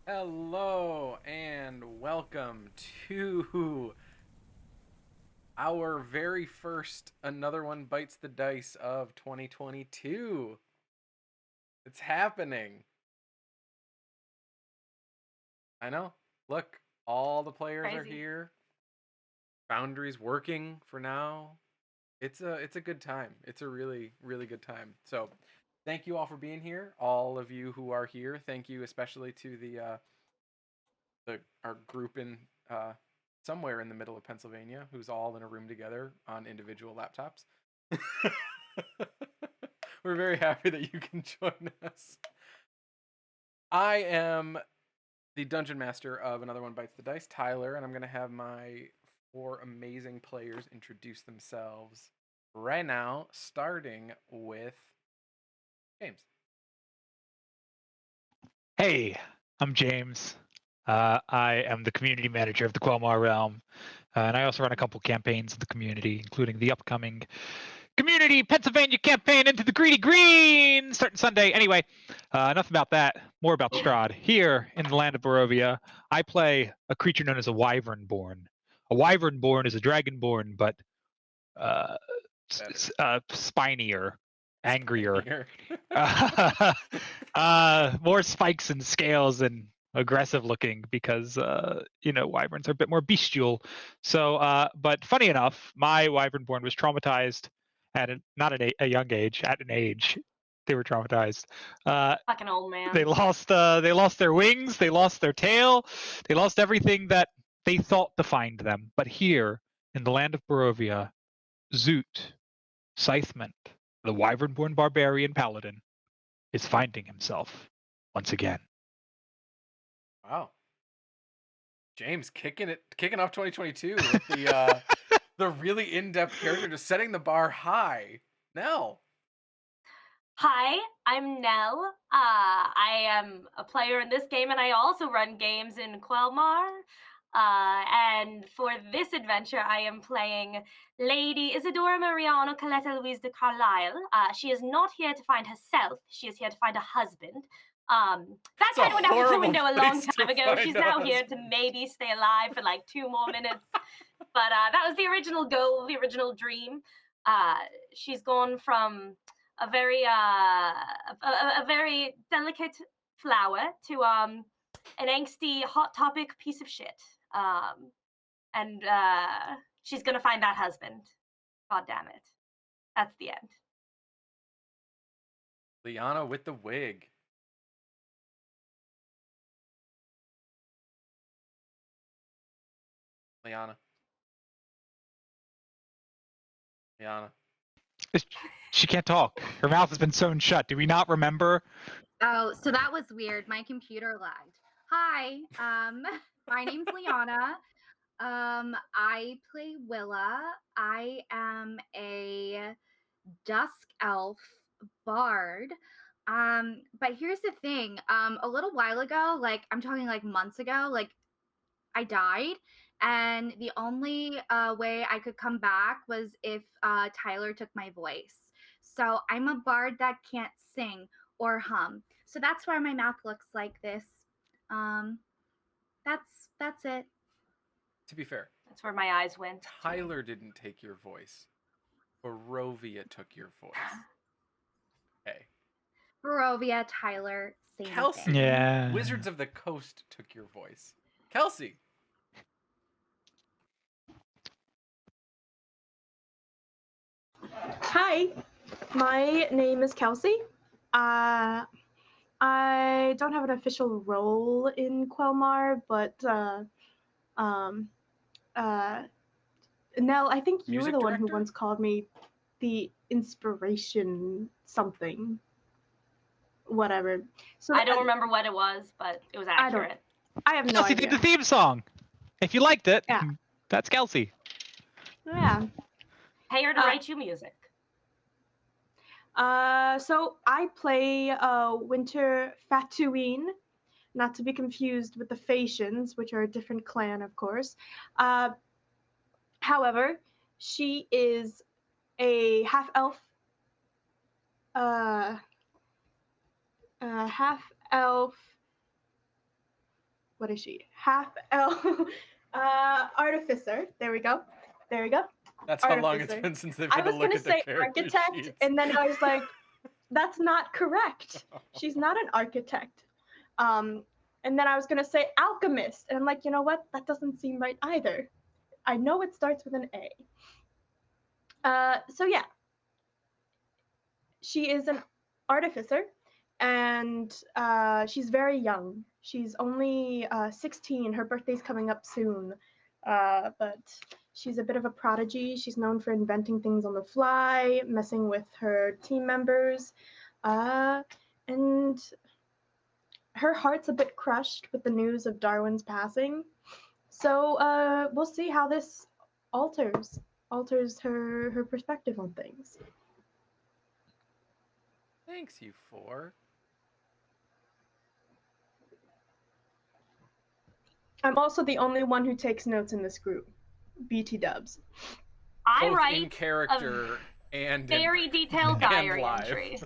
Hello and welcome to our very first Another One Bites the Dice of 2022. It's happening. I know. Look, all the players are Crazy. here. Foundry's working for now. It's a good time. It's a really good time. So, thank you all for being here. All of you who are here, thank you especially to the our group in uh, somewhere in the middle of Pennsylvania who's all in a room together on individual laptops. We're very happy that you can join us. I am the dungeon master of Another One Bites the Dice, Tyler, and I'm going to have my four amazing players introduce themselves right now, starting with James. Hey, I'm James. I am the community manager of the Quelmar Realm, and I also run a couple campaigns in the community, including the upcoming Community Pennsylvania campaign Into the Greedy Green, starting Sunday. Anyway, enough about that. More about Strahd. Here in the land of Barovia, I play a creature known as a Wyvernborn. A Wyvernborn is a Dragonborn, but uh, spinier, angrier. Here. More spikes and scales and aggressive looking because wyverns are a bit more bestial. So but funny enough, my wyvernborn was traumatized at not at a young age, at an age they were traumatized. Fucking old man. They lost their wings, they lost their tail, they lost everything that they thought defined them. But here in the land of Barovia, Zoot Scythement, the wyvernborn barbarian paladin, is finding himself once again. Wow. James kicking off 2022 with the really in-depth character, just setting the bar high. Nell. Hi, I'm Nell. I am a player in this game, and I also run games in Quelmar. And for this adventure, I am playing Lady Isadora Mariano Coletta Louise de Carlisle. She is not here to find herself. She is here to find a husband. That kind of went out the window a long time ago. She's now here to maybe stay alive for like 2 more minutes. But that was the original goal, the original dream. She's gone from a very delicate flower to an angsty hot topic piece of shit. And she's gonna find that husband. God damn it. That's the end. Liana with the wig. Liana. Liana. She can't talk. Her mouth has been sewn shut. Do we not remember? Oh, so that was weird. My computer lagged. Hi, my name's Liana. I play Willa. I am a dusk elf bard. But here's the thing. A little while ago, like I'm talking like months ago, like I died, and the only way I could come back was if Tyler took my voice. So I'm a bard that can't sing or hum. So that's why my mouth looks like this. Um, that's it. To be fair, That's where my eyes went. Tyler didn't take your voice. Barovia took your voice. Hey. Barovia, Tyler, same Kelsey. thing. Yeah. Wizards of the Coast took your voice. Kelsey. Hi, my name is Kelsey. I don't have an official role in Quelmar, but Nell, I think you were Music the one who director? once called me the inspiration something, whatever. So I don't remember what it was, but it was accurate. I have no Kelsey idea. did the theme song. If you liked it, Yeah. that's Kelsey. Yeah. Pay her to write you music. So I play Winter Fatouine, not to be confused with the Phaetians, which are a different clan, of course. However, she is a half elf, half elf what is she? Half elf, artificer. There we go. That's how long it's Artificer. been since they've I had to was look gonna at the say character architect, sheets. and then I was like, that's not correct. She's not an architect. And then I was gonna say alchemist, and I'm like, you know what? That doesn't seem right either. I know it starts with an A. So yeah, she is an artificer, and she's very young. She's only 16. Her birthday's coming up soon, but she's a bit of a prodigy. She's known for inventing things on the fly, messing with her team members, and her heart's a bit crushed with the news of Darwin's passing. So we'll see how this alters her perspective on things. Thanks, you four. I'm also the only one who takes notes in this group. BT dubs. I Both write in character and very in, detailed and diary live. entries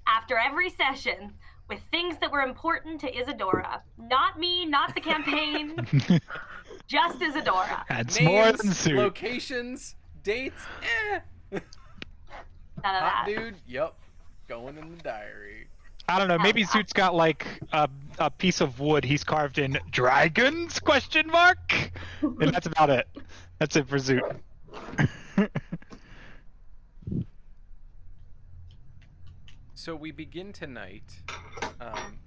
after every session with things that were important to Isadora. Not me, not the campaign, just Isadora. That's Names, more than suit. locations, dates, None of hot that. dude, yup, going in the diary. I don't know. Hell Maybe yeah. Suit's got like a piece of wood he's carved in dragons ? And that's about it. That's it for Zoot. So we begin tonight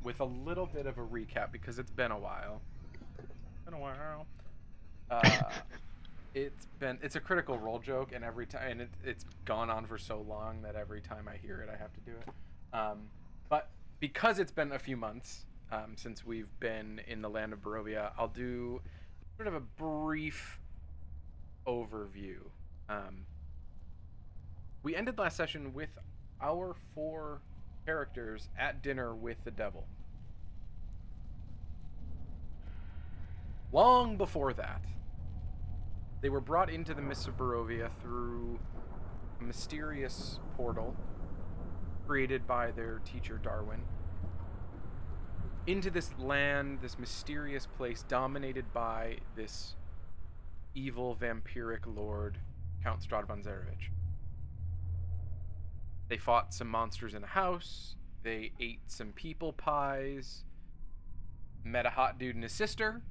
with a little bit of a recap because it's been a while. It's a Critical Role joke, and every time, and it's gone on for so long that every time I hear it, I have to do it. But because it's been a few months since we've been in the land of Barovia, I'll do sort of a brief overview. We ended last session with our 4 characters at dinner with the devil. Long before that, they were brought into the mists of Barovia through a mysterious portal created by their teacher Darwin into this land, this mysterious place dominated by this evil vampiric lord, Count Strahd von Zarovich. They fought some monsters in a house, they ate some people pies, met a hot dude and his sister,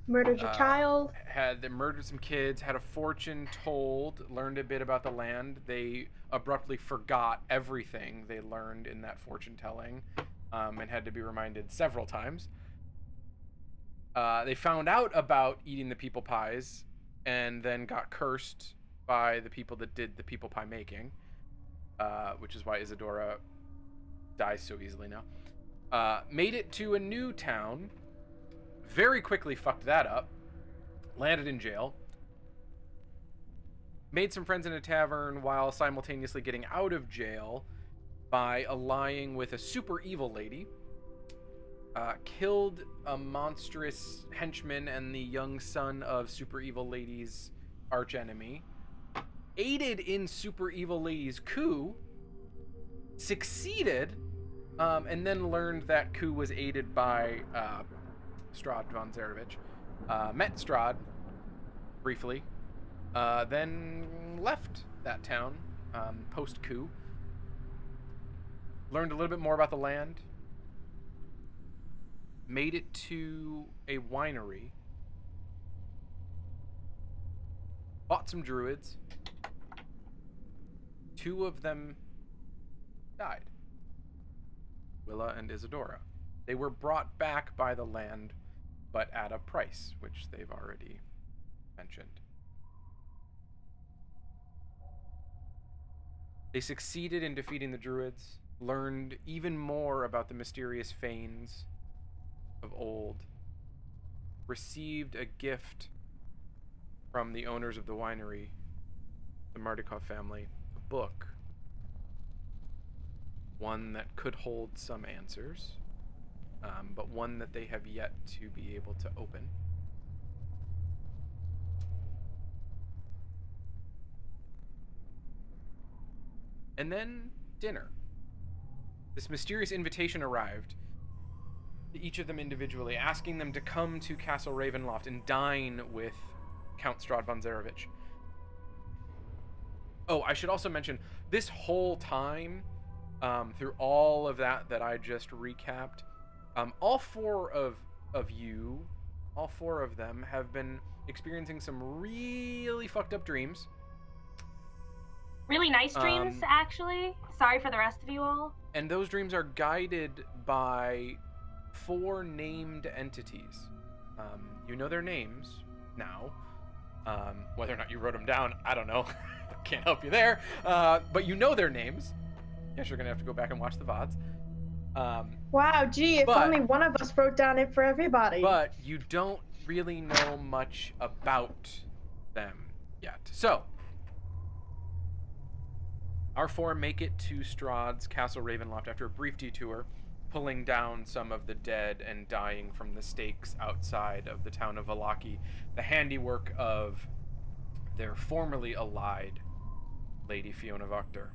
Murdered a child. they murdered some kids, had a fortune told, learned a bit about the land. They abruptly forgot everything they learned in that fortune telling, and had to be reminded several times. They found out about eating the people pies, and then got cursed by the people that did the people pie making, which is why Isadora dies so easily now. Made it to a new town. Very quickly fucked that up. Landed in jail. Made some friends in a tavern while simultaneously getting out of jail by allying with a super evil lady. Killed a monstrous henchman and the young son of super evil lady's archenemy. Aided in super evil lady's coup. Succeeded. And then learned that coup was aided by Strahd von Zarovich. Met Strahd briefly, then left that town post-coup. Learned a little bit more about the land. Made it to a winery. Bought some druids. 2 of them died. Willa and Isadora. They were brought back by the land, but at a price, which they've already mentioned. They succeeded in defeating the druids, learned even more about the mysterious fanes of old, received a gift from the owners of the winery, the Mardikov family, a book. One that could hold some answers. But one that they have yet to be able to open. And then dinner. This mysterious invitation arrived. each of them individually, asking them to come to Castle Ravenloft and dine with Count Strahd von Zarevich. Oh, I should also mention, this whole time, through all of that I just recapped, all four of you, all four of them, have been experiencing some really fucked up dreams. Really nice dreams, actually. Sorry for the rest of you all. And those dreams are guided by 4 named entities. You know their names now. Whether or not you wrote them down, I don't know. Can't help you there. But you know their names. Guess you're gonna have to go back and watch the VODs. Wow, gee, if only one of us wrote down it for everybody. But you don't really know much about them yet. So, our 4 make it to Strahd's Castle Ravenloft after a brief detour, pulling down some of the dead and dying from the stakes outside of the town of Vallaki, the handiwork of their formerly allied Lady Fiona Voctor.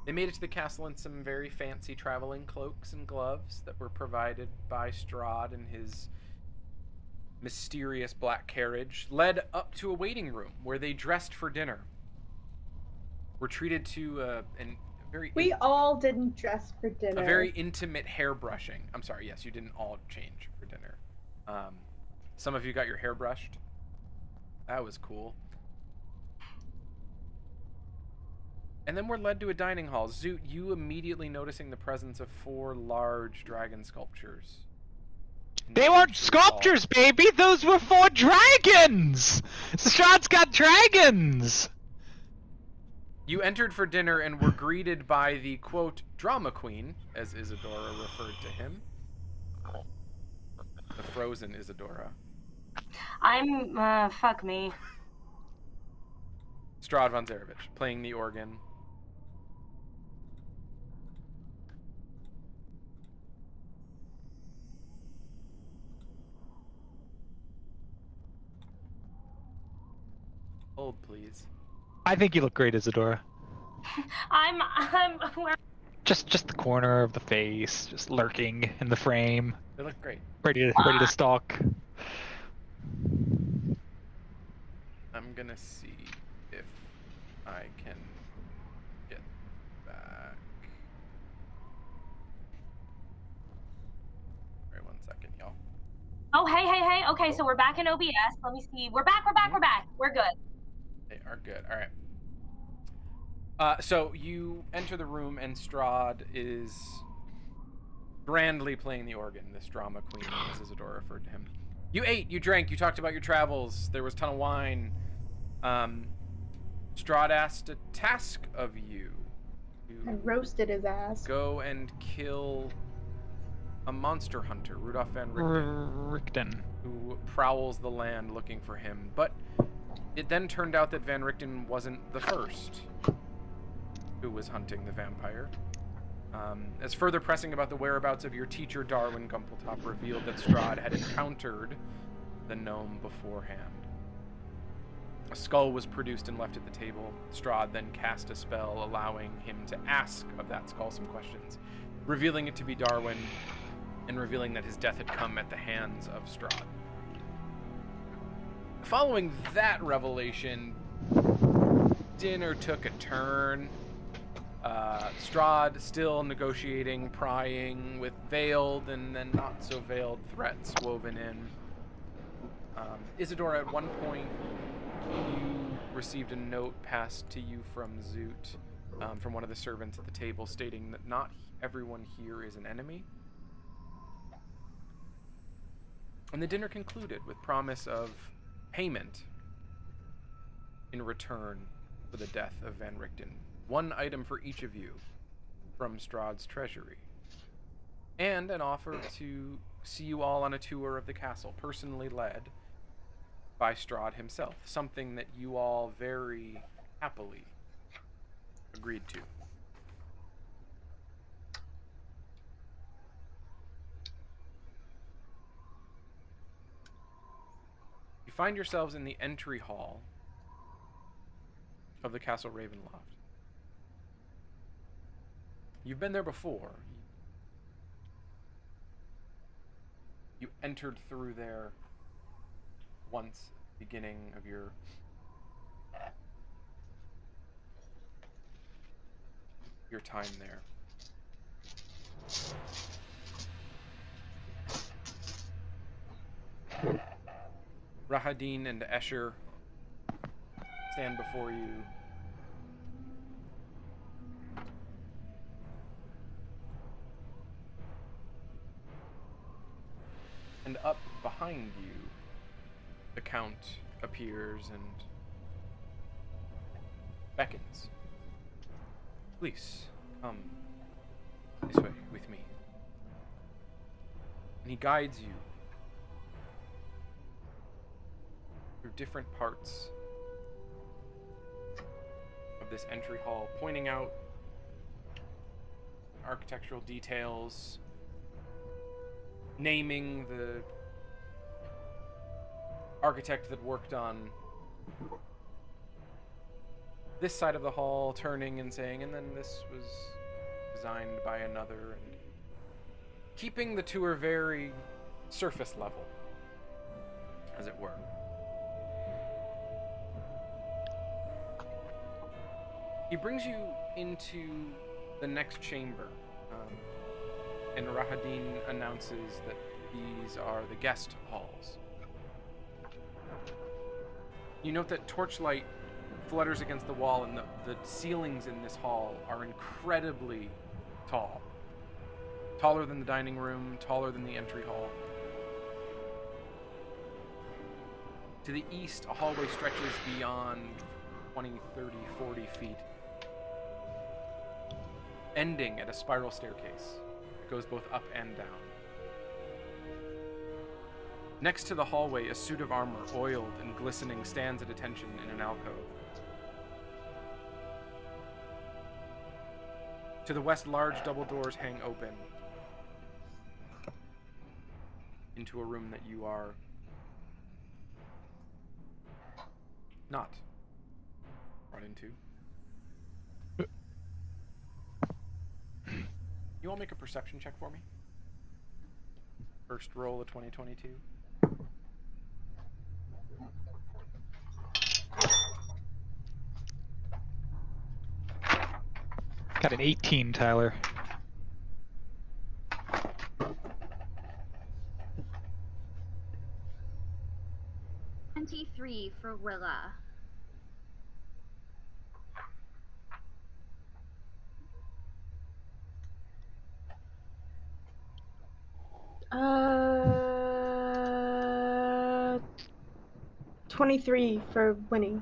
They made it to the castle in some very fancy traveling cloaks and gloves that were provided by Strahd in his mysterious black carriage, led up to a waiting room where they dressed for dinner. Were treated to a very... We all didn't dress for dinner. A very intimate hair brushing. I'm sorry, yes, you didn't all change for dinner. Some of you got your hair brushed. That was cool. And then we're led to a dining hall. Zoot, you immediately noticing the presence of 4 large dragon sculptures. They weren't sculptures, baby! Those were 4 dragons! Strahd's got dragons! You entered for dinner and were greeted by the, quote, drama queen, as Isadora referred to him. The frozen Isadora. Fuck me. Strahd von Zarevich, playing the organ. Hold, please. I think you look great, Isadora. I'm Just the corner of the face, just lurking in the frame. They look great. Ready to stalk. I'm gonna see if I can get back. Alright, 1 second, y'all. Oh, hey. Okay, so we're back in OBS. Let me see. We're back. We're good. They are good. All right. So you enter the room, and Strahd is grandly playing the organ. This drama queen, as Isadora referred to him. You ate, you drank, you talked about your travels. There was a ton of wine. Strahd asked a task of you. I roasted his ass. Go and kill a monster hunter, Rudolph van Richten, who prowls the land looking for him. But it then turned out that Van Richten wasn't the first who was hunting the vampire. As further pressing about the whereabouts of your teacher, Darwin Gumpletop, revealed that Strahd had encountered the gnome beforehand. A skull was produced and left at the table. Strahd then cast a spell, allowing him to ask of that skull some questions, revealing it to be Darwin, and revealing that his death had come at the hands of Strahd. Following that revelation, dinner took a turn. Strahd still negotiating, prying with veiled and then not so veiled threats woven in. Isadora, at one point, you received a note passed to you from Zoot, from one of the servants at the table, stating that not everyone here is an enemy. And the dinner concluded with promise of payment in return for the death of Van Richten. 1 item for each of you from Strahd's treasury. And an offer to see you all on a tour of the castle, personally led by Strahd himself. Something that you all very happily agreed to. You find yourselves in the entry hall of the Castle Ravenloft. You've been there before. You entered through there once at the beginning of your time there. Rahadin and Escher stand before you. And up behind you, the Count appears and beckons. Please, come this way with me. And he guides you through different parts of this entry hall, pointing out architectural details, naming the architect that worked on this side of the hall, turning and saying, and then this was designed by another, and keeping the tour very surface level, as it were. He brings you into the next chamber, and Rahadin announces that these are the guest halls. You note that torchlight flutters against the wall, and the ceilings in this hall are incredibly tall. Taller than the dining room, taller than the entry hall. To the east, a hallway stretches beyond 20, 30, 40 feet, ending at a spiral staircase that goes both up and down. Next to the hallway, a suit of armor, oiled and glistening, stands at attention in an alcove. To the west, large double doors hang open into a room that you are not brought into. You all make a perception check for me. First roll of 2022. Got an 18, Tyler. 23 for Willa. Uh, 23 for Winnie.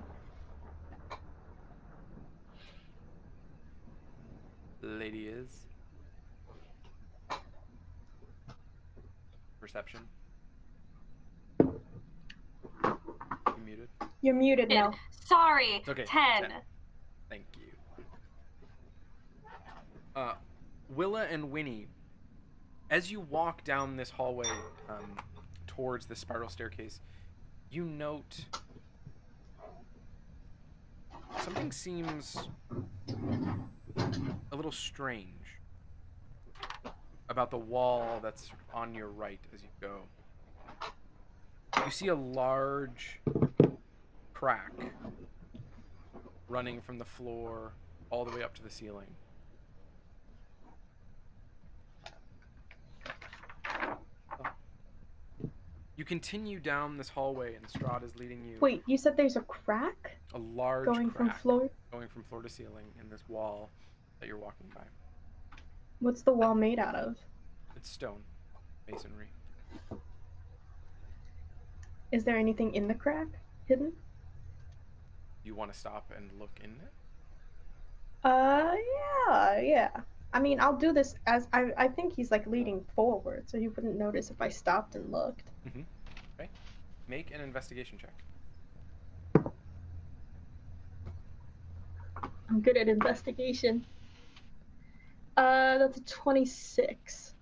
Lady is. Perception. You muted? You're muted now. Sorry. It's okay. 10. Thank you. Willa and Winnie, as you walk down this hallway towards the spiral staircase, you note something seems a little strange about the wall that's on your right as you go. You see a large crack running from the floor all the way up to the ceiling. You continue down this hallway, and Strahd is leading you. Wait, you said there's a crack? A large going crack from floor? going from floor to ceiling in this wall that you're walking by. What's the wall made out of? It's stone, masonry. Is there anything in the crack hidden? You want to stop and look in it? Yeah. I mean, I'll do this as I think he's like leading forward, so he wouldn't notice if I stopped and looked. Mm-hmm. Okay. Make an investigation check. I'm good at investigation. That's a 26.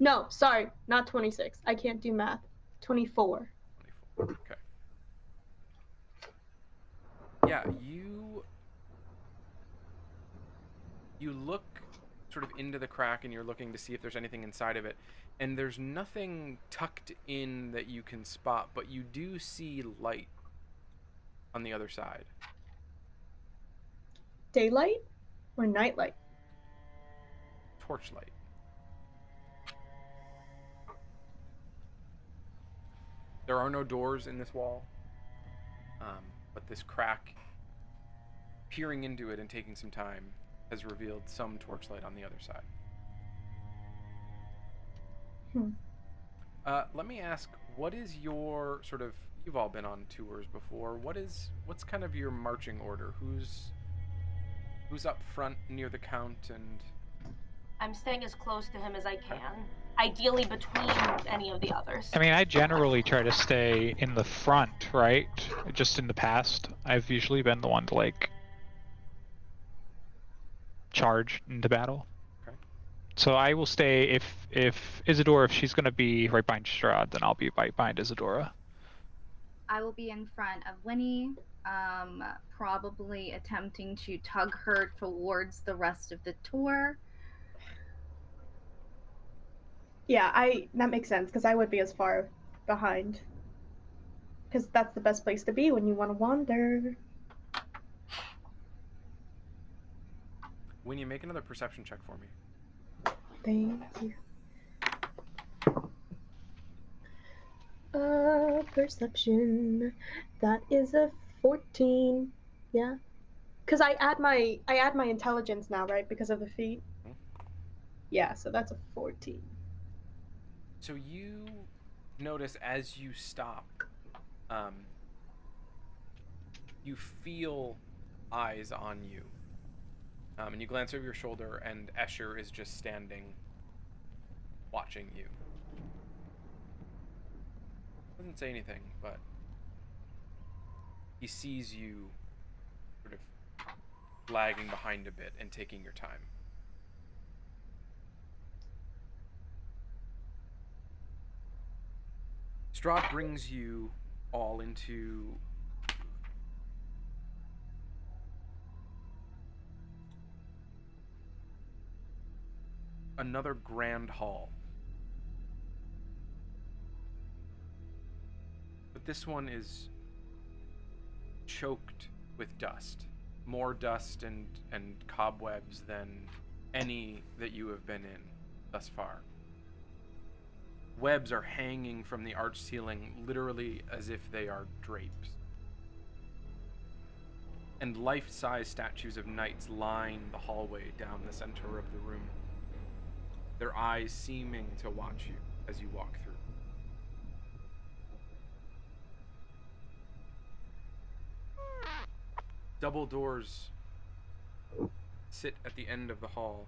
No, sorry, not 26. I can't do math. 24. 24. Okay. Yeah, you look sort of into the crack and you're looking to see if there's anything inside of it. And there's nothing tucked in that you can spot, but you do see light on the other side. Daylight or nightlight? Torchlight. There are no doors in this wall, but this crack, peering into it and taking some time, has revealed some torchlight on the other side. Let me ask, what is your sort of, you've all been on tours before, what's kind of your marching order? Who's up front near the count? And I'm staying as close to him as I can, ideally between any of the others. I mean, I generally try to stay in the front, right? Just in the past, I've usually been the one to, like, charge into battle. Okay. So I will stay, if Isadora, if she's going to be right behind Strahd, then I'll be right behind Isadora. I will be in front of Winnie, probably attempting to tug her towards the rest of the tour. Yeah, that makes sense, because I would be as far behind. Because that's the best place to be when you want to wander. when you make another perception check for me. Thank you. Perception. That is a 14. Yeah. Because I add my intelligence now, right? Because of the feat. Hmm. Yeah, so that's a 14. So you notice as you stop, you feel eyes on you. And you glance over your shoulder, and Escher is just standing, watching you. Doesn't say anything, but he sees you sort of lagging behind a bit and taking your time. Strahd brings you all into another grand hall. But this one is choked with dust. More dust and cobwebs than any that you have been in thus far. Webs are hanging from the arched ceiling, literally as if they are drapes. And life-size statues of knights line the hallway down the center of the room, their eyes seeming to watch you as you walk through. Double doors sit at the end of the hall,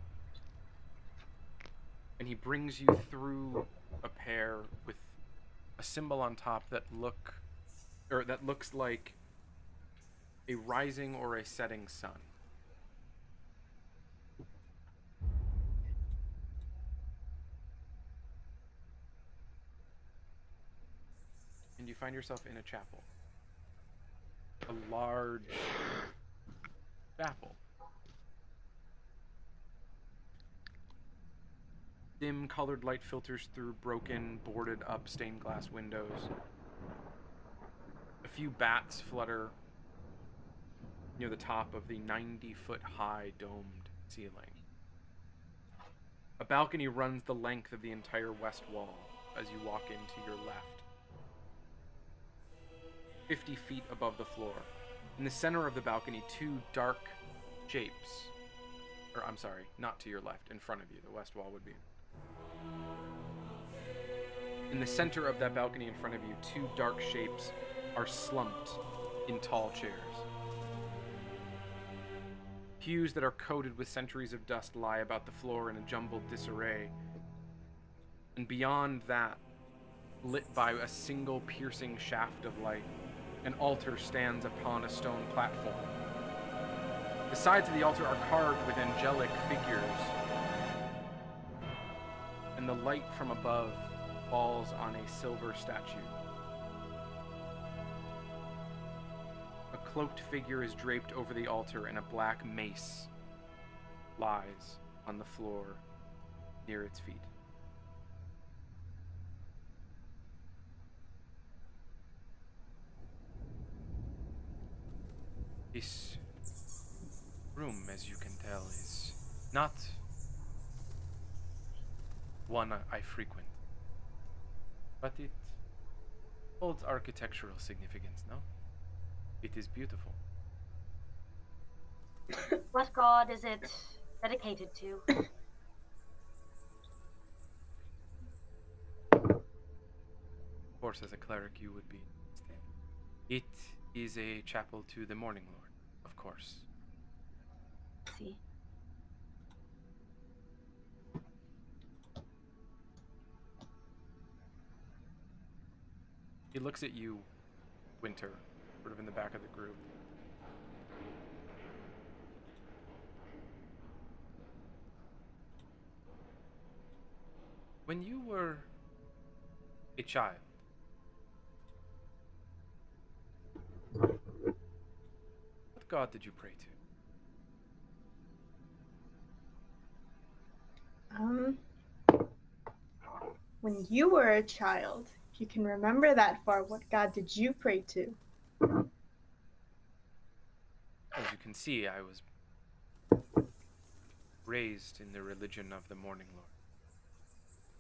and he brings you through a pair with a symbol on top that looks like a rising or a setting sun. And you find yourself in a chapel. A large chapel. Dim colored light filters through broken, boarded up stained glass windows. A few bats flutter near the top of the 90-foot high domed ceiling. A balcony runs the length of the entire west wall as you walk into your left. 50 feet above the floor. In the center of the balcony, two dark shapes. Or, I'm sorry, not to your left, in front of you. The west wall would be. In the center of that balcony in front of you, two dark shapes are slumped in tall chairs. Pews that are coated with centuries of dust lie about the floor in a jumbled disarray. And beyond that, lit by a single piercing shaft of light, an altar stands upon a stone platform. The sides of the altar are carved with angelic figures, and the light from above falls on a silver statue. A cloaked figure is draped over the altar, and a black mace lies on the floor near its feet. This room, as you can tell, is not one I frequent, but it holds architectural significance, no? It is beautiful. What god is it dedicated to? Of course, as a cleric, you would be interested. It is a chapel to the Morning Lord, of course. See. He looks at you, Winter, sort of in the back of the group. When you were a child, what god did you pray to? When you were a child, if you can remember that far, what god did you pray to? As you can see, I was raised in the religion of the Morning Lord.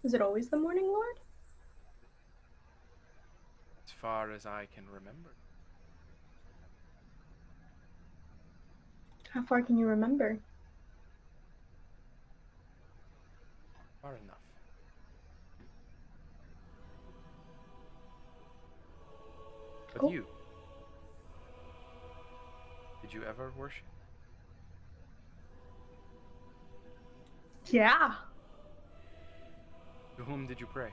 Was it always the Morning Lord? As far as I can remember. How far can you remember? Far enough. But Cool. you, did you ever worship? Yeah. To whom did you pray?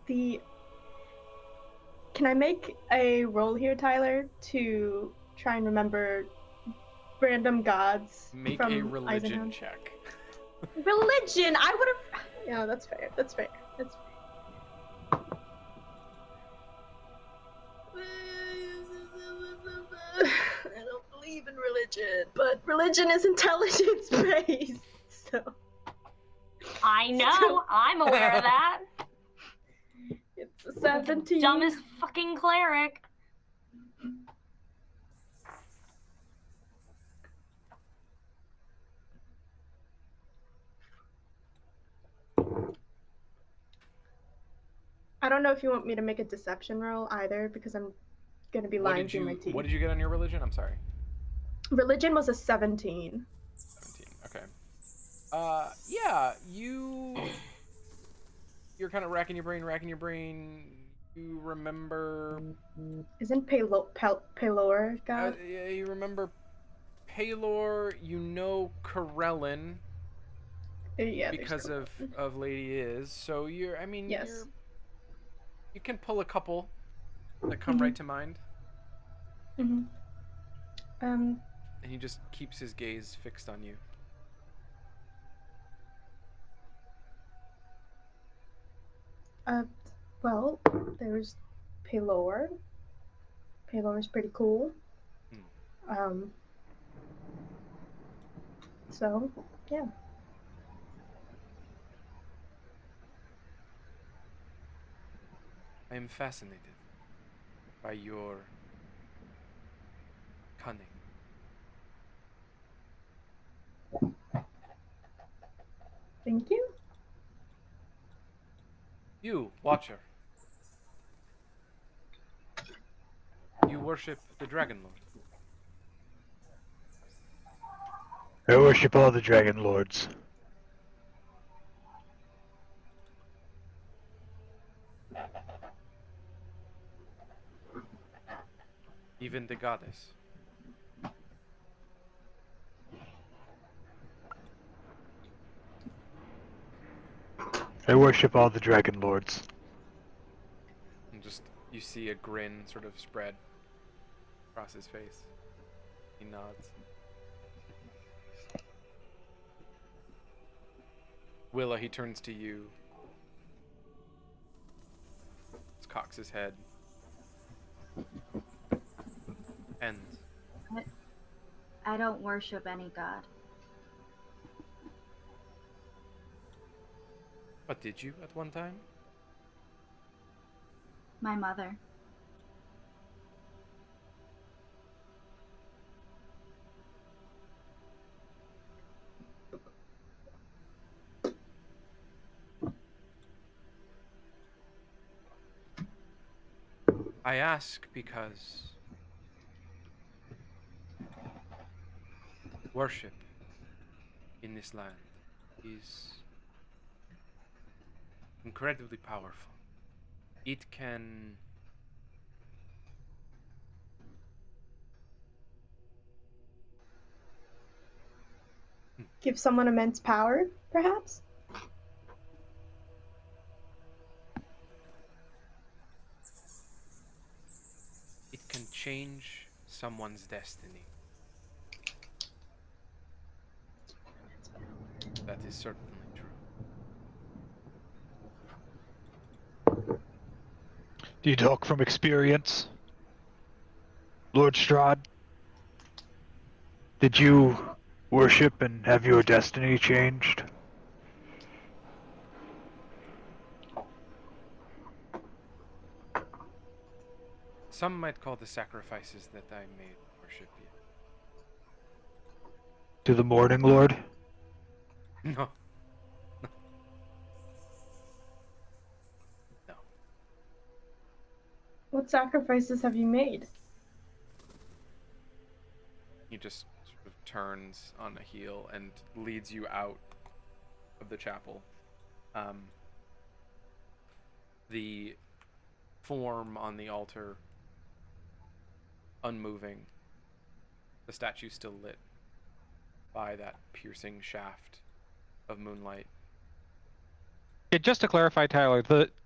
Can I make a roll here, Tyler, to try and remember random gods Make from a religion Eisenhower? check. Religion! I would have. Yeah, that's fair. That's fair. That's fair. I don't believe in religion, but religion is intelligence based. So I know. I'm aware of that. it's a 17. Dumbest fucking cleric. I don't know if you want me to make a deception roll either, because I'm gonna be lying through my teeth. What did you get on your religion? I'm sorry. Religion was a 17. 17. Okay. Yeah, you're kind of racking your brain. You remember Isn't Pelor God? yeah, you remember Palor, you know Corellin Yeah, there's because Corellin. of Lady Is. So Yes. you can pull a couple that come right to mind. Mm-hmm. And he just keeps his gaze fixed on you. Well, there's Pelor. Pelor is pretty cool. So, yeah. I am fascinated by your cunning. Thank you. You, Watcher. You worship the Dragon Lord. I worship all the Dragon Lords. Even the goddess. I worship all the Dragon Lords. And just, you see a grin sort of spread across his face. He nods. Willa, he turns to you. Cocks his head. And I don't worship any god. But did you at one time? My mother. I ask because worship in this land is incredibly powerful. It can Give someone immense power, perhaps? change someone's destiny. That is certainly true. Do you talk from experience? Lord Strahd? Did you worship and have your destiny changed? Some might call the sacrifices that I made worship, yeah. To the Morning Lord? No. No. What sacrifices have you made? He just sort of turns on a heel and leads you out of the chapel. The form on the altar unmoving, the statue still lit by that piercing shaft of moonlight. Yeah, just to clarify, Tyler,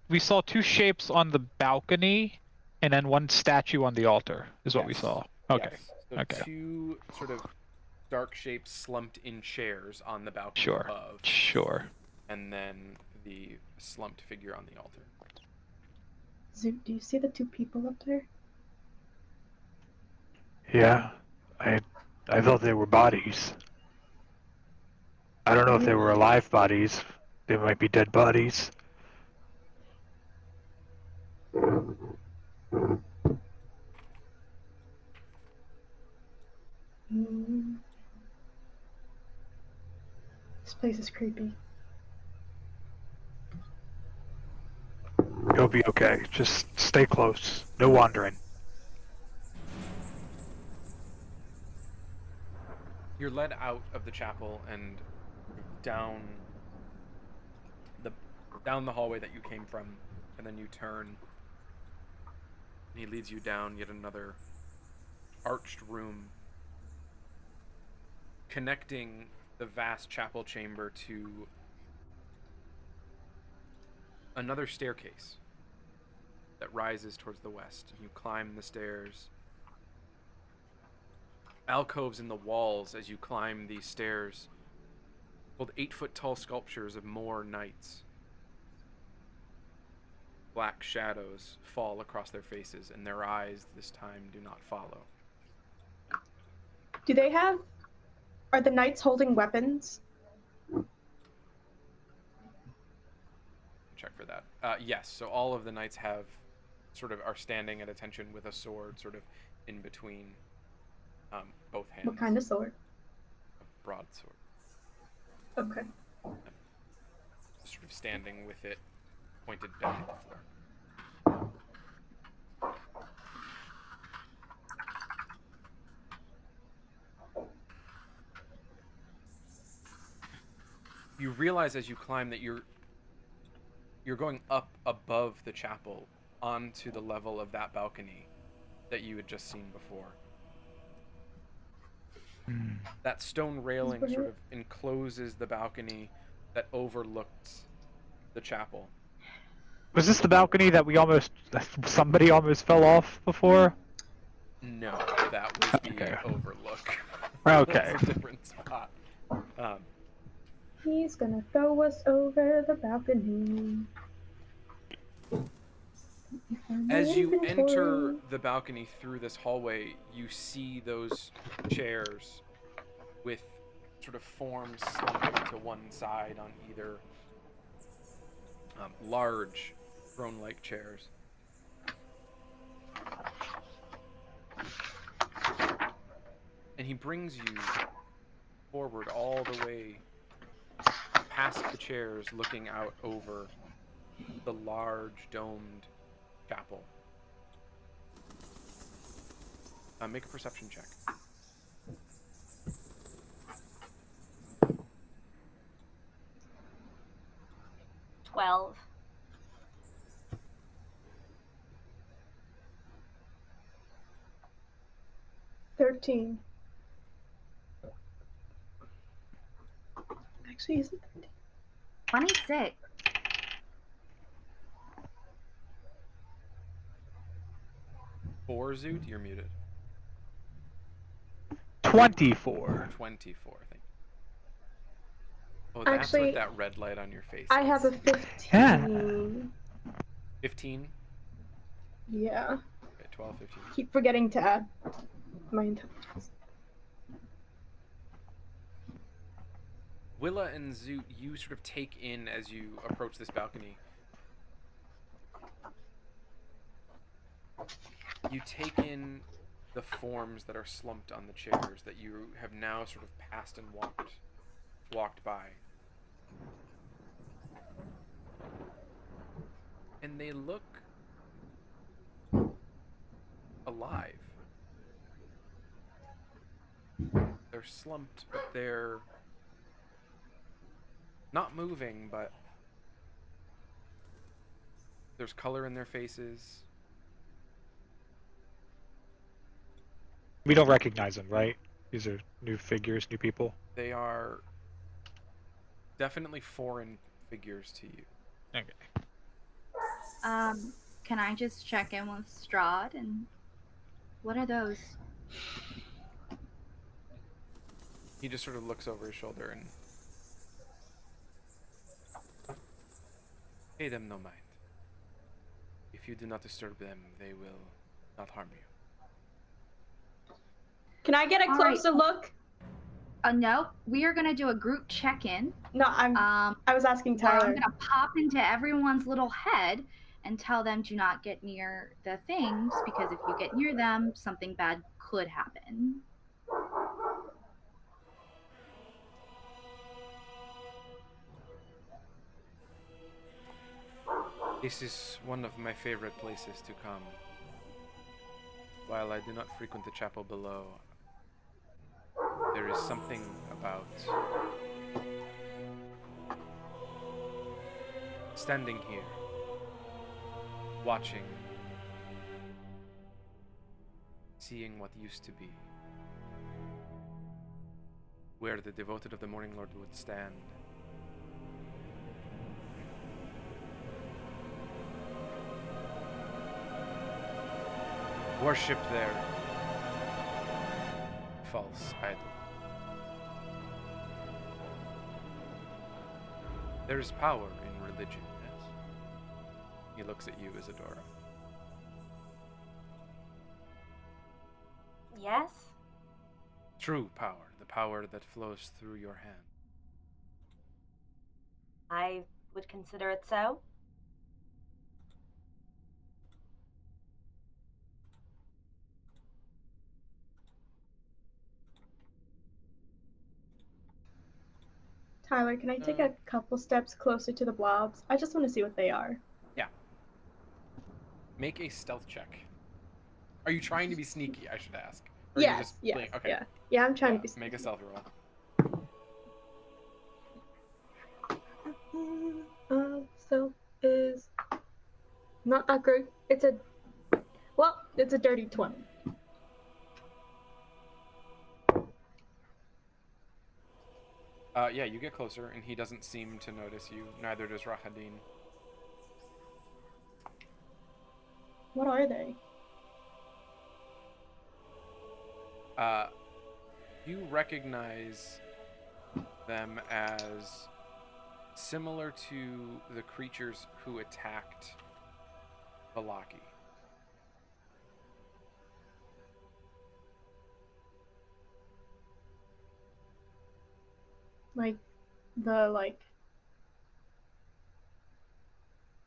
we saw two shapes on the balcony and then one statue on the altar is what we saw. Okay. Yes. So okay. Two sort of dark shapes slumped in chairs on the balcony Sure. above. Sure. And then the slumped figure on the altar. Zoot, do you see the two people up there? Yeah. I thought they were bodies. I don't know if they were alive bodies. They might be dead bodies. This place is creepy. You'll be okay. Just stay close. No wandering. You're led out of the chapel and down the hallway that you came from, and then you turn, and he leads you down yet another arched room, connecting the vast chapel chamber to another staircase that rises towards the west. You climb the stairs. Alcoves in the walls as you climb these stairs hold 8-foot-tall sculptures of more knights. Black shadows fall across their faces, and their eyes this time do not follow. Are the knights holding weapons? Check for that. Yes, so all of the knights are standing at attention with a sword sort of in between both hands. What kind of sword? A broadsword. Okay. Sort of standing with it pointed down at the floor. You realize as you climb that you're going up above the chapel onto the level of that balcony that you had just seen before. That stone railing sort of encloses the balcony that overlooks the chapel. Was this the balcony that somebody almost fell off before? No, that was the overlook. Okay. That's a different spot. He's gonna throw us over the balcony. As you enter the balcony through this hallway, you see those chairs with sort of forms slumping to one side on either, large throne-like chairs. And he brings you forward all the way past the chairs, looking out over the large domed chapel. Make a perception check. 12. 13. Actually, is it 13? 26. For Zoot, you're muted. 24. 24, I think. Oh, that's Actually, with that red light on your face. I have a 15. 15? Yeah. Okay, 12, 15. Keep forgetting to add my intelligence. Willa and Zoot, you sort of take in as you approach this balcony. You take in the forms that are slumped on the chairs that you have now sort of passed and walked by. And they look alive. They're slumped, but they're not moving, but there's color in their faces. We don't recognize them, right? These are new figures, new people. They are definitely foreign figures to you. Okay. Can I just check in with Strahd and what are those? He just sort of looks over his shoulder and pay them no mind. If you do not disturb them, they will not harm you. Can I get a All closer look? No, we are gonna do a group check-in. No, I was asking Where Tyler. I'm gonna pop into everyone's little head and tell them do not get near the things because if you get near them, something bad could happen. This is one of my favorite places to come. While I do not frequent the chapel below, there is something about standing here, watching, seeing what used to be, where the devoted of the Morning Lord would stand. Worship their false idol. There is power in religion, yes. He looks at you, Isadora. Yes? True power, the power that flows through your hand. I would consider it so. Tyler, can I take a couple steps closer to the blobs? I just want to see what they are. Yeah. Make a stealth check. Are you trying to be sneaky, I should ask? Or are you just playing- okay. Yeah. Yeah, I'm trying to be sneaky. Make a stealth roll. Stealth is not that great. It's a dirty 20. Yeah, you get closer, and he doesn't seem to notice you. Neither does Rahadin. What are they? You recognize them as similar to the creatures who attacked Valaki. Like the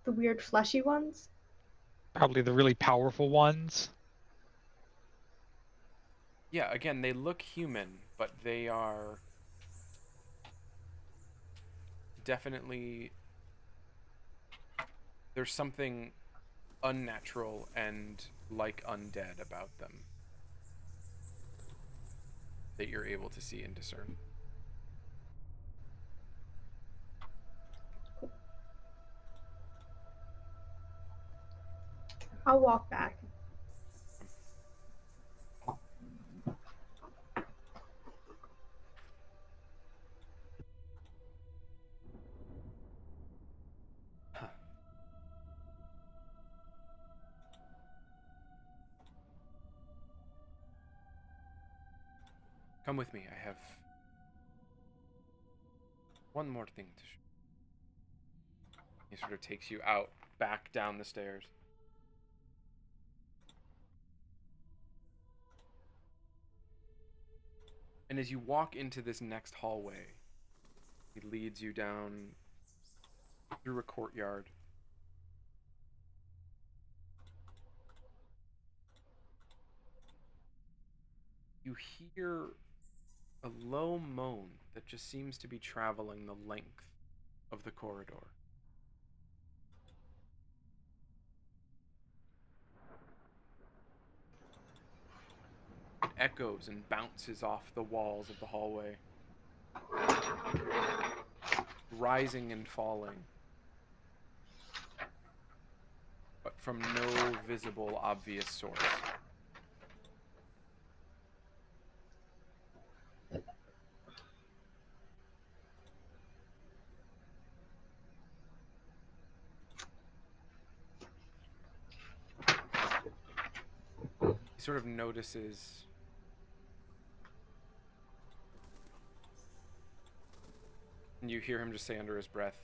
the weird fleshy ones? Probably the really powerful ones. Yeah, again, they look human, but they are definitely, there's something unnatural and like undead about them that you're able to see and discern. I'll walk back. Huh. Come with me. I have one more thing to show. He sort of takes you out, back down the stairs. And as you walk into this next hallway, he leads you down through a courtyard. You hear a low moan that just seems to be traveling the length of the corridor. It echoes and bounces off the walls of the hallway, rising and falling, but from no visible, obvious source. He sort of notices and you hear him just say under his breath,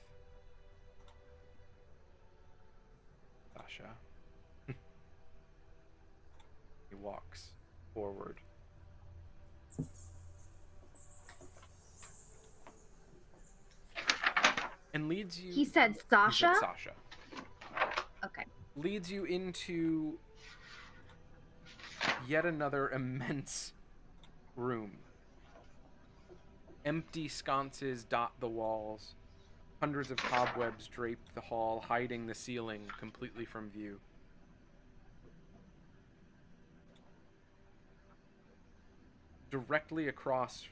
Sasha. He walks forward. And leads you... He said Sasha? He said Sasha. Okay. Leads you into yet another immense room. Empty sconces dot the walls. Hundreds of cobwebs drape the hall, hiding the ceiling completely from view. Directly across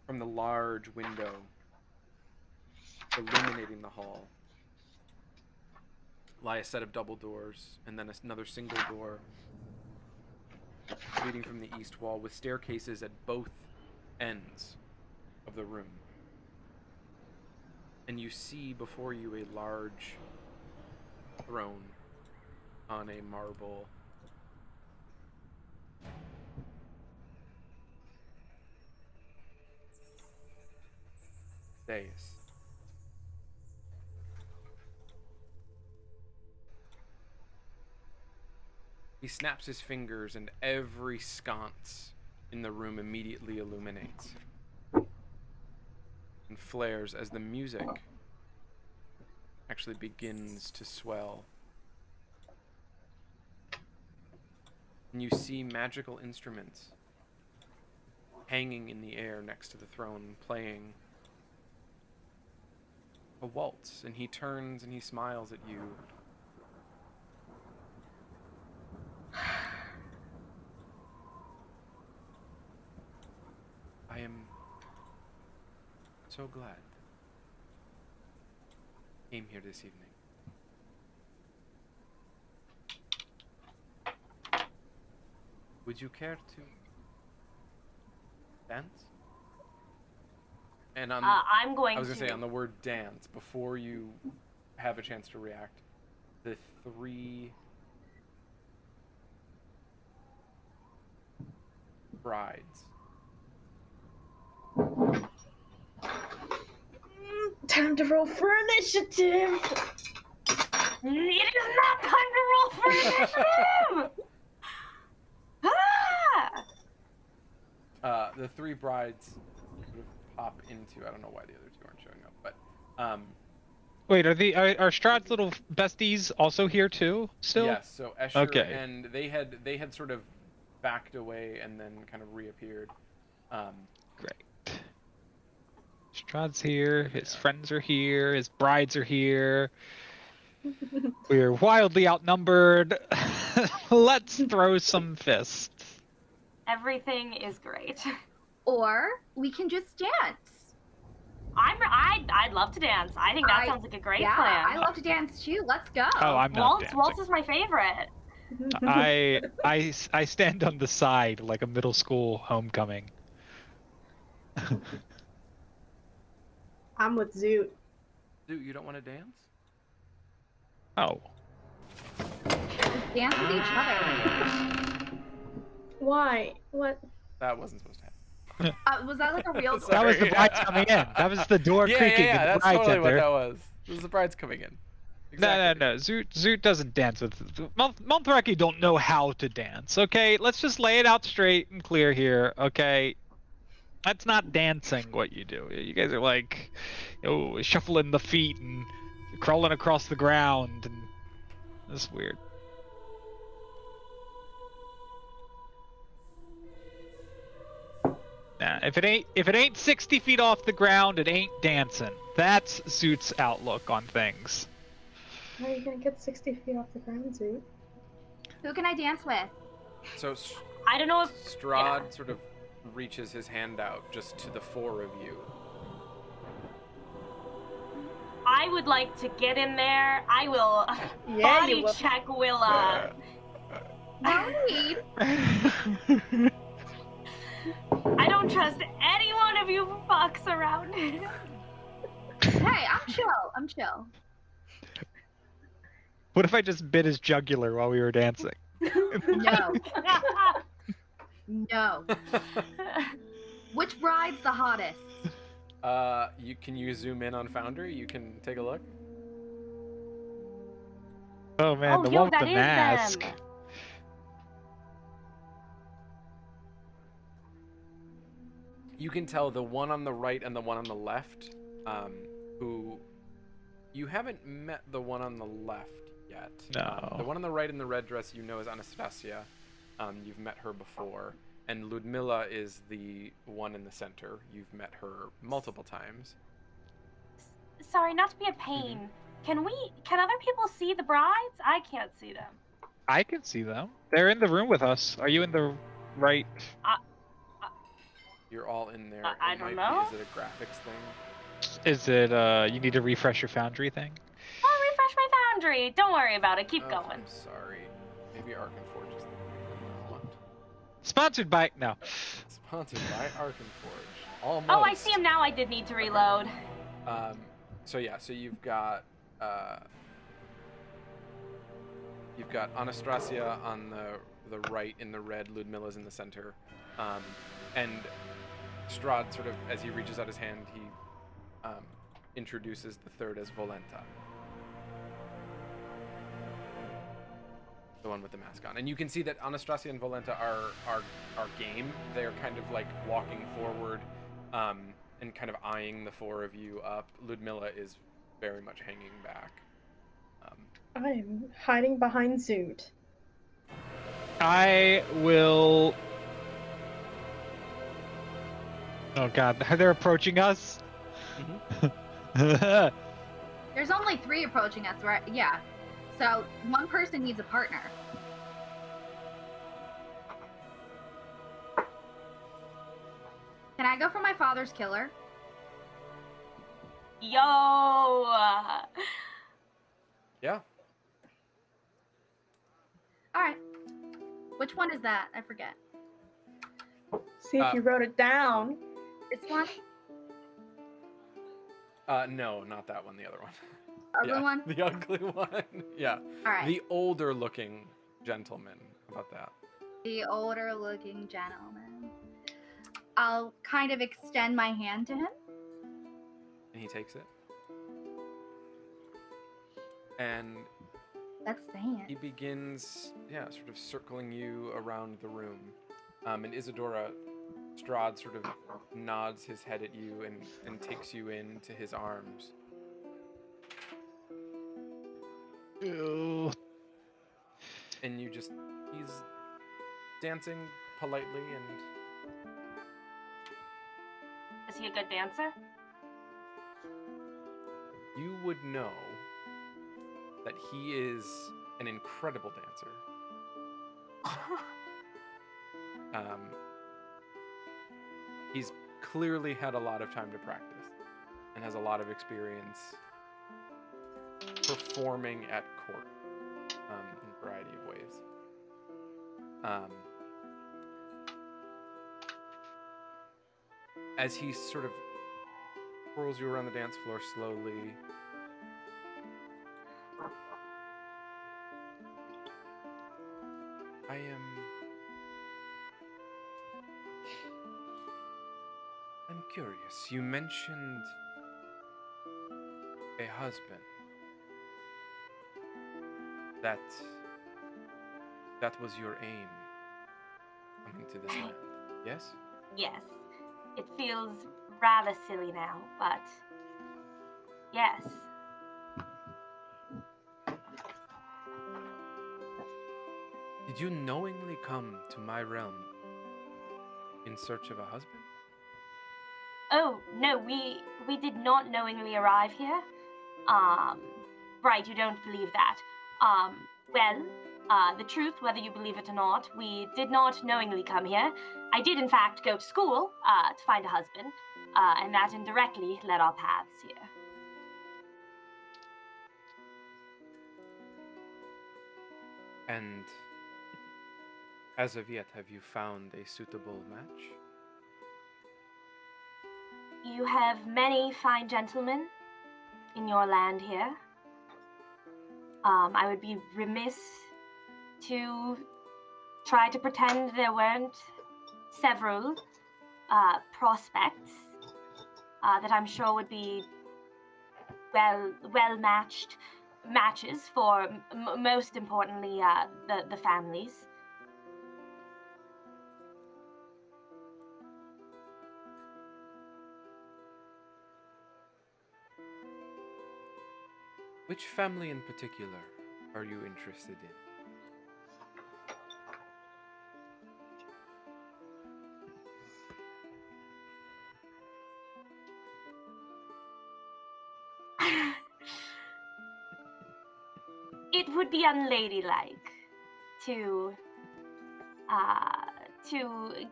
from the large window illuminating the hall lie a set of double doors, and then another single door leading from the east wall with staircases at both ends of the room. And you see before you a large throne on a marble dais. He snaps his fingers and every sconce in the room immediately illuminates and flares as the music actually begins to swell. And you see magical instruments hanging in the air next to the throne, playing a waltz, and he turns and he smiles at you. I am so glad I came here this evening. Would you care to dance? And I'm going to. I was gonna say on the word dance, before you have a chance to react, the three brides. Time to roll for initiative! It is not time to roll for initiative! Ah! The three brides sort of pop into. I don't know why the other two aren't showing up, but Wait, are Strahd's little besties also here too? Still? yes. So Escher Okay. and they had sort of backed away and then kind of reappeared. Great. Strahd's here. His friends are here. His brides are here. We're wildly outnumbered. Let's throw some fists. Everything is great. Or we can just dance. I'd love to dance. I think that sounds like a great Yeah, plan. I love to dance too. Let's go. Oh, I'm not dancing. Waltz is my favorite. I stand on the side like a middle school homecoming. I'm with Zoot. Dude, you don't want to dance? Oh. Dance with each other. Why? What? That wasn't supposed to happen. Was that like a real door? That was the brides coming in. That was the door creaking and the that's brides totally what enter. that was. It was the brides coming in. No. Zoot doesn't dance with. Monthraki don't know how to dance. Okay, let's just lay it out straight and clear here. Okay, that's not dancing. What you do? You guys are like, shuffling the feet and crawling across the ground, and that's weird. Nah, if it ain't 60 feet off the ground, it ain't dancing. That's Zoot's outlook on things. How are you gonna get 60 feet off the ground, Zoot? Who can I dance with? So I don't know if Strahd sort of reaches his hand out just to the four of you. I would like to get in there. I will Yeah, body you will. check Willa. No need. I don't trust any one of you fucks around. Hey, I'm chill. What if I just bit his jugular while we were dancing? No. No. Which bride's the hottest? Can you zoom in on Foundry? You can take a look. Oh man, Oh, the yo, one with that the is mask. them. You can tell the one on the right and the one on the left, who you haven't met the one on the left yet. No. The one on the right in the red dress you know is Anastasia. You've met her before. And Ludmilla is the one in the center. You've met her multiple times. Sorry, not to be a pain. Can other people see the brides? I can't see them. I can see them. They're in the room with us. Are you in the right? You're all in there. I It don't might be- know. Is it a graphics thing? Is it you need to refresh your Foundry thing? I'll refresh my Foundry. Don't worry about it. Keep Oh, going. I'm sorry. Maybe Arkenforge is the one. Sponsored by no. Sponsored by Arkenforge. Almost. Oh, I see him now. I did need to reload. So you've got Anastasia on the right in the red, Ludmilla's in the center, and Strahd sort of, as he reaches out his hand, he introduces the third as Volenta, the one with the mask on, and you can see that Anastasia and Volenta are game. They're kind of like walking forward, and kind of eyeing the four of you up. Ludmilla is very much hanging back. I'm hiding behind Zoot. I will. Oh god, they're approaching us. There's only 3 approaching us, right? Yeah. So one person needs a partner. Can I go for my father's killer? Yo. Yeah. All right. Which one is that? I forget. See if you wrote it down. This one? No, not that one. The other one. Other Yeah, one? The ugly one. Yeah. All right. The older looking gentleman. How about that? The older looking gentleman. I'll kind of extend my hand to him. And he takes it. And That's the hand. he begins, sort of circling you around the room. And Isadora Strahd sort of nods his head at you and takes you into his arms. Ew. And he's dancing politely and Is he a good dancer? you would know that he is an incredible dancer. He's clearly had a lot of time to practice and has a lot of experience performing at court in a variety of ways. As he sort of twirls you around the dance floor slowly, I'm curious. You mentioned a husband. That was your aim coming to this land, yes? Yes. It feels rather silly now, but yes. Did you knowingly come to my realm in search of a husband? Oh, no, we did not knowingly arrive here. Right, you don't believe that. Well, the truth, whether you believe it or not, we did not knowingly come here. I did, in fact, go to school, to find a husband, and that indirectly led our paths here. And as of yet, have you found a suitable match? You have many fine gentlemen in your land here. I would be remiss to try to pretend there weren't several prospects that I'm sure would be well matches for most importantly the families. Which family in particular are you interested in? It would be unladylike to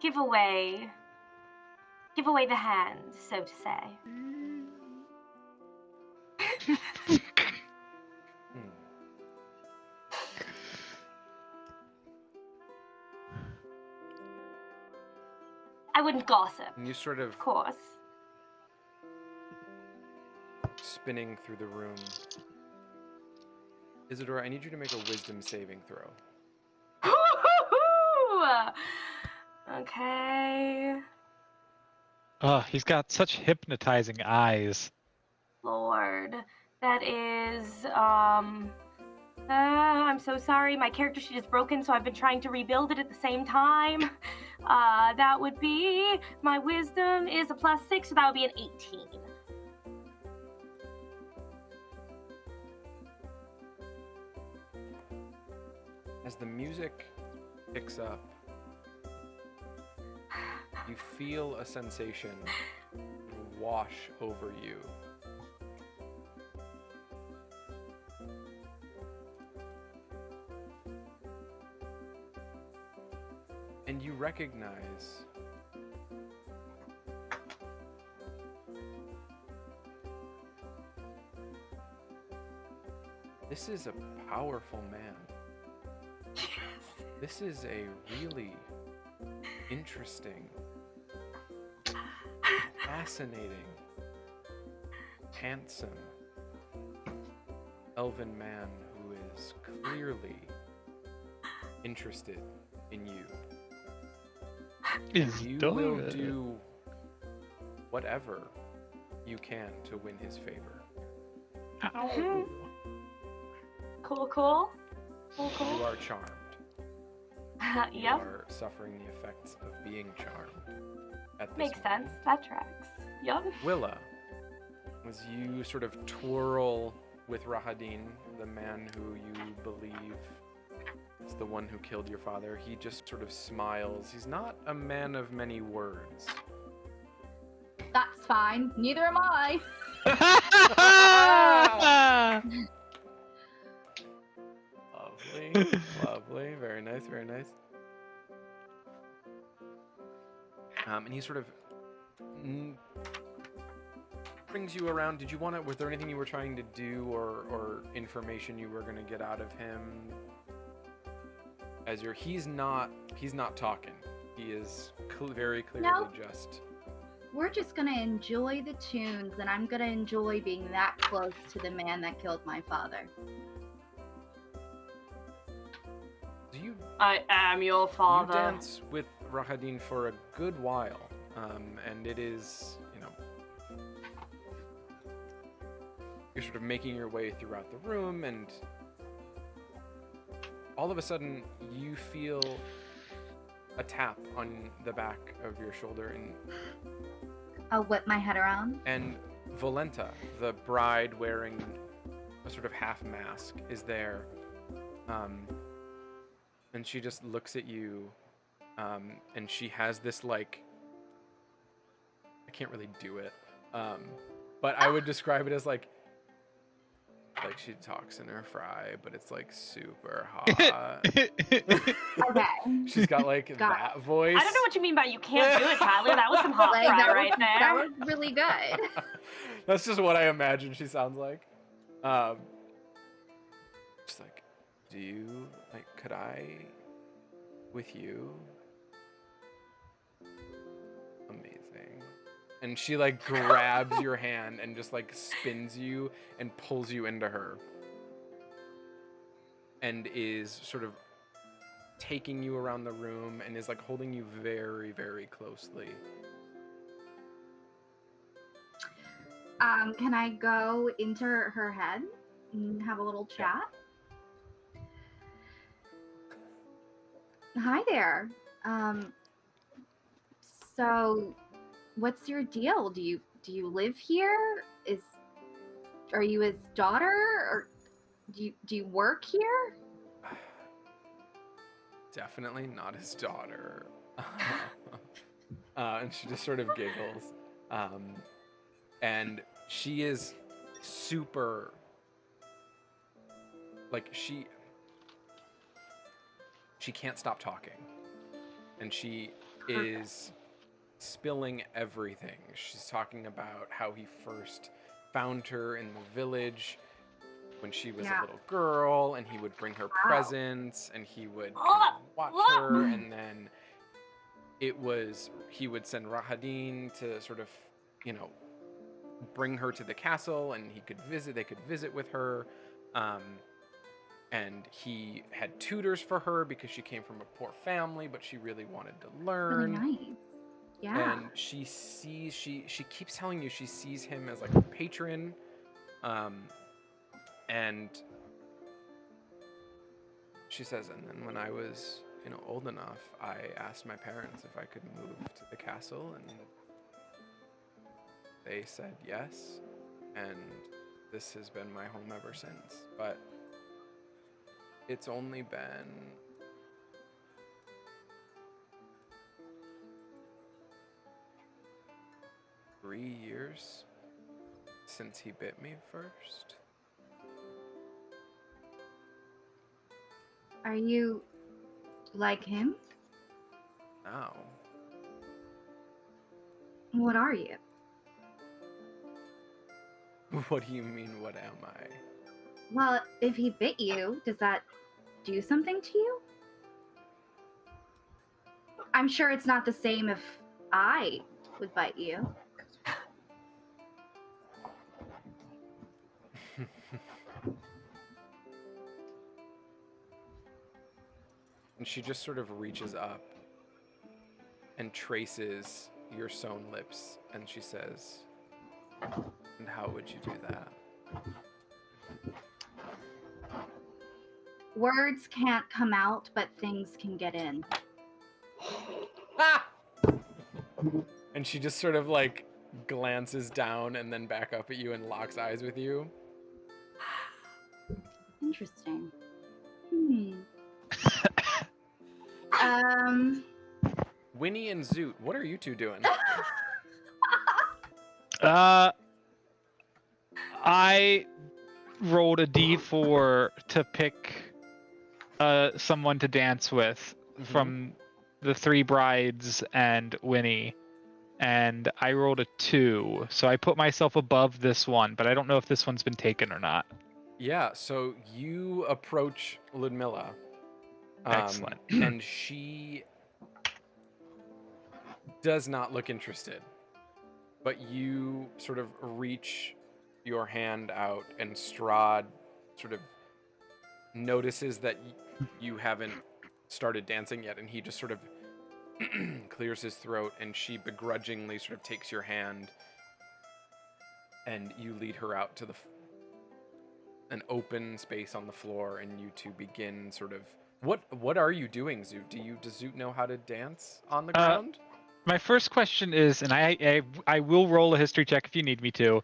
give away the hand, so to say. I wouldn't gossip. And you sort Of course. spinning through the room. Isidore, I need you to make a wisdom saving throw. Okay. Oh, he's got such hypnotizing eyes. Lord. That is, I'm so sorry. My character sheet is broken, so I've been trying to rebuild it at the same time. That would be, my wisdom is a +6, so that would be an 18. As the music picks up, you feel a sensation wash over you. And you recognize this is a powerful man. This is a really interesting, fascinating, handsome, elven man who is clearly interested in you. You will do whatever you can to win his favor. Cool. You are charmed. You Yep. are suffering the effects of being charmed. At this Makes moment. sense. That tracks. Yep. Willa, as you sort of twirl with Rahadin, the man who you believe is the one who killed your father, he just sort of smiles. He's not a man of many words. That's fine. Neither am I. Lovely, lovely, very nice, very nice. And he sort of brings you around. Did you want to? Was there anything you were trying to do, or information you were going to get out of him? As he's not talking. He is very clearly No. just. We're just gonna enjoy the tunes, and I'm gonna enjoy being that close to the man that killed my father. Do you I am your You father. dance with Rahadin for a good while, and it is, you're sort of making your way throughout the room, and all of a sudden you feel a tap on the back of your shoulder, I'll whip my head around. and Volenta, the bride wearing a sort of half mask, is there, and she just looks at you, and she has this like, I can't really do it, but I would describe it as like she talks in her fry, but it's like super hot. Okay. She's got like Got that voice. I don't know what you mean by you can't do it, Tyler. That was some hot Like, fry that right was, there. that was really good. That's just what I imagine she sounds like. Just like, could I with you? Amazing. And she like grabs your hand and just like spins you and pulls you into her. And is sort of taking you around the room and is like holding you very, very closely. Can I go into her head and have a little chat? Hi there. So what's your deal? Do you live here? Are you his daughter, or do you work here? Definitely not his daughter. And she just sort of giggles. And she is super, like, she can't stop talking. And she is spilling everything. She's talking about how he first found her in the village when she was a little girl, and he would bring her presents, and he would kind of watch her, and then he would send Rahadin to sort of, bring her to the castle, and they could visit with her, and he had tutors for her because she came from a poor family, but she really wanted to learn. Really nice. Yeah. And she keeps telling you she sees him as like a patron, and she says, and then when I was, old enough, I asked my parents if I could move to the castle, and they said yes, and this has been my home ever since. But it's only been 3 years since he bit me first. Are you like him? Now, What are you? what do you mean, what am I? Well, if he bit you, does that do something to you? I'm sure it's not the same if I would bite you. And she just sort of reaches up and traces your sewn lips, and she says, and how would you do that? Words can't come out, but things can get in. Ah! And she just sort of like glances down and then back up at you and locks eyes with you. Interesting. Um. Winnie and Zoot, what are you two doing? I rolled a d4 to pick someone to dance with from the 3 brides and Winnie, and I rolled a 2, so I put myself above this one, but I don't know if this one's been taken or not. Yeah, so you approach Ludmilla. Excellent. And she does not look interested, but you sort of reach your hand out, and Strahd sort of notices that you haven't started dancing yet, and he just sort of clears his throat, and she begrudgingly sort of takes your hand, and you lead her out to an open space on the floor, and you two begin sort of... What are you doing, Zoot? Does Zoot know how to dance on the ground? My first question is, and I will roll a history check if you need me to.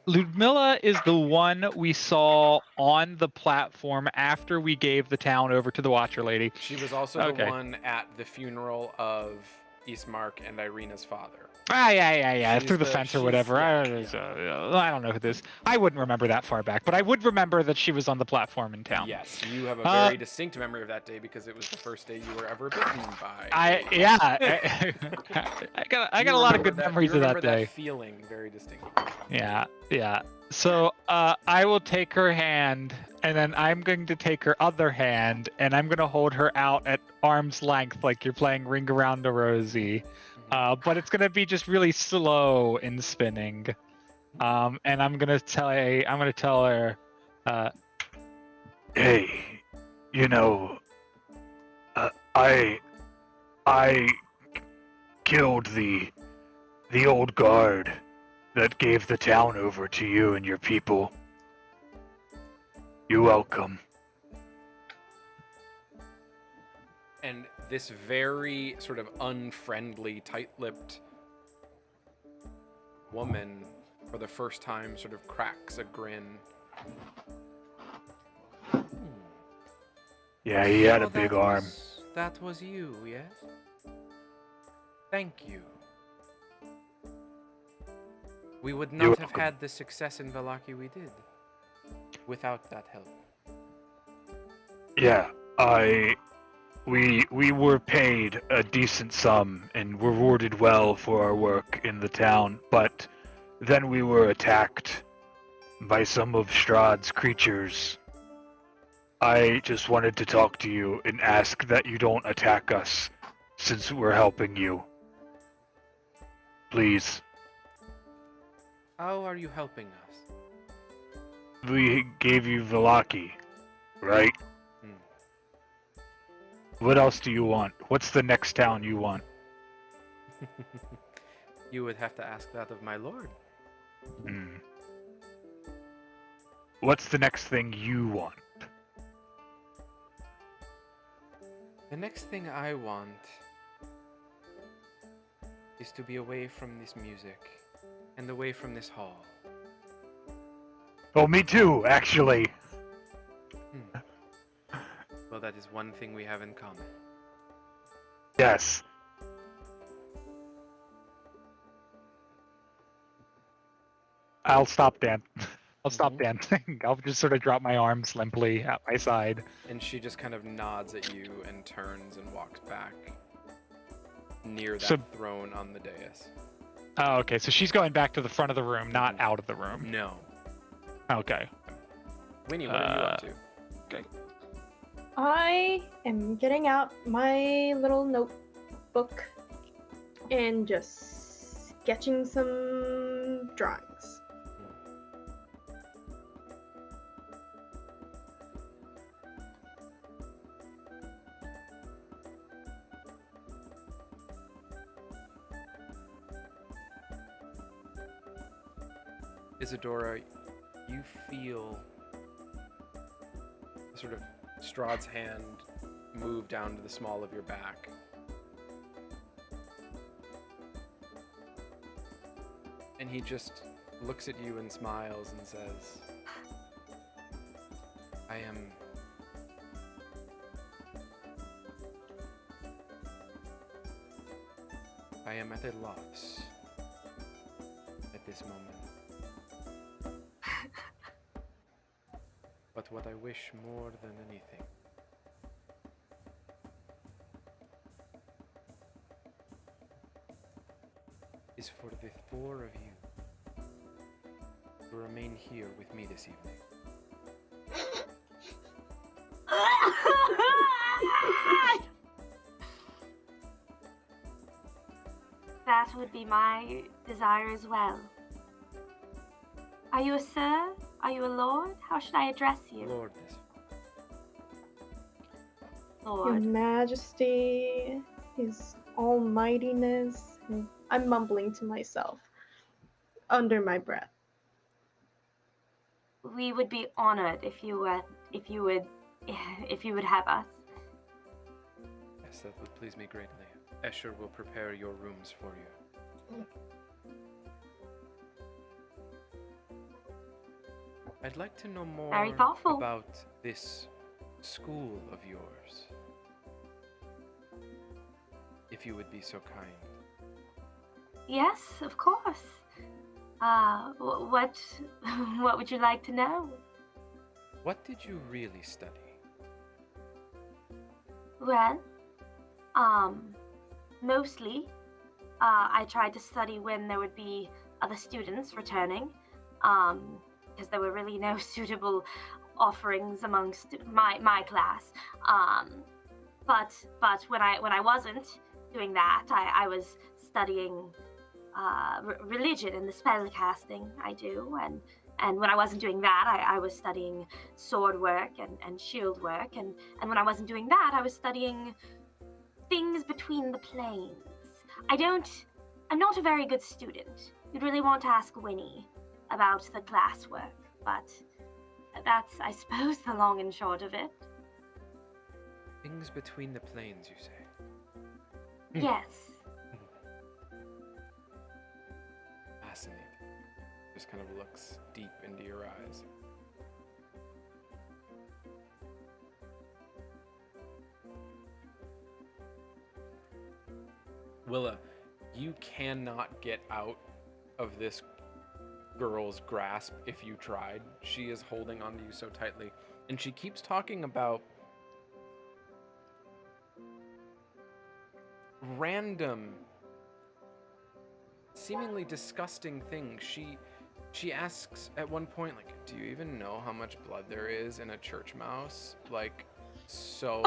Ludmilla is the one we saw on the platform after we gave the town over to the Watcher Lady. She was also the one at the funeral of Ismark and Irina's father. Yeah, She's through the fence or whatever. I don't know who this. I wouldn't remember that far back, but I would remember that she was on the platform in town. Yes, you have a very distinct memory of that day because it was the first day you were ever bitten by. I got a lot of good memories of that day. That feeling very distinctly. Yeah. So I will take her hand, and then I'm going to take her other hand, and I'm going to hold her out at arm's length like you're playing Ring Around the Rosie. But it's going to be just really slow in spinning. And I'm going to tell her, hey, you know, I killed the old guard that gave the town over to you and your people. You're welcome. And this very sort of unfriendly, tight-lipped woman, for the first time, sort of cracks a grin. Yeah, he had a big arm. That was you, yes? Thank you. We would You're not have welcome. had the success in Vallaki we did without that help. Yeah, we were paid a decent sum and rewarded well for our work in the town, but then we were attacked by some of Strahd's creatures. I just wanted to talk to you and ask that you don't attack us since we're helping you. Please. How are you helping us? We gave you Vallaki, right? What else do you want? What's the next town you want? You would have to ask that of my lord. What's the next thing you want? The next thing I want is to be away from this music and away from this hall. Oh, me too, actually. Well, that is one thing we have in common. Yes. I'll stop dancing. I'll just sort of drop my arms limply at my side. And she just kind of nods at you and turns and walks back near that throne on the dais. Oh, okay. So she's going back to the front of the room, not out of the room. No. Okay. Winnie, what are you up to? Okay. I am getting out my little notebook and just sketching some drawings. Isadora, you feel a sort of Strahd's hand move down to the small of your back. And he just looks at you and smiles and says, I am at a loss at this moment. But what I wish more than anything is for the four of you to remain here with me this evening. That would be my desire as well. Are you a sir? Are you a lord? How should I address you? Lord, Your Lord. Majesty, His Almightiness. I'm mumbling to myself under my breath. We would be honored if you would have us. yes, that would please me greatly. Escher will prepare your rooms for you. I'd like to know more Very thoughtful. about this school of yours. If you would be so kind. Yes, of course. What would you like to know? What did you really study? Well, mostly, I tried to study when there would be other students returning, because there were really no suitable offerings amongst my class. But when I wasn't doing that, I was studying religion and the spell casting I do, and when I wasn't doing that, I was studying sword work and shield work, and when I wasn't doing that, I was studying things between the planes. I'm not a very good student. You'd really want to ask Winnie about the classwork, but that's, I suppose, the long and short of it. Things between the planes, you say? Yes. Fascinating. Just kind of looks deep into your eyes. Willa, you cannot get out of this girl's grasp if you tried. She is holding onto you so tightly. And she keeps talking about random, seemingly disgusting things. She asks at one point, like, do you even know how much blood there is in a church mouse? Like, so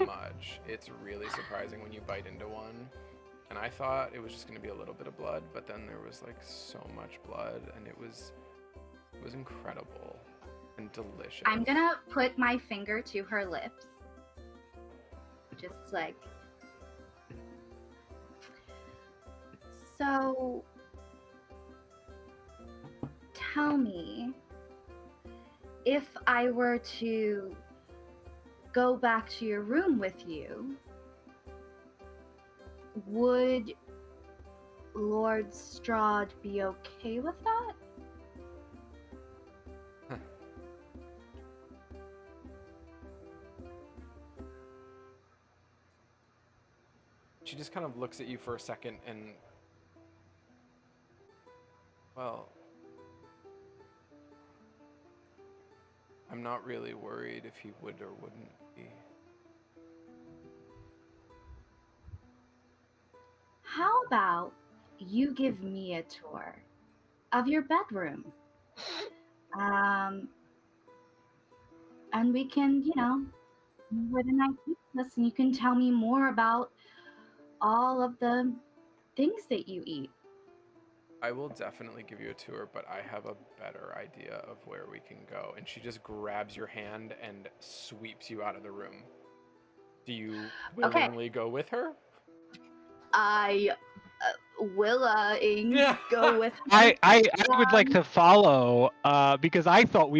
much. It's really surprising when you bite into one. And I thought it was just going to be a little bit of blood, but then there was like so much blood, and it was incredible and delicious. I'm gonna put my finger to her lips. Just like... So... Tell me, if I were to go back to your room with you, would Lord Strahd be okay with that? She just kind of looks at you for a second and, well, I'm not really worried if he would or wouldn't be. How about you give me a tour of your bedroom? And we can, see where the night takes us, and you can tell me more about all of the things that you eat. I will definitely give you a tour, but I have a better idea of where we can go. And she just grabs your hand and sweeps you out of the room. Do you willingly go with her? I go with her. I would like to follow because I thought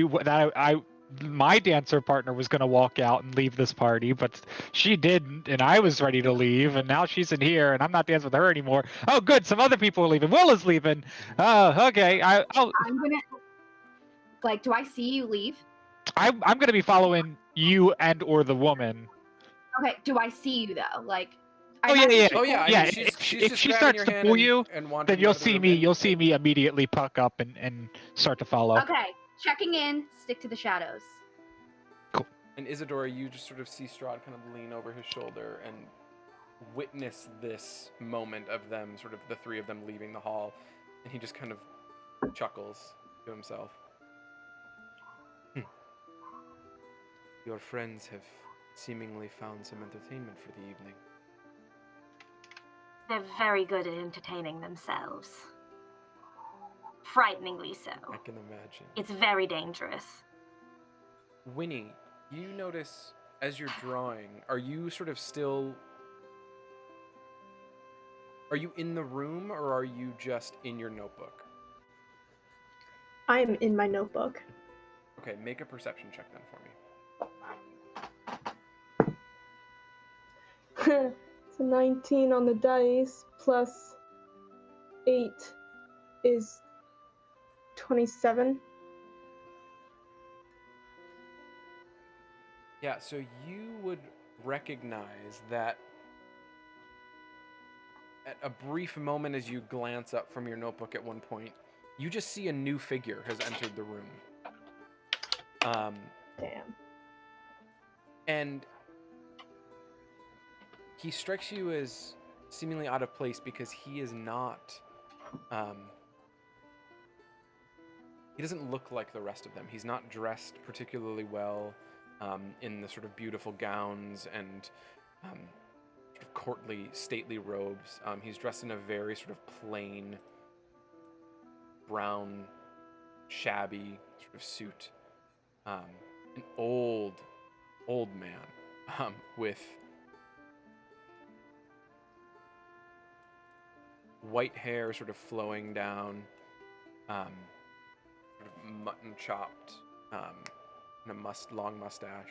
my dancer partner was going to walk out and leave this party, but she didn't, and I was ready to leave, and now she's in here, and I'm not dancing with her anymore. Oh, good, some other people are leaving. Will is leaving. Okay. I'm gonna, like, do I see you leave? I'm going to be following you and or the woman. Okay, do I see you though? Like, Oh yeah. Oh yeah, I Yeah, mean, she's if just she grabbing starts your to hand pull you, and wandering then out you'll of the see room me. and- You'll see me immediately puck up and start to follow. okay, checking in, stick to the shadows. And Isadora, you just sort of see Strahd kind of lean over his shoulder and witness this moment of them, sort of the three of them leaving the hall, and he just kind of chuckles to himself. Your friends have seemingly found some entertainment for the evening. They're very good at entertaining themselves. Frighteningly so. I can imagine. It's very dangerous. Winnie, you notice as you're drawing, are you sort of still... Are you in the room, or are you just in your notebook? I'm in my notebook. Okay, make a perception check then for me. It's a 19 on the dice, plus 8 is 27. Yeah, so you would recognize that at a brief moment as you glance up from your notebook at one point, you just see a new figure has entered the room. Damn. And he strikes you as seemingly out of place because he is not, he doesn't look like the rest of them. He's not dressed particularly well in the sort of beautiful gowns and sort of courtly, stately robes. He's dressed in a very sort of plain, brown, shabby sort of suit. An old man with white hair sort of flowing down, sort of mutton chopped, and a long mustache.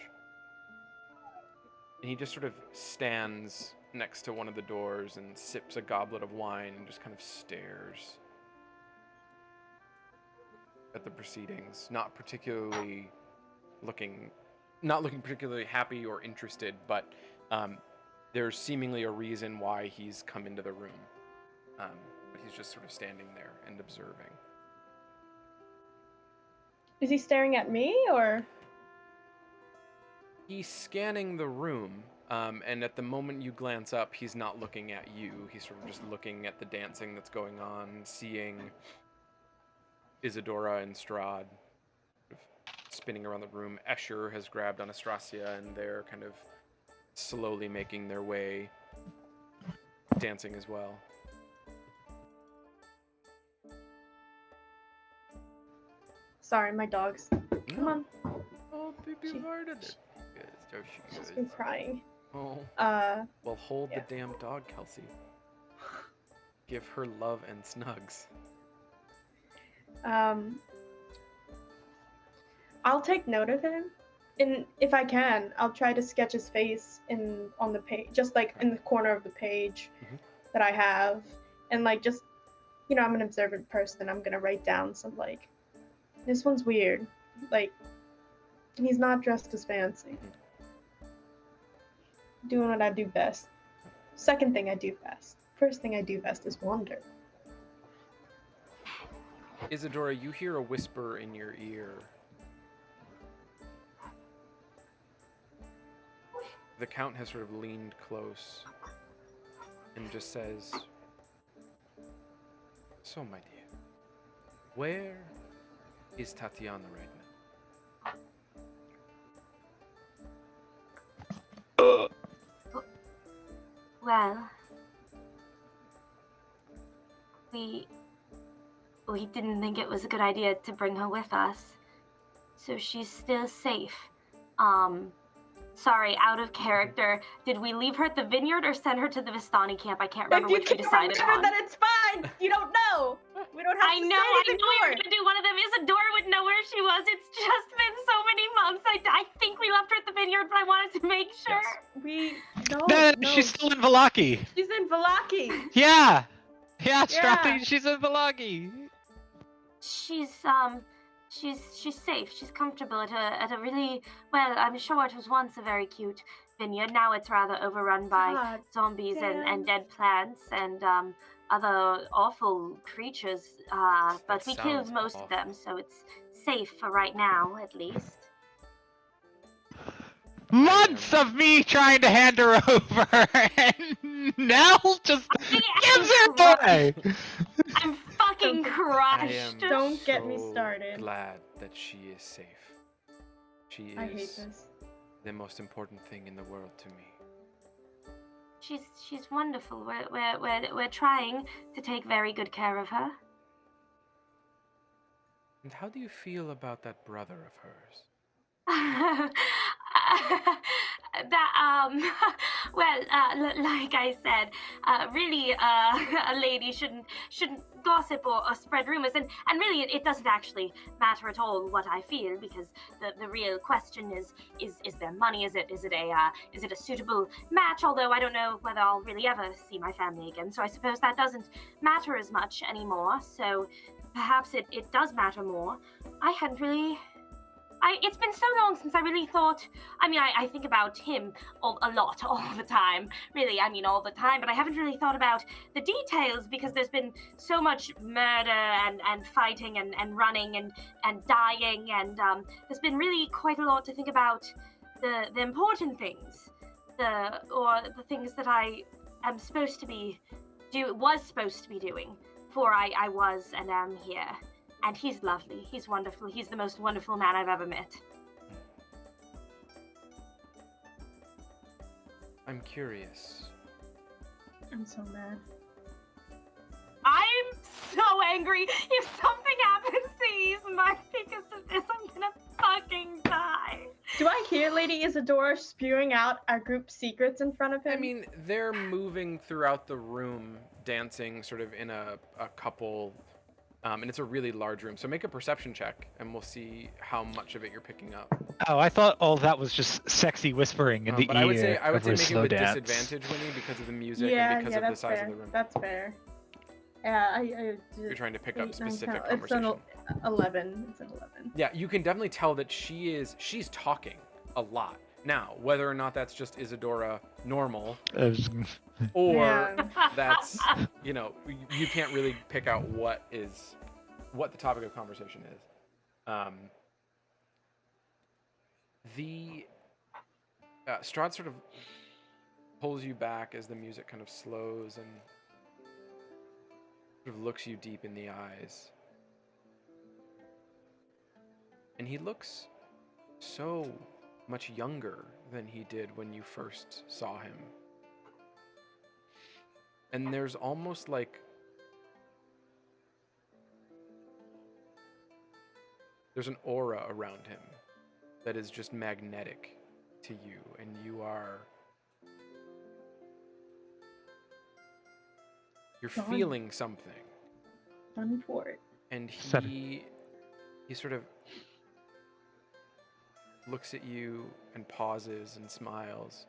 And he just sort of stands next to one of the doors and sips a goblet of wine and just kind of stares at the proceedings, not looking particularly happy or interested, but there's seemingly a reason why he's come into the room. But he's just sort of standing there and observing. Is he staring at me, or? He's scanning the room, and at the moment you glance up, he's not looking at you. He's sort of just looking at the dancing that's going on, seeing Isadora and Strahd spinning around the room. Escher has grabbed Anastasia, and they're kind of slowly making their way, dancing as well. Sorry, my dog's. Come on. Oh, baby, where did it? There she She's is. been crying. Oh. Uh, Well, hold yeah. the damn dog, Kelsey. Give her love and snugs. I'll take note of him, and if I can, I'll try to sketch his face on the page, just like in the corner of the page that I have, and like just, I'm an observant person. I'm gonna write down some like, this one's weird, like, he's not dressed as fancy. Doing what I do best. Second thing I do best. First thing I do best is wander. Isadora, you hear a whisper in your ear. The Count has sort of leaned close and just says, "So, my dear, where is Tatiana right now?" Well, we didn't think it was a good idea to bring her with us, so she's still safe. Sorry, out of character. Did we leave her at the vineyard or send her to the Vistani camp? I can't remember which we decided on. Then it's fine. You don't know. We don't have I to know, say I anything know we were more. gonna do one of them. Isadora would know where she was. It's just been so many months. I think we left her at the vineyard, but I wanted to make sure. No, No. she's still in Valaki. She's in Valaki. Yeah. Yeah, Yeah. Strati, she's in Valaki. She's safe. She's comfortable at a really, well, I'm sure it was once a very cute vineyard. Now it's rather overrun by God zombies damn. and dead plants and other awful creatures. But we killed sounds most awful. of them, so it's safe for right now, at least. Months of me trying to hand her over, and Nell just gives her away. I'm fucking I crushed. am Don't get me so started. glad that she is safe. She I hate is this. the most important thing in the world to me. She's wonderful. We're trying to take very good care of her. And how do you feel about that brother of hers? Like I said, really, a lady shouldn't gossip or spread rumors, and really, it doesn't actually matter at all what I feel, because the real question is there money? Is it a suitable match? Although I don't know whether I'll really ever see my family again, so I suppose that doesn't matter as much anymore. So perhaps it does matter more. I hadn't really. It's been so long since I really thought. I mean, I think about him a lot, all the time. Really, I mean, all the time. But I haven't really thought about the details, because there's been so much murder and fighting and running and dying. And there's been really quite a lot to think about the important things. The things that I am supposed to be doing. For I was and am here. And he's lovely. He's wonderful. He's the most wonderful man I've ever met. I'm curious. I'm so mad. I'm so angry. If something happens to Isma because of this, I'm gonna fucking die. Do I hear Lady Isadora spewing out our group secrets in front of him? I mean, they're moving throughout the room, dancing sort of in a couple. And it's a really large room, so make a perception check, and we'll see how much of it you're picking up. Oh, I thought all that was just sexy whispering in the But ear. I would say of her make it slow with dance. disadvantage, Winnie, because of the music yeah, and because of the that's size fair. of the room. That's fair. Yeah, You're trying to pick up 8, 9, 10, specific It's an conversation. 11. It's an 11. Yeah, you can definitely tell that she's talking a lot. Now, whether or not that's just Isadora normal, or Yeah. that's, you can't really pick out what the topic of conversation is. Strahd sort of pulls you back as the music kind of slows and sort of looks you deep in the eyes. And he looks so much younger than he did when you first saw him. And there's almost like there's an aura around him that is just magnetic to you, and you're Done. feeling something. Done for it. And Said he sort of looks at you and pauses and smiles.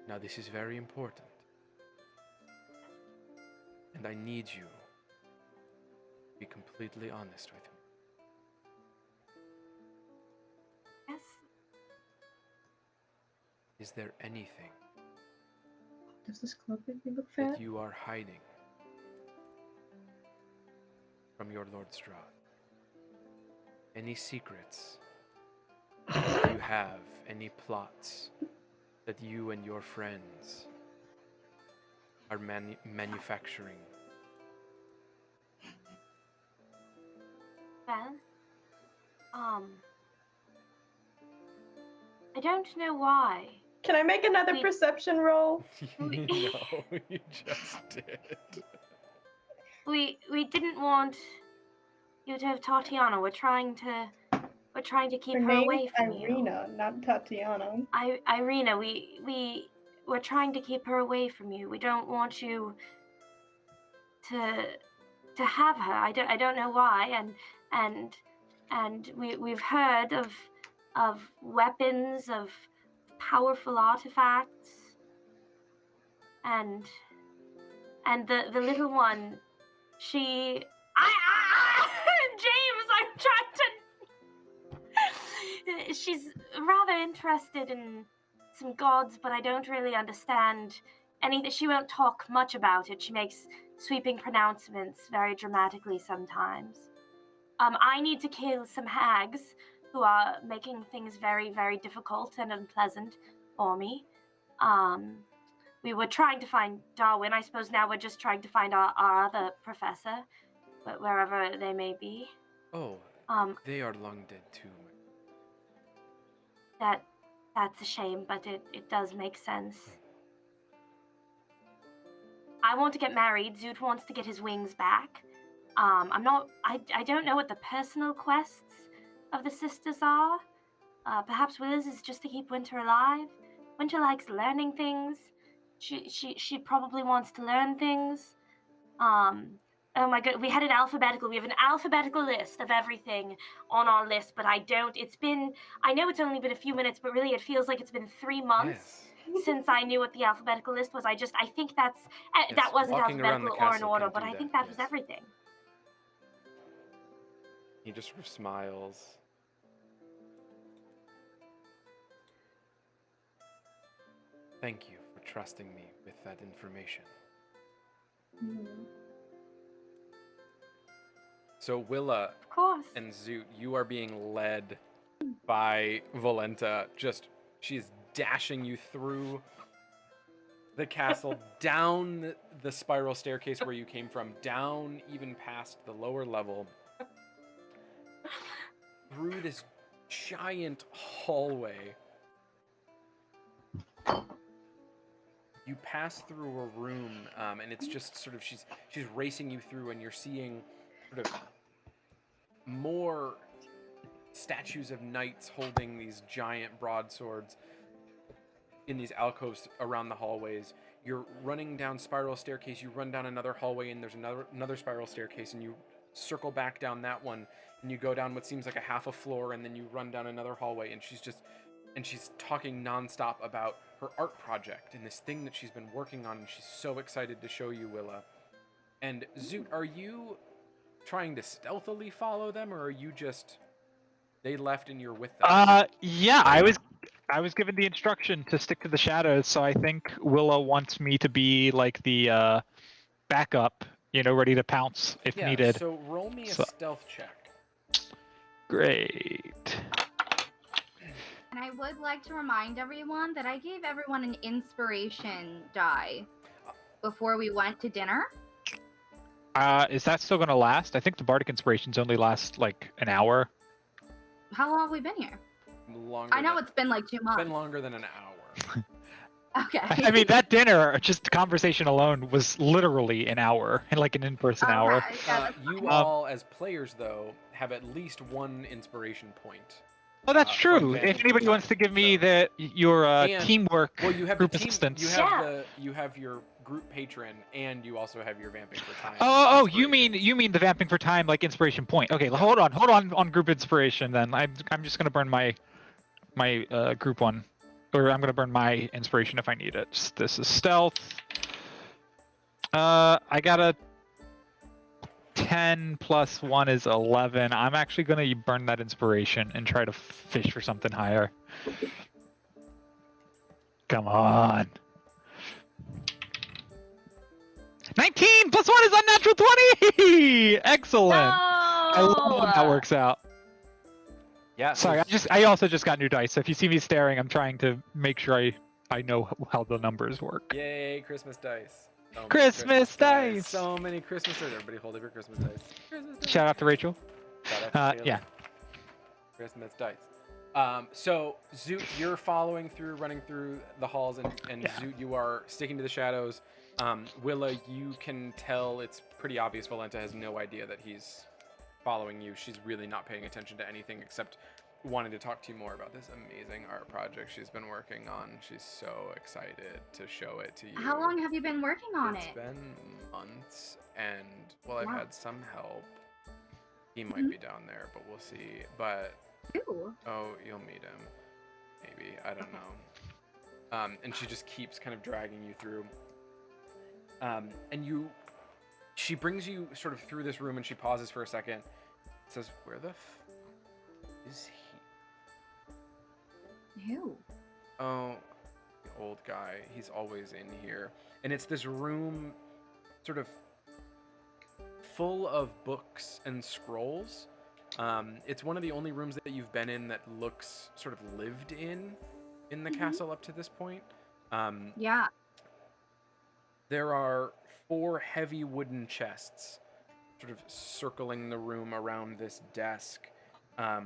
Now this is very important. And I need you to be completely honest with me. Yes. Is there anything Does this cloak make me look fat? that you are hiding from your Lord Strahd? Any secrets that you have? Any plots that you and your friends are manufacturing? Well, I don't know why. Can I make another We- perception roll? No, you just did. We didn't want you to have Tatiana. We're trying to keep her away name's from you. Irina, not Tatiana. Irina, we're trying to keep her away from you. We don't want you to have her. I don't know why, and we've heard of weapons, of powerful artifacts, and the little one, she James, I'm trying to. She's rather interested in some gods, but I don't really understand anything. She won't talk much about it. She makes sweeping pronouncements very dramatically sometimes. I need to kill some hags who are making things very, very difficult and unpleasant for me. We were trying to find Darwin. I suppose now we're just trying to find our other professor, but wherever they may be. Oh, they are long dead too. That's a shame, but it does make sense. I want to get married. Zoot wants to get his wings back. I don't know what the personal quests of the sisters are. Perhaps Willa's is just to keep Winter alive. Winter likes learning things. She probably wants to learn things. Oh my god, we had it alphabetical. We have an alphabetical list of everything on our list, but I know it's only been a few minutes, but really it feels like it's been 3 months since I knew what the alphabetical list was. I think that wasn't alphabetical or in order, but I think that was everything. He just sort of smiles. Thank you for trusting me with that information. So Willa Of course. and Zoot, you are being led by Volenta. She's dashing you through the castle, down the spiral staircase where you came from, down even past the lower level, through this giant hallway. You pass through a room, and it's just sort of she's racing you through, and you're seeing sort of more statues of knights holding these giant broadswords in these alcoves around the hallways. You're running down spiral staircase. You run down another hallway, and there's another spiral staircase, and you circle back down that one, and you go down what seems like a half a floor, and then you run down another hallway, and she's talking nonstop about her art project and this thing that she's been working on, and she's so excited to show you, Willa. And Zoot, are you trying to stealthily follow them, or are you just they left and you're with them? Yeah, I was given the instruction to stick to the shadows, so I think Willa wants me to be like the backup, ready to pounce if needed. So roll me a stealth check. Great. And I would like to remind everyone that I gave everyone an inspiration die before we went to dinner. Is that still going to last? I think the Bardic Inspirations only last like an hour. How long have we been here? Longer. I know it's been like 2 months. It's been longer than an hour. Okay. I mean, that dinner, just the conversation alone, was literally an hour, and like an in-person hour. Yeah, You all, as players, though, have at least one inspiration point. Oh, that's true. If anybody wants to give me your teamwork, well, you have group the team, assistance. you have your group patron, and you also have your vamping for time. Oh, you mean the vamping for time, like inspiration point? Okay, hold on group inspiration then. I'm just gonna burn my group one, or I'm gonna burn my inspiration if I need it. This is stealth. I got a 10 plus 1 is 11. I'm actually gonna burn that inspiration and try to fish for something higher. Come on. 19 plus 1 is unnatural 20! Excellent! I love when that works out. Yeah. Sorry, I also just got new dice, so if you see me staring, I'm trying to make sure I know how the numbers work. Yay, Christmas dice. So Christmas dice! So many Christmas dice. Everybody hold up your Christmas dice. Christmas dice. Shout out to Rachel. Shout out to Taylor. Yeah. Christmas dice. So Zoot, you're running through the halls, and Zoot, you are sticking to the shadows. Willa, you can tell it's pretty obvious Volenta has no idea that he's following you. She's really not paying attention to anything except wanted to talk to you more about this amazing art project she's been working on. She's so excited to show it to you. How long have you been working on It's it? been months, and well, I've Wow. had some help. He might be down there, but we'll see. But Ooh. oh, you'll meet him. Maybe, I don't know. And she just keeps kind of dragging you through. And she brings you sort of through this room, and she pauses for a second. Says, "Where the is he?" Ew. Oh, the old guy. He's always in here. And it's this room sort of full of books and scrolls. It's one of the only rooms that you've been in that looks sort of lived in the castle up to this point. Yeah. There are 4 heavy wooden chests sort of circling the room around this desk. A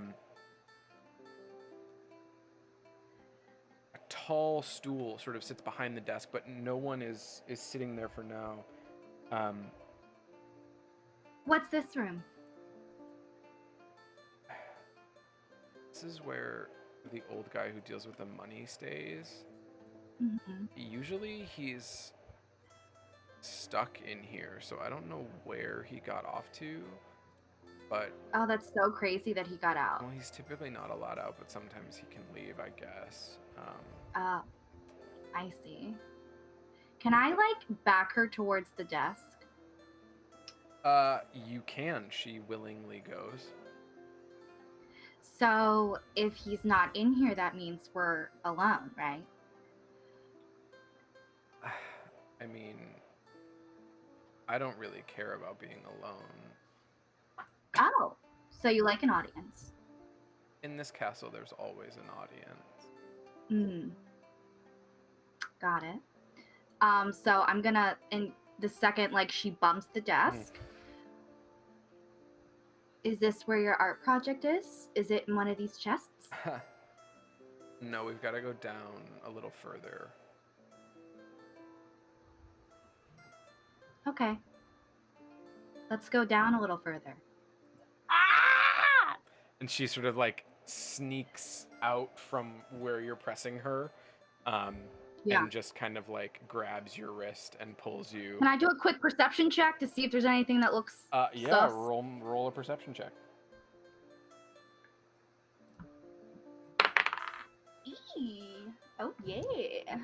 tall stool sort of sits behind the desk, but no one is sitting there for now. What's this room? This is where the old guy who deals with the money stays. Mm-hmm. Usually he's stuck in here, so I don't know where he got off to, but Oh, that's so crazy that he got out. well, he's typically not allowed out, but sometimes he can leave, I guess. I see. Can I like back her towards the desk? You can. She willingly goes. So if he's not in here, that means we're alone, right? I mean, I don't really care about being alone. Oh, so you like an audience? In this castle, there's always an audience. Hmm. Got it. So I'm gonna, in the second, like, she bumps the desk. Is this where your art project is? Is it in one of these chests? No, we've got to go down a little further. Okay. Let's go down a little further. Ah! And she sort of like sneaks out from where you're pressing her. Yeah. And just kind of like grabs your wrist and pulls you. Can I do a quick perception check to see if there's anything that looks Yeah, sus? roll a perception check. Eee. Oh, yeah.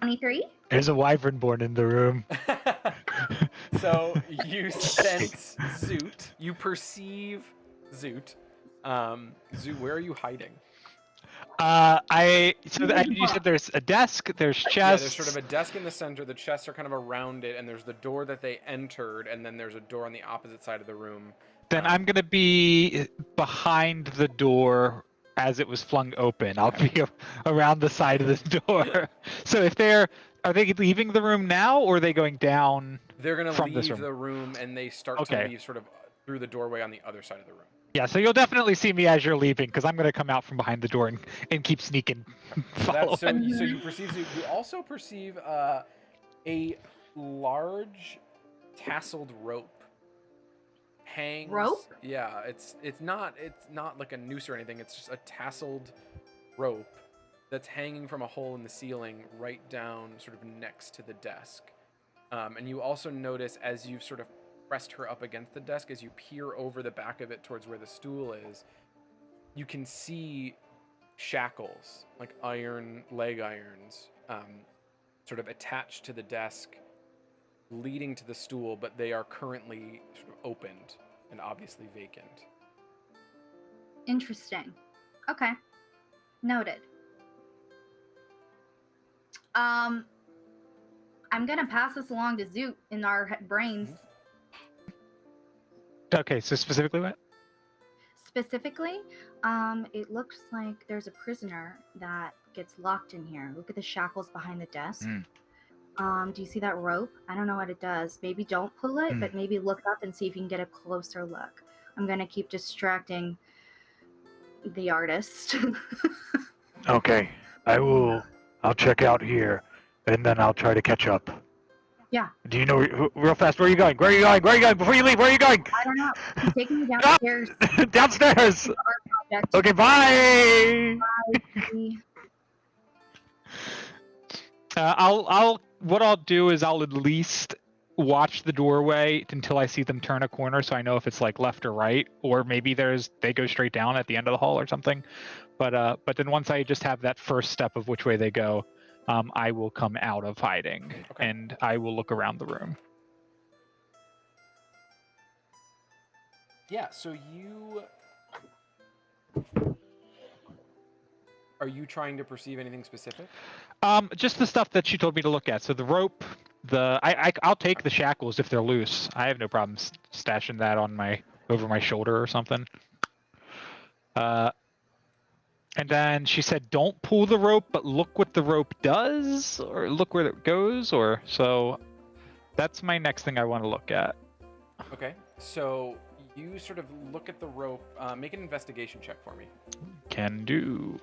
23? There's a wyvern born in the room. So you sense Zoot. You perceive Zoot. Zoot, where are you hiding? You said there's a desk, there's chests. Yeah, there's sort of a desk in the center. The chests are kind of around it, and there's the door that they entered, and then there's a door on the opposite side of the room. Then I'm gonna be behind the door as it was flung open. I'll be around the side of the door. So if are they leaving the room now, or are they going down? They're gonna from this leave room? the room, and they start to leave sort of through the doorway on the other side of the room. Yeah, so you'll definitely see me as you're leaving, because I'm gonna come out from behind the door and keep sneaking. So you perceive Zoot. You also perceive a large tasseled rope. Hangs. Rope? Yeah, it's not like a noose or anything. It's just a tasseled rope that's hanging from a hole in the ceiling right down sort of next to the desk. And you also notice as you've sort of pressed her up against the desk, as you peer over the back of it towards where the stool is, you can see shackles, like iron leg irons, sort of attached to the desk, leading to the stool, but they are currently sort of opened and obviously vacant. Interesting. Okay. Noted. I'm gonna pass this along to Zoot in our brains. Okay, so specifically what? Specifically, it looks like there's a prisoner that gets locked in here. Look at the shackles behind the desk. Do you see that rope? I don't know what it does. Maybe don't pull it, but maybe look up and see if you can get a closer look. I'm gonna keep distracting the artist. Okay, I'll check out here, and then I'll try to catch up. Yeah. Do you know real fast? Where are you going? Where are you going? Where are you going? Before you leave, where are you going? I don't know. He's taking me downstairs. Downstairs. Our project. Okay, bye. What I'll do is I'll at least watch the doorway until I see them turn a corner, so I know if it's like left or right, or maybe they go straight down at the end of the hall or something. But then once I just have that first step of which way they go, I will come out of hiding and I will look around the room. Yeah. So are you trying to perceive anything specific? Just the stuff that she told me to look at. So the rope, I'll take the shackles if they're loose. I have no problem stashing that on over my shoulder or something. And then she said, "Don't pull the rope, but look what the rope does, or look where it goes." So that's my next thing I want to look at. Okay. So you sort of look at the rope. Make an investigation check for me. Can do.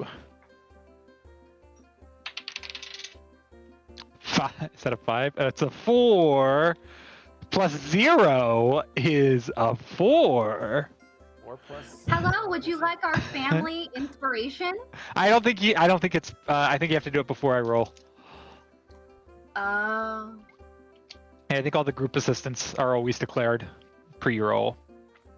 Is that a 5? It's a 4. Plus 0 is a 4. 4 plus. Hello, would you like our family inspiration? I don't think it's. I think you have to do it before I roll. Oh. Yeah, I think all the group assistants are always declared pre-roll.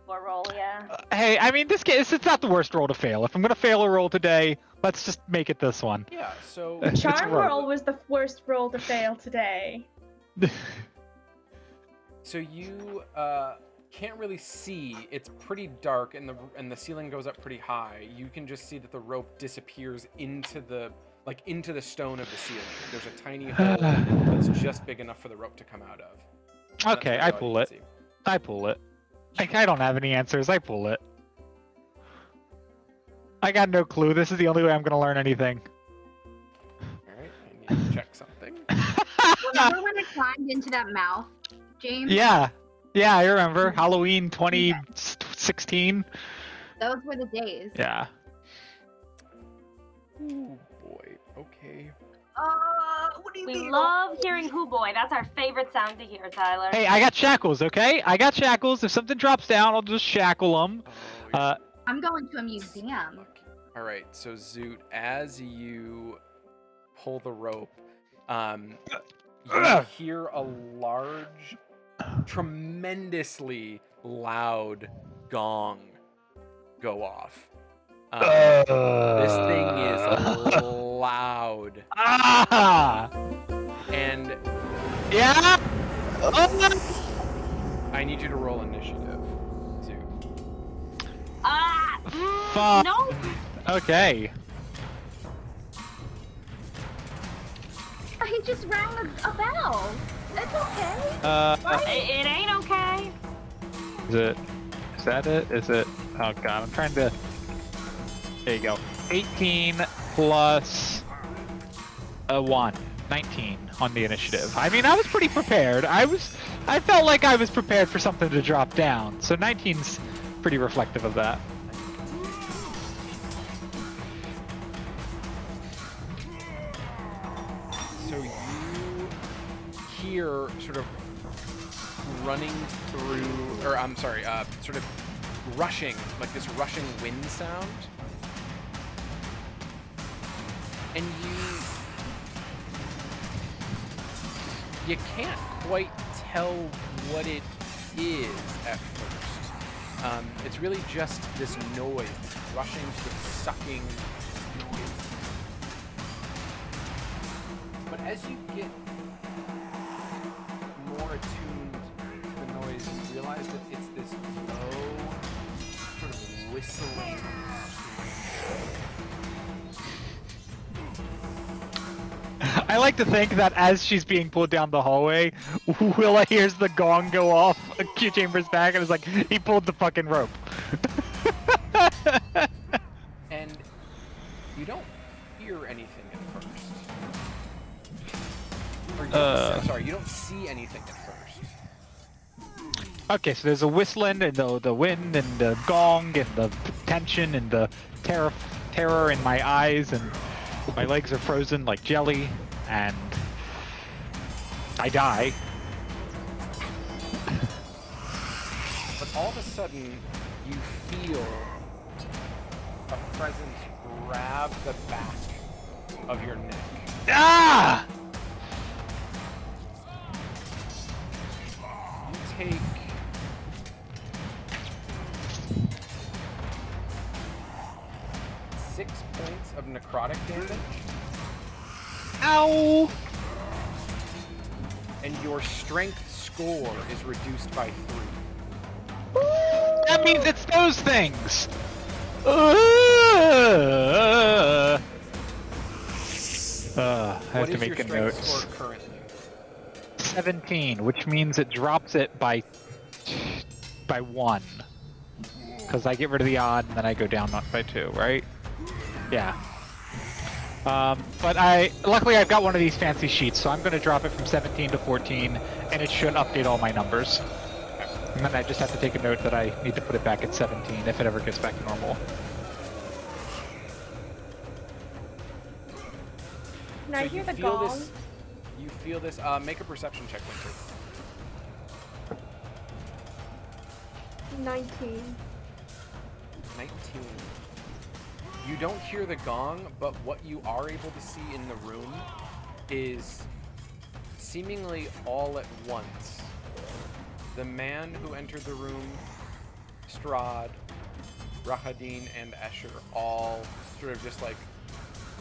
Or roll, yeah. Hey, I mean, this case, it's not the worst roll to fail. If I'm gonna fail a roll today, let's just make it this one. Yeah. So It's Charm roll. roll was the worst roll to fail today. So you can't really see. It's pretty dark, and the ceiling goes up pretty high. You can just see that the rope disappears into the stone of the ceiling. There's a tiny hole that's just big enough for the rope to come out of. That's Okay, really I all pull you it. can see. I pull it. I don't have any answers. I pull it. I got no clue. This is the only way I'm gonna learn anything. All right, I need to check something. Remember when I climbed into that mouth, James? Yeah, I remember Halloween 2016. Those were the days. Yeah. Oh boy. Okay. What do you We love hearing "hoo boy." That's our favorite sound to hear, Tyler. Hey, I got shackles. Okay, I got shackles. If something drops down, I'll just shackle them. Oh, I'm going to a museum. lucky. All right. So Zoot, as you pull the rope, you hear a large, tremendously loud gong go off. This thing is loud. And Yeah. I need you to roll initiative, too. Fuck. No. Okay. He just rang a bell. It's okay. It ain't okay. Is that it? Is it? Oh god, I'm trying to. There you go. 18 plus a 1. 19 on the initiative. I mean, I was pretty prepared. I felt like I was prepared for something to drop down. So 19's pretty reflective of that. So you hear sort of running through, or I'm sorry, sort of rushing, like this rushing wind sound. And you can't quite tell what it is at first. It's really just this noise, this rushing, sort of sucking noise. But as you get more attuned to the noise, you realize that it's this low, sort of whistling I like to think that as she's being pulled down the hallway, Willa hears the gong go off Q Chamber's back and is like, he pulled the fucking rope. And you don't hear anything at first. Or I'm sorry, you don't see anything at first. Okay, so there's a whistling and the wind and the gong and the tension and the terror in my eyes, and my legs are frozen like jelly, and I die. all of a sudden you feel a presence grab the back of your neck. Ah! You take 6 points of necrotic damage, Ow! and your strength score is reduced by 3. That means it's those things! I have What to is make your a note. strength score currently? 17, which means it drops it by 1. Because I get rid of the odd and then I go down not by 2, right? Yeah. But luckily I've got one of these fancy sheets, so I'm going to drop it from 17 to 14, and it should update all my numbers. And then I just have to take a note that I need to put it back at 17 if it ever gets back to normal. Can I hear the feel gong? this? You feel this? Make a perception check, Winter. 19. 19. You don't hear the gong, but what you are able to see in the room is seemingly all at once. The man who entered the room, Strahd, Rahadin, and Escher all sort of just like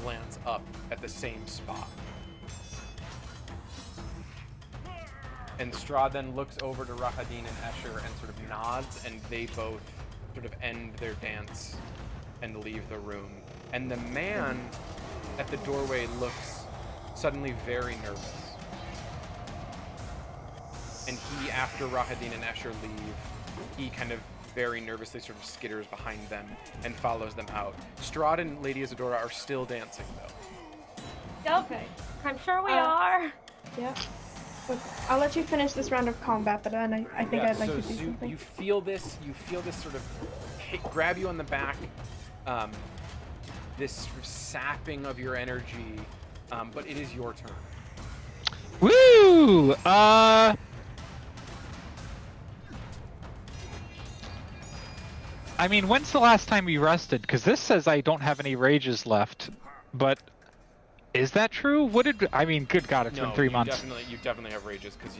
glance up at the same spot. And Strahd then looks over to Rahadin and Escher and sort of nods, and they both sort of end their dance and leave the room. And the man at the doorway looks suddenly very nervous. And he, after Rahadin and Escher leave, he kind of very nervously sort of skitters behind them and follows them out. Strahd and Lady Isadora are still dancing, though. Okay. I'm sure we are. Yeah. Okay. I'll let you finish this round of combat, but then I think I'd like so to do something. you feel this sort of grab you on the back, this sort of sapping of your energy, but it is your turn. Woo! I mean, when's the last time we rested? Because this says I don't have any rages left, but is that true? I mean, good God, it's been 3 months. You definitely have rages because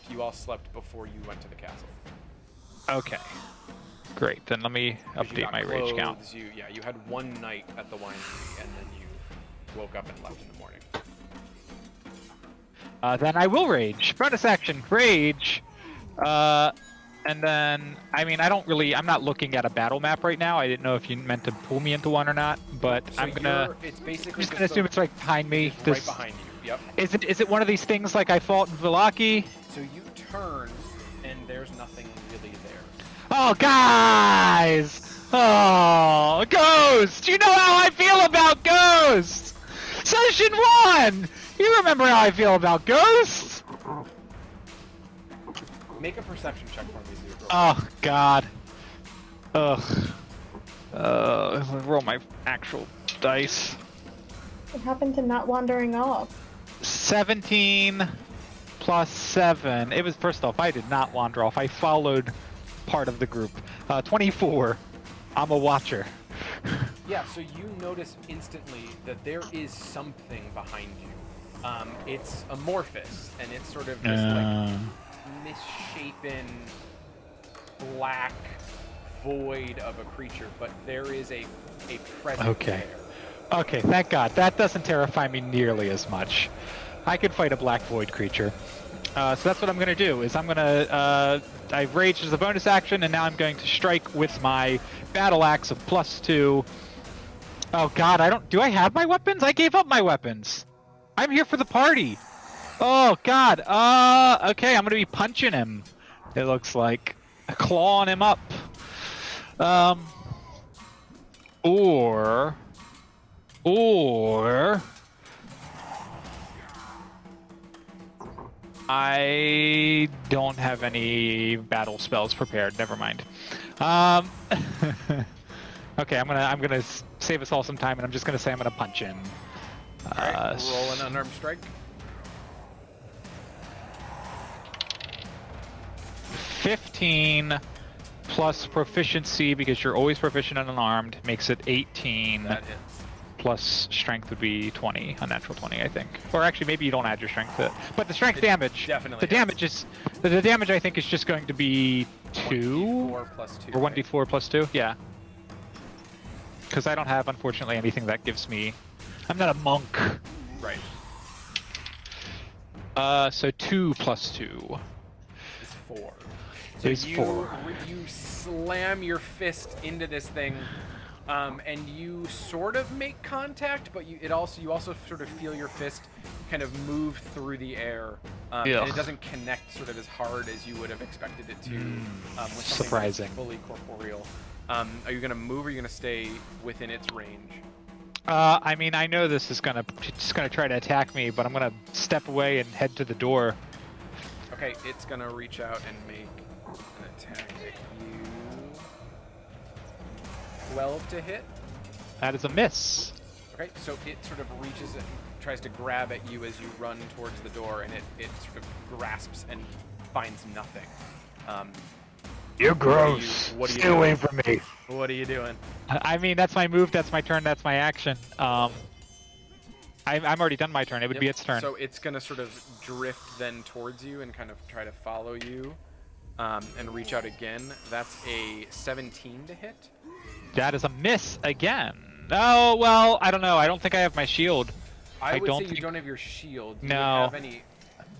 you all slept before you went to the castle. Okay. Great, then let me 'Cause you update got my rage count. clothes, you had one night at the winery, and then you woke up and left in the morning. Then I will rage. Bonus action, rage. And then, I mean, I'm not looking at a battle map right now. I didn't know if you meant to pull me into one or not, but So it's I'm basically just gonna assume it's right behind me. right behind you. Yep. Is it one of these things like I fought in Vallaki? So you turn, and there's nothing really there. Oh, guys! Oh, Ghost! You know how I feel about Ghost! Session 1! You remember how I feel about Ghost? Make a perception check for me, Zuko. Oh, God. Ugh. Roll my actual dice. What happened to not wandering off? 17 plus 7. It was, first off, I did not wander off. I followed part of the group. 24. I'm a watcher. Yeah, so you notice instantly that there is something behind you. It's amorphous, and it's sort of this like misshapen black void of a creature, but there is a presence Okay. there. Okay, thank God. That doesn't terrify me nearly as much. I could fight a black void creature. So that's what I'm going to do, is I'm going to... I've raged as a bonus action, and now I'm going to strike with my battle axe of +2. Oh God, do I have my weapons? I gave up my weapons. I'm here for the party. Oh God, okay, I'm going to be punching him. It looks like. Clawing him up. Or... I don't have any battle spells prepared. Never mind. Okay, I'm gonna save us all some time, and I'm just gonna say I'm gonna punch him. Alright, roll an unarmed strike. 15 plus proficiency, because you're always proficient and unarmed, makes it 18. That hits. Plus strength would be 20, a natural 20, I think. Or actually, maybe you don't add your strength to it. But the strength damage, definitely the damage is, the damage I think is just going to be 2 1d4 plus 2. or 1d4 plus 2. Yeah. Because I don't have, unfortunately, anything that gives me. I'm not a monk. Right. So 2 plus 2 Is 4. So is 4. You slam your fist into this thing. And you sort of make contact, but you also sort of feel your fist kind of move through the air, and it doesn't connect sort of as hard as you would have expected it to. With something surprising. that's fully corporeal. Are you gonna move, or are you gonna stay within its range? I mean, I know this is it's gonna try to attack me, but I'm gonna step away and head to the door. Okay, it's gonna reach out and make an attack at you. 12 to hit. That is a miss. Okay, so it sort of reaches and tries to grab at you as you run towards the door, and it sort of grasps and finds nothing. You're gross. What are you Stay doing? away from me. What are you doing? I mean, that's my move, that's my turn, that's my action. I'm already done my turn. It would be its turn. So it's gonna sort of drift then towards you and kind of try to follow you, and reach out again. That's a 17 to hit. That is a miss again. Oh, well, I don't know. I don't think I have my shield. I would don't say you think- don't have your shield. Do No. you have any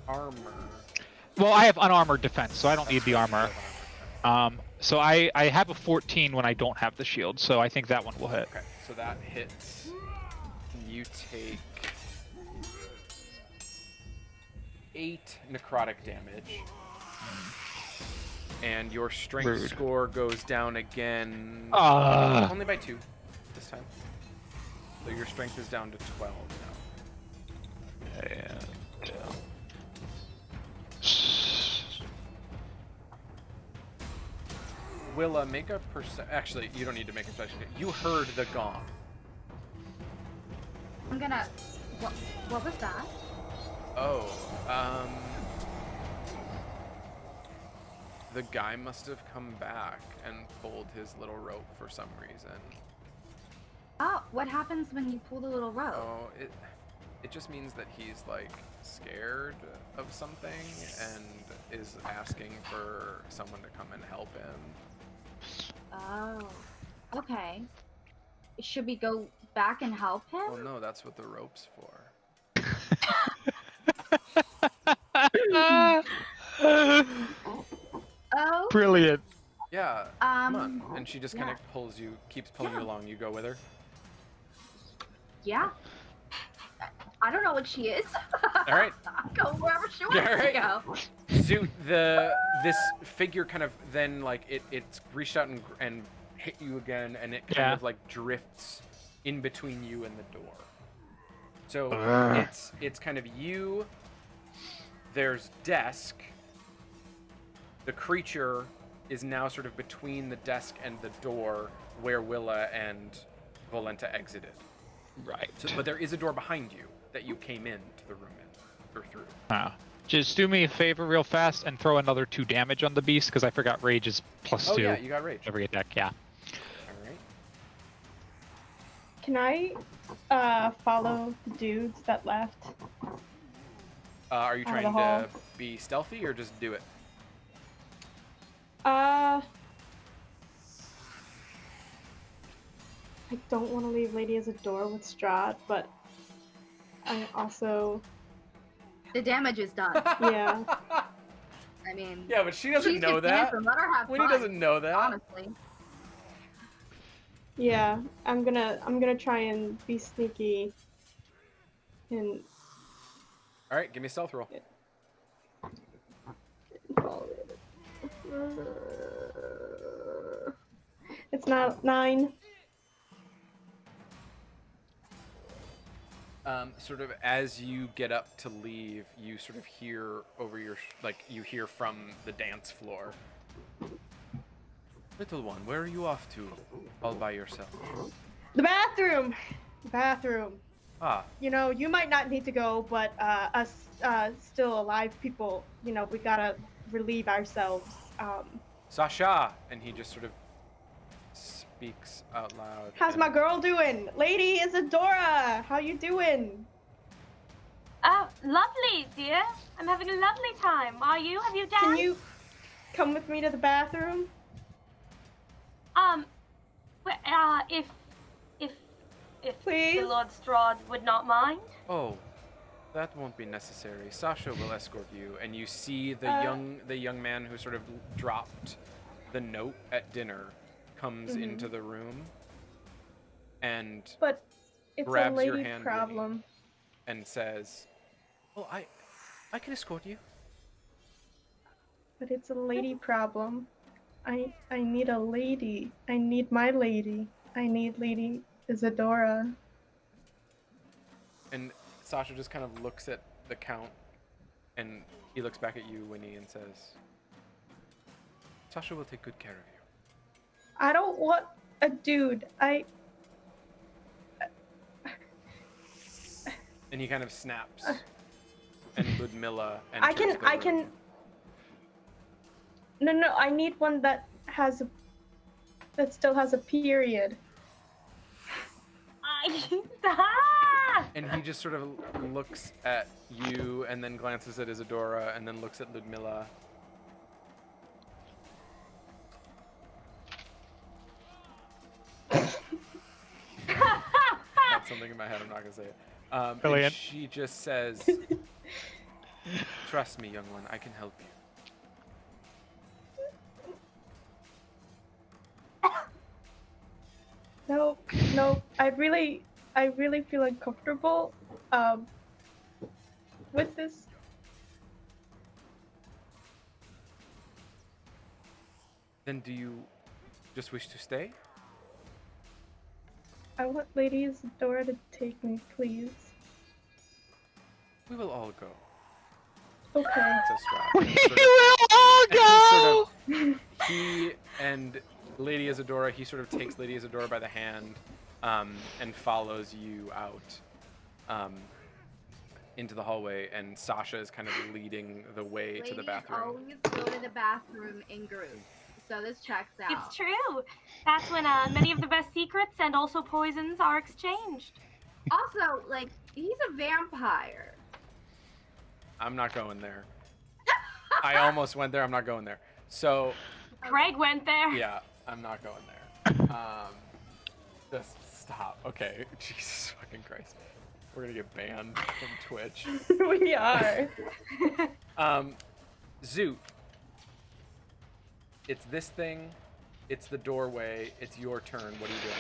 armor? Well, I have unarmored defense, so I don't need the That's right, armor. you have armor. So I have a 14 when I don't have the shield, so I think that one will hit. Okay, so that hits. You take 8 necrotic damage. And your strength Rude. score goes down again. Ah. Only by 2 this time. So your strength is down to 12 now. And, Willa, make a Actually, you don't need to make a perception. You heard the gong. I'm gonna. What was that? Oh, the guy must have come back and pulled his little rope for some reason. Oh, what happens when you pull the little rope? Oh, it just means that he's like scared of something and is asking for someone to come and help him. Oh, okay. Should we go back and help him? Well, no, that's what the rope's for. Oh. Brilliant. Yeah, come on. And she just kind of keeps pulling you along. You go with her. Yeah. I don't know what she is. All right. I'll go wherever she wants All right. to go. Zoot, this figure kind of then like it's reached out and hit you again, and it kind of like drifts in between you and the door. So it's kind of you. There's desk. The creature is now sort of between the desk and the door where Willa and Volenta exited. Right. So, but there is a door behind you that you came into the room in or through. Just do me a favor real fast and throw another 2 damage on the beast, because I forgot rage is plus 2. Oh yeah, you got rage. Every attack, yeah. All right. Can I follow the dudes that left? Are you Out of trying the hall. to be stealthy or just do it? I don't want to leave Lady as a door with Strahd, but I also, The damage is done. yeah. I mean, Yeah, but she doesn't she's know just that. dancing, let her have Winnie fun, doesn't know that. honestly. Yeah, I'm gonna try and be sneaky. And All right, give me a stealth roll. it's not 9. Sort of as you get up to leave, you sort of hear over your you hear from the dance floor. Little one, where are you off to? All by yourself. The bathroom. The bathroom. Ah, You know, you might not need to go, but us still alive people, you know, we gotta relieve ourselves. Sasha, and he just sort of speaks out loud. How's my girl doing? Lady Isadora, how you doing? Oh, lovely, dear. I'm having a lovely time. Are you? Have you danced? Can you come with me to the bathroom? If Please? the Lord Strahd would not mind. Oh, that won't be necessary. Sasha will escort you, and you see the young man who sort of dropped the note at dinner comes into the room and But it's a grabs your lady hand problem. and says, "Well, I can escort you." But it's a lady problem. I need a lady. I need my lady. I need Lady Isadora. And Sasha just kind of looks at the Count, and he looks back at you, Winnie, and says, "Sasha will take good care of you." I don't want a dude. And he kind of snaps. And Ludmilla and I can. No, I need one that still has a period. And he just sort of looks at you and then glances at Isadora and then looks at Ludmilla. That's something in my head, I'm not gonna say it. And Brilliant. she just says, "Trust me, young one, I can help you." No, I really feel uncomfortable with this. Then do you just wish to stay? I want Lady Isadora to take me, please. We will all go. Okay. Says Strahd. We And sort of- will all and go! sort of- he and Lady Isadora, he sort of takes Lady Isadora by the hand and follows you out into the hallway, and Sasha is kind of leading the way to the Ladies bathroom. always go to the bathroom in groups, so this checks out. It's true. That's when many of the best secrets and also poisons are exchanged. Also, like, he's a vampire. I'm not going there. I almost went there. I'm not going there. So, Craig went there. yeah, I'm not going there. Just stop. Okay, Jesus fucking Christ. We're gonna get banned from Twitch. We are. Zoot. It's this thing. It's the doorway. It's your turn. What are you doing?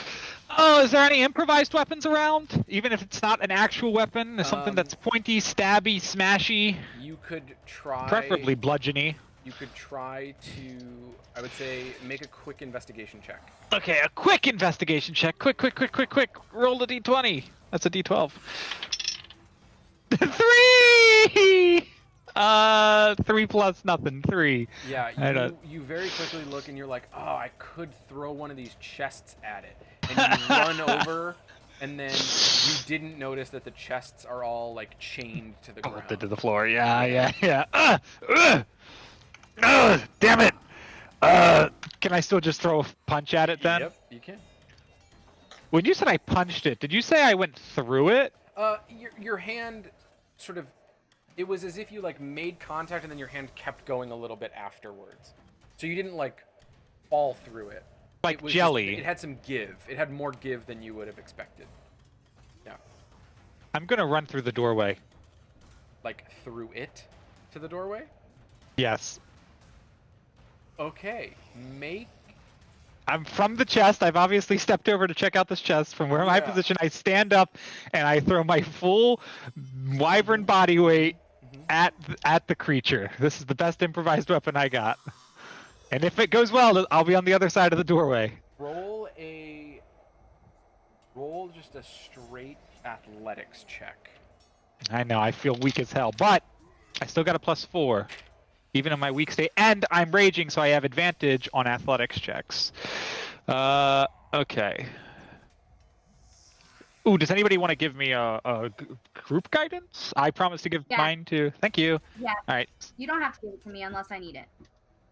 Oh, is there any improvised weapons around? Even if it's not an actual weapon, something that's pointy, stabby, smashy, You could try. preferably bludgeony. You could try to, I would say, make a quick investigation check. Okay, a quick investigation check. Quick. Roll a d20. That's a d12. 3! 3 plus nothing. 3. Yeah, I don't- you very quickly look and you're like, oh, I could throw one of these chests at it. And you run over, and then you didn't notice that the chests are all like chained to the ground. Bolted to the floor. Yeah. Damn it! Can I still just throw a punch at it then? Yep, you can. When you said I punched it, did you say I went through it? Your hand sort of, it was as if you like made contact and then your hand kept going a little bit afterwards. So you didn't like fall through it. Like It was jelly. Just, it had some give. It had more give than you would have expected. Yeah. I'm gonna run through the doorway. Like through it to the doorway? Yes. Okay. Make I'm from the chest. I've obviously stepped over to check out this chest. From where my Yeah. position, I stand up and I throw my full wyvern body weight at the creature. This is the best improvised weapon I got. And if it goes well, I'll be on the other side of the doorway. roll just a straight athletics check. I know, I feel weak as hell, but I still got a +4, even in my weak state, and I'm raging, so I have advantage on athletics checks. Okay. Ooh, does anybody want to give me a group guidance? I promise to give Yeah. mine to. Thank you. Yeah. All right. You don't have to give it to me unless I need it.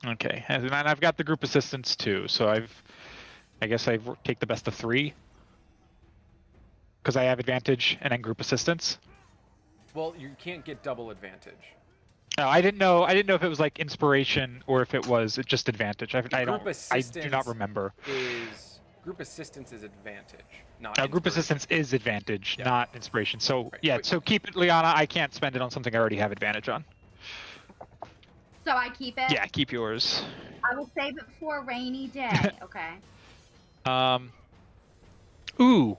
Okay, and then I've got the group assistance too, so I guess I take the best of 3 because I have advantage and then group assistance. Well, you can't get double advantage. No, I didn't know. I didn't know if it was like inspiration or if it was just advantage. I Group I do not assistance remember. Group assistance is advantage, not Group inspiration. assistance is advantage, Yeah. not inspiration. So Right. yeah, so keep it, Liana. I can't spend it on something I already have advantage on. So I keep it? Yeah, keep yours. I will save it for a rainy day. Okay. Ooh,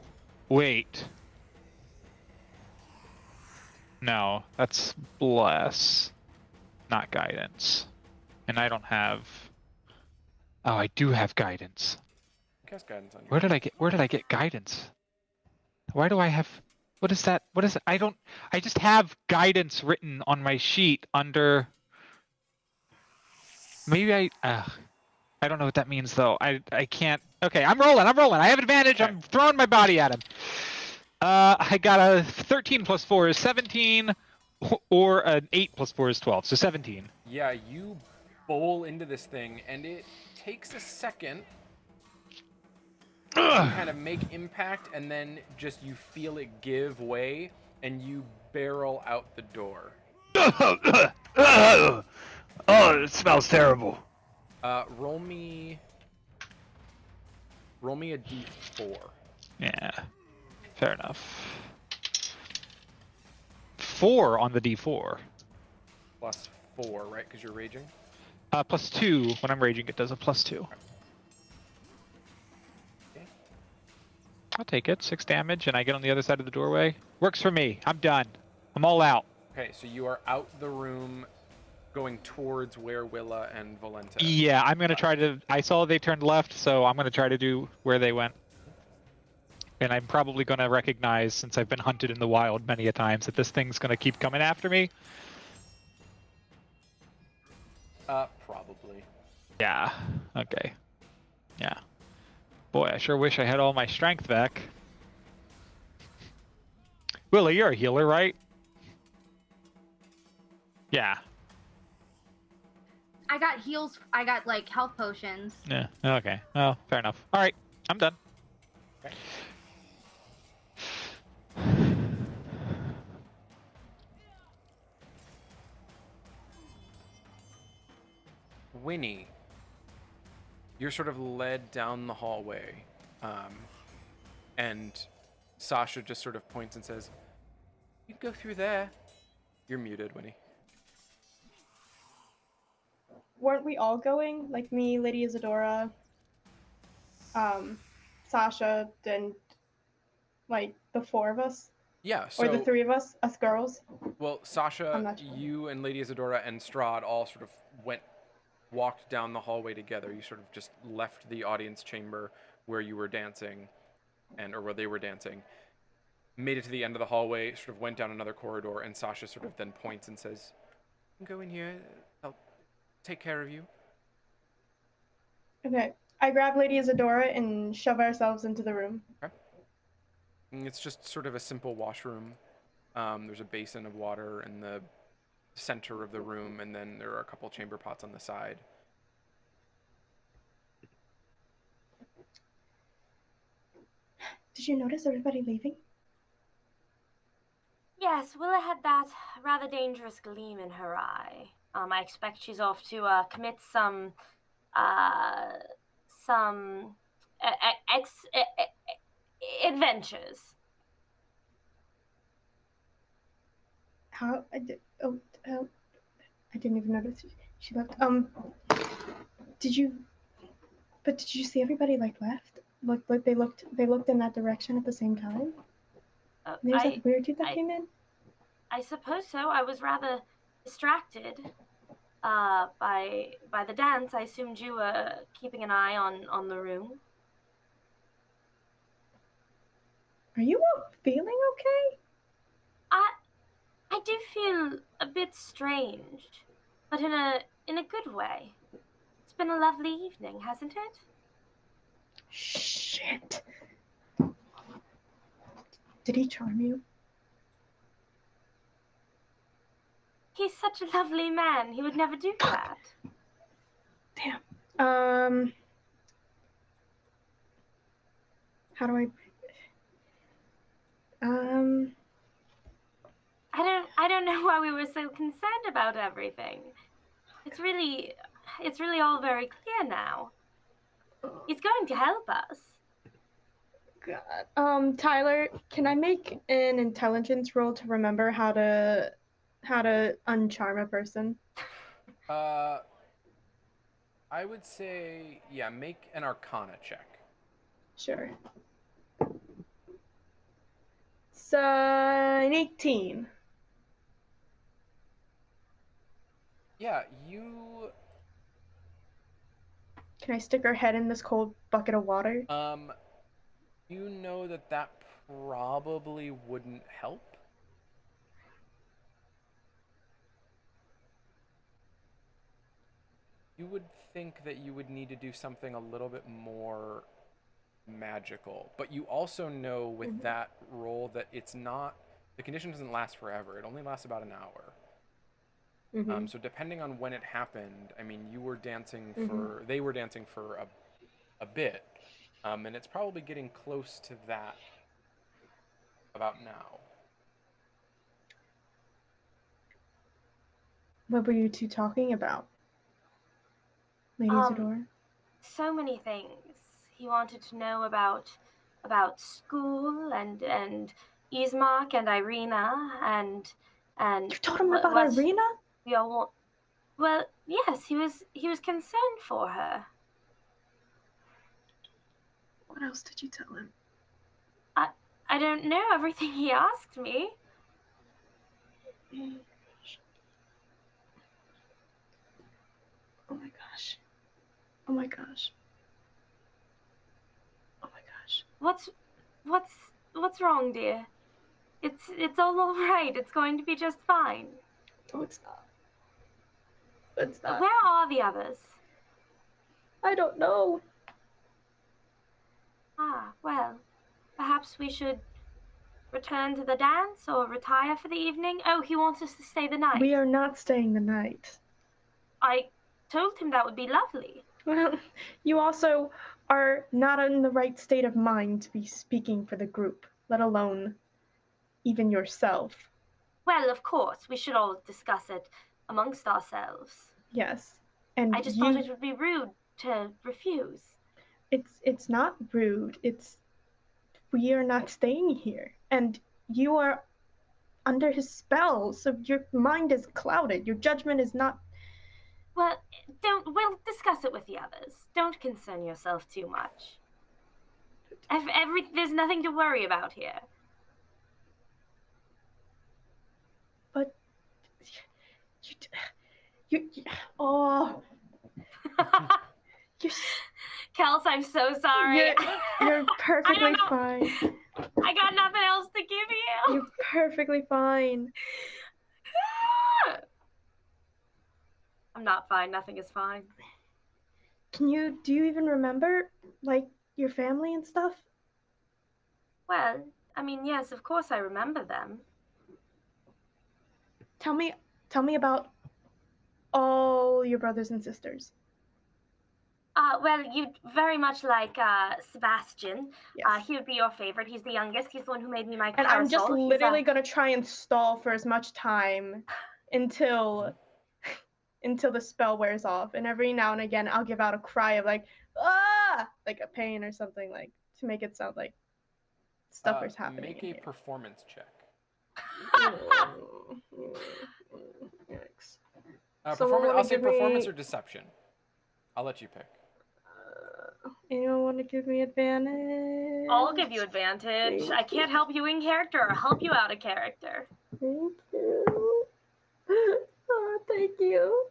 wait. No, that's bless, not guidance. And I don't have. Oh, I do have guidance. Cast guidance on you. Where did I get guidance? Why do I have? What is that? What is it? I just have guidance written on my sheet under. Maybe I don't know what that means though. I can't. Okay, I'm rolling. I have advantage. Okay. I'm throwing my body at him. I got a 13 plus 4 is 17, or an 8 plus 4 is 12, so 17. Yeah, you bowl into this thing, and it takes a second to kind of make impact, and then just you feel it give way, and you barrel out the door. Oh, it smells terrible. Roll me a d4. Yeah, fair enough. 4 on the d4. Plus 4, right? Because you're raging? Plus 2. When I'm raging, it does a plus 2. Okay. I'll take it. 6 damage, and I get on the other side of the doorway. Works for me. I'm done. I'm all out. Okay, so you are out the room, going towards where Willa and Valenta. Yeah, I'm gonna try to. I saw they turned left, so I'm gonna try to do where they went. And I'm probably gonna recognize, since I've been hunted in the wild many a times, that this thing's gonna keep coming after me. Probably. Yeah. Okay. Yeah. Boy, I sure wish I had all my strength back. Willie, you're a healer, right? Yeah. I got heals. I got like health potions. Yeah. Okay. Oh, fair enough. All right. I'm done. Okay. Winnie, you're sort of led down the hallway, and Sasha just sort of points and says, "You can go through there." You're muted, Winnie. Weren't we all going? Like me, Lady Isadora, Sasha, and like the 4 of us? Yeah, so... Or the 3 of us girls? Well, I'm Sasha, not sure. you and Lady Isadora and Strahd all sort of walked down the hallway together. You sort of just left the audience chamber where you were dancing, or where they were dancing, made it to the end of the hallway, sort of went down another corridor, and Sasha sort of then points and says, "You can go in here. I'll take care of you." Okay. I grab Lady Isadora and shove ourselves into the room. Okay. And it's just sort of a simple washroom. There's a basin of water in the center of the room, and then there are a couple chamber pots on the side. Did you notice everybody leaving? Yes, Willa had that rather dangerous gleam in her eye. I expect she's off to commit some adventures. How? I didn't even notice she left. Did you see everybody like left? Look, they looked in that direction at the same time. There's a weird dude that came in. I suppose so. I was rather distracted by the dance. I assumed you were keeping an eye on the room. Are you all feeling okay? I do feel a bit strange, but in a good way. It's been a lovely evening, hasn't it? Shit. Did he charm you? He's such a lovely man. He would never do that. How do I? I don't know why we were so concerned about everything. It's really all very clear now. He's going to help us. God. Tyler, can I make an intelligence roll to remember how to uncharm a person? I would say, yeah, make an Arcana check. Sure. So, an 18. Yeah, you. Can I stick her head in this cold bucket of water? You know that probably wouldn't help. You would think that you would need to do something a little bit more magical, but you also know with that roll that it's not, the condition doesn't last forever. It only lasts about an hour. So depending on when it happened, I mean, you were dancing for, they were dancing for a bit, and it's probably getting close to that about now. What were you two talking about, Lady Isadora? So many things. He wanted to know about school and Ismark and Irina and You told him about Irina? We all want. Well, yes, he was concerned for her. What else did you tell him? I don't know everything he asked me. Oh my gosh. Oh my gosh. Oh my gosh. What's wrong, dear? It's all right. It's going to be just fine. No, it's not. It's not. Where are the others? I don't know. Ah, well, perhaps we should return to the dance or retire for the evening. Oh, he wants us to stay the night. We are not staying the night. I told him that would be lovely. Well, you also are not in the right state of mind to be speaking for the group, let alone even yourself. Well, of course, we should all discuss it amongst ourselves. Yes. And I just thought it would be rude to refuse. It's not rude. We are not staying here. And you are under his spell, so your mind is clouded. Your judgment is not. Well, we'll discuss it with the others. Don't concern yourself too much. There's nothing to worry about here. But you oh. Kels, I'm so sorry. You're perfectly fine. I got nothing else to give you. You're perfectly fine. I'm not fine. Nothing is fine. Do you even remember, like, your family and stuff? Well, I mean, yes, of course I remember them. Tell me about all your brothers and sisters. Well, you'd very much like Sebastian. Yes. He would be your favorite. He's the youngest. He's the one who made me my And parasol. I'm just literally gonna try and stall for as much time until the spell wears off. And every now and again, I'll give out a cry of like, ah, like a pain or something, like to make it sound like stuff is happening. Make a performance check. I'll say performance or deception. I'll let you pick. Anyone want to give me advantage? I'll give you advantage. I can't help you in character or help you out of character. Thank you. Oh, thank you.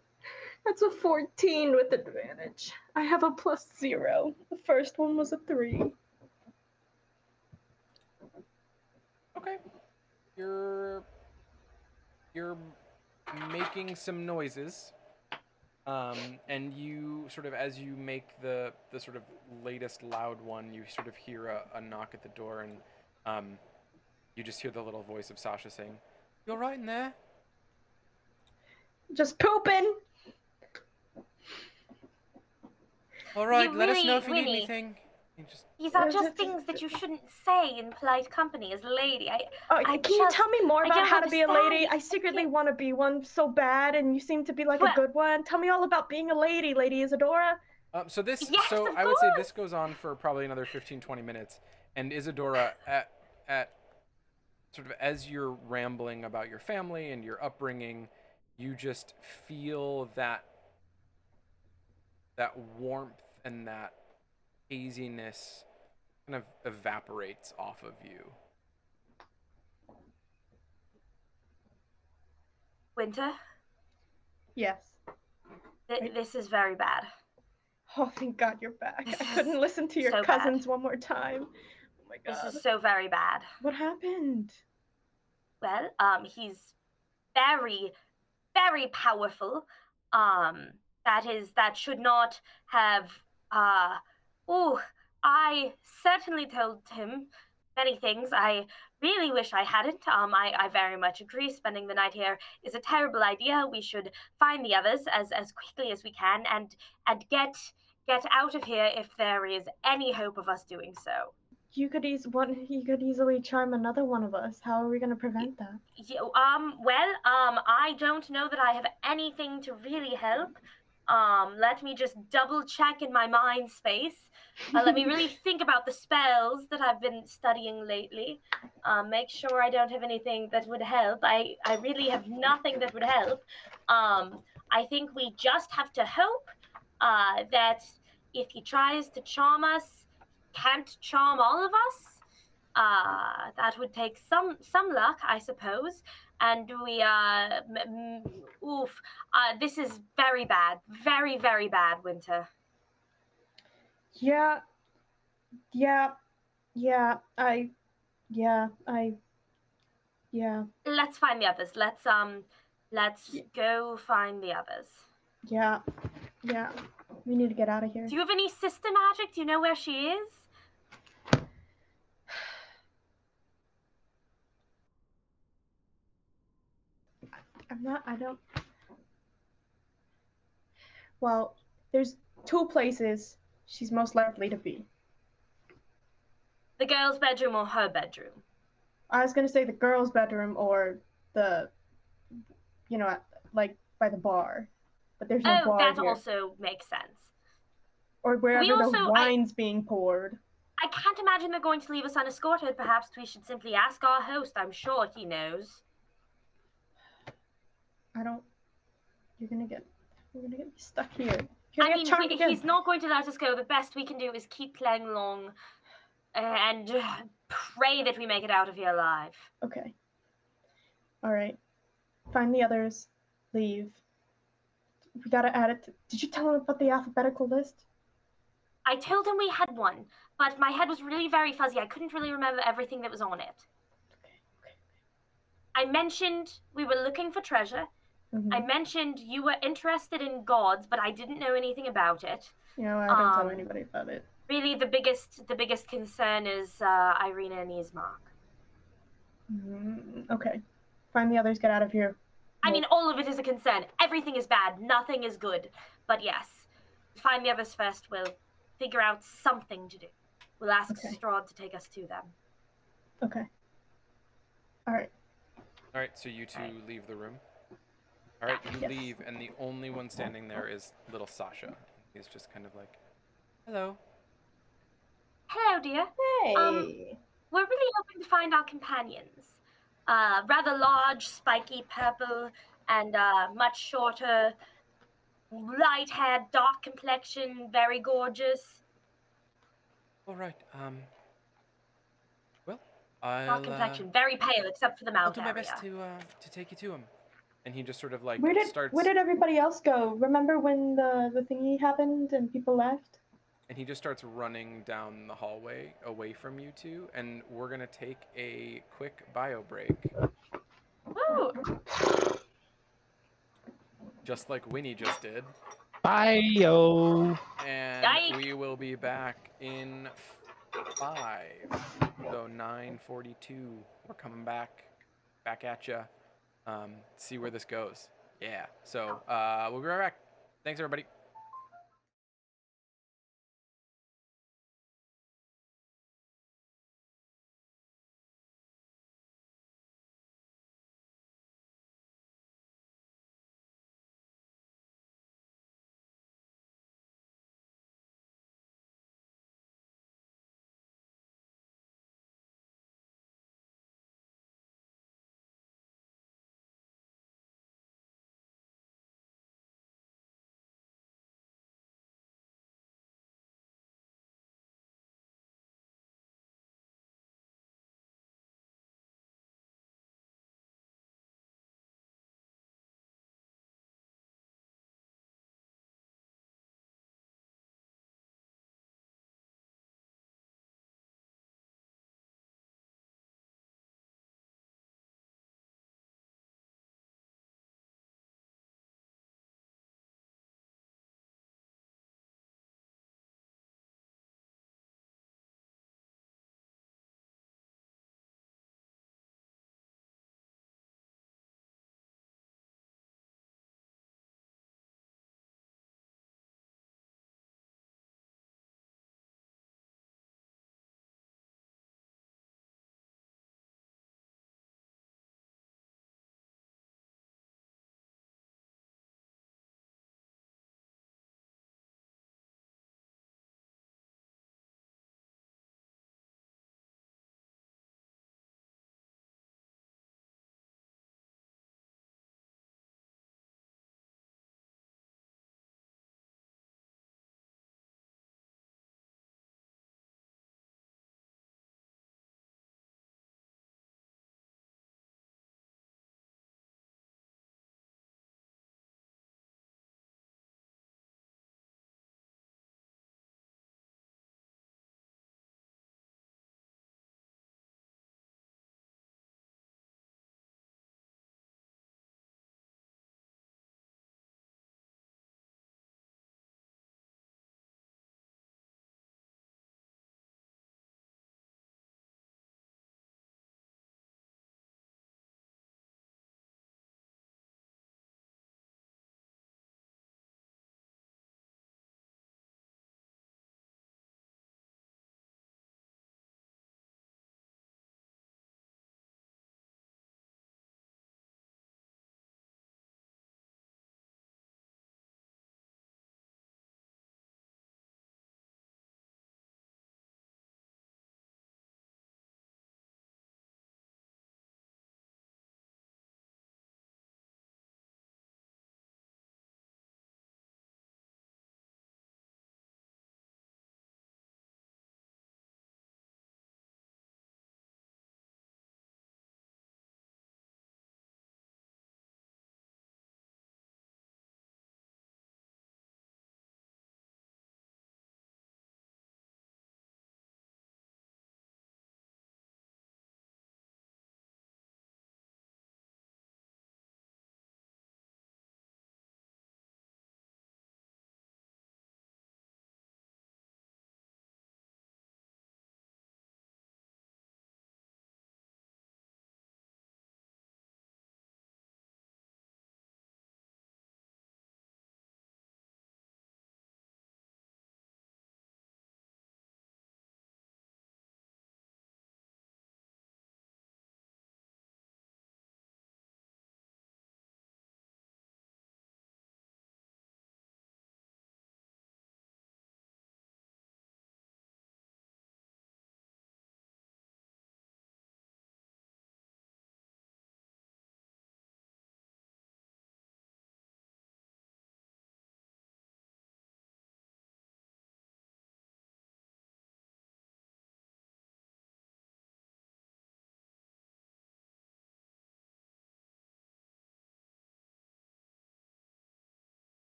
That's a 14 with advantage. I have a +0. The first one was a 3. Okay. You're making some noises. And you sort of, as you make the sort of latest loud one, you sort of hear a knock at the door, and you just hear the little voice of Sasha saying, "You all right in there?" Just pooping. All right, let us really, know if you need Winnie, anything. You just these are just things that you shouldn't say in polite company as a lady. Can you tell me more I about don't how to be a understand. lady? I secretly want to be one so bad, and you seem to be like a Well- good one. Tell me all about being a lady, Lady Isadora. So this, Yes, so of I would say course. this goes on for probably another 15, 20 minutes, and Isadora, at sort of as you're rambling about your family and your upbringing, you just feel that warmth and that haziness kind of evaporates off of you. Winter, Yes. this is very bad. Oh, thank God you're back. This I is couldn't listen to your so cousins bad. one more time. Oh my God. This is so very bad. What happened? Well, he's very, very powerful. That should not have. I certainly told him many things. I really wish I hadn't. I very much agree. Spending the night here is a terrible idea. We should find the others as quickly as we can and get out of here if there is any hope of us doing so. You could easily charm another one of us. How are we going to prevent that? I don't know that I have anything to really help. Let me just double check in my mind space. Let me really think about the spells that I've been studying lately. Make sure I don't have anything that would help. I really have nothing that would help. I think we just have to hope that if he tries to charm us, can't charm all of us. That would take some luck, I suppose. And we this is very bad, very, very bad, Winter. Yeah. Let's find the others. Let's go find the others. Yeah. We need to get out of here. Do you have any sister magic? Do you know where she is? I don't. Well, there's two places she's most likely to be. The girl's bedroom or her bedroom? I was going to say the girl's bedroom or the, like by the bar. But there's no bar that here. also makes sense. Or wherever the wine's being poured. I can't imagine they're going to leave us unescorted. Perhaps we should simply ask our host. I'm sure he knows. We're gonna get stuck here. He's not going to let us go. The best we can do is keep playing along and pray that we make it out of here alive. Okay. All right. Find the others. Leave. We gotta add it. Did you tell him about the alphabetical list? I told him we had one, but my head was really very fuzzy. I couldn't really remember everything that was on it. Okay. I mentioned we were looking for treasure. Mm-hmm. I mentioned you were interested in gods, but I didn't know anything about it. I don't tell anybody about it. Really, the biggest concern is Irina and Ismark. Okay. Find the others, get out of here. I mean, all of it is a concern. Everything is bad. Nothing is good. But yes, find the others first. We'll figure out something to do. We'll ask Strahd to take us to them. Okay. All right. All right, so you two leave the room. All right, you leave, and the only one standing there is little Sasha. He's just kind of like, hello. Hello, dear. Hey. We're really hoping to find our companions. Rather large, spiky purple, and much shorter, light-haired, dark complexion, very gorgeous. All right, well, Dark complexion, very pale except for the mouth I'll do my area. best to take you to him. And he just sort of like Where starts. did everybody else go? Remember when the thingy happened and people left? And he just starts running down the hallway away from you two, and we're gonna take a quick bio break. Woo! Just like Winnie just did. Bye-yo. And Yikes. we will be back in 5. So 9:42. We're coming back at ya. See where this goes. Yeah. So we'll be right back. Thanks, everybody.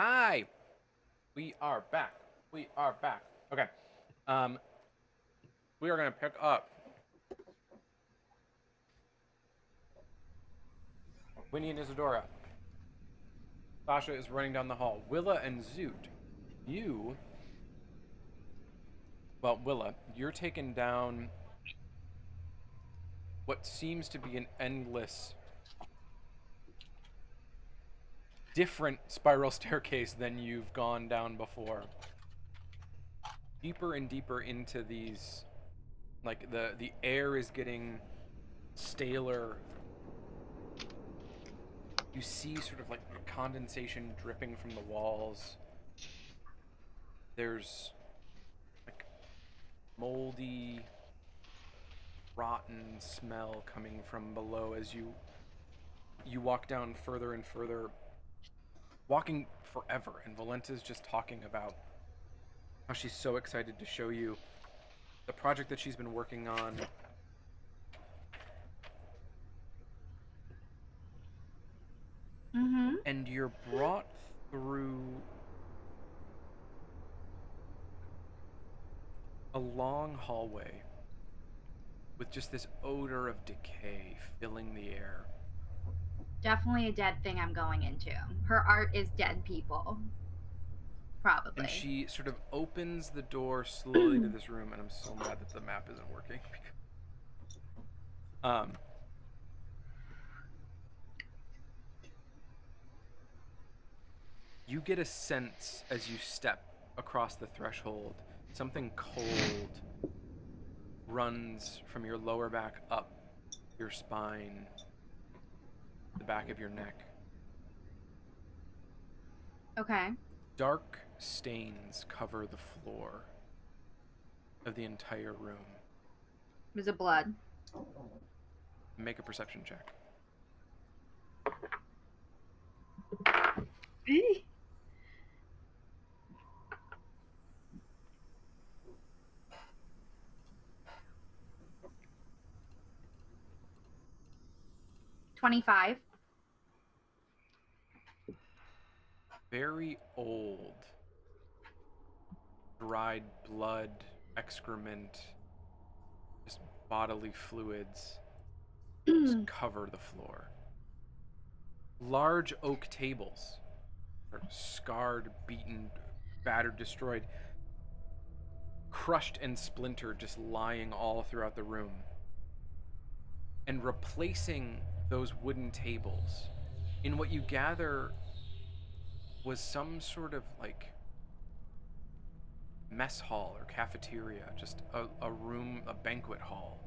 Hi. We are back. We are back. Okay. We are gonna pick up Winnie and Isadora. Sasha is running down the hall. Willa and Zoot, you. Well, Willa, you're taking down what seems to be an endless, different spiral staircase than you've gone down before. Deeper and deeper into these, like the air is getting staler. You see sort of like condensation dripping from the walls. There's like moldy, rotten smell coming from below as you walk down further and further, walking forever. And Valenta's just talking about how she's so excited to show you the project that she's been working on. Mm-hmm. And you're brought through a long hallway with just this odor of decay filling the air. Definitely a dead thing I'm going into. Her art is dead people. Probably. And she sort of opens the door slowly to this room, and I'm so mad that the map isn't working. You get a sense as you step across the threshold, something cold runs from your lower back up your spine, the back of your neck. Okay. Dark stains cover the floor of the entire room. There's a blood. Make a perception check. 25. Very old, dried blood, excrement, just bodily fluids just cover the floor. Large oak tables are scarred, beaten, battered, destroyed, crushed and splintered, just lying all throughout the room. And replacing those wooden tables in what you gather was some sort of like mess hall or cafeteria, just a room, a banquet hall.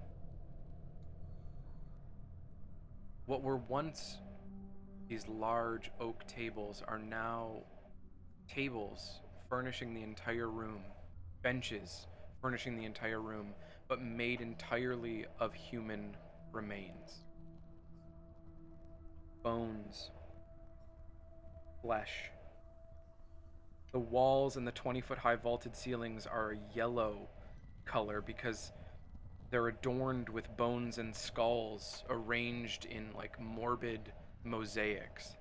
What were once these large oak tables are now tables furnishing the entire room, benches furnishing the entire room, but made entirely of human remains. Bones, flesh. The walls and the 20-foot high vaulted ceilings are a yellow color because they're adorned with bones and skulls arranged in like morbid mosaics.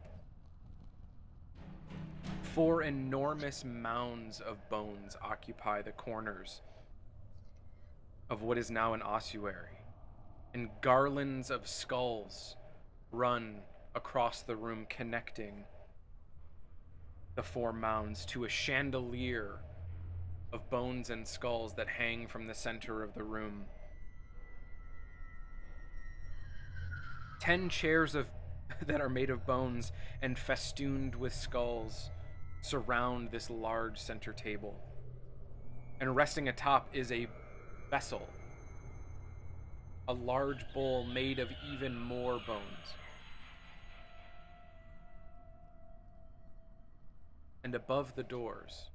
4 enormous mounds of bones occupy the corners of what is now an ossuary, and garlands of skulls run across the room, connecting the 4 mounds to a chandelier of bones and skulls that hang from the center of the room. 10 chairs that are made of bones and festooned with skulls surround this large center table. And resting atop is a vessel, a large bowl made of even more bones. And above the doors,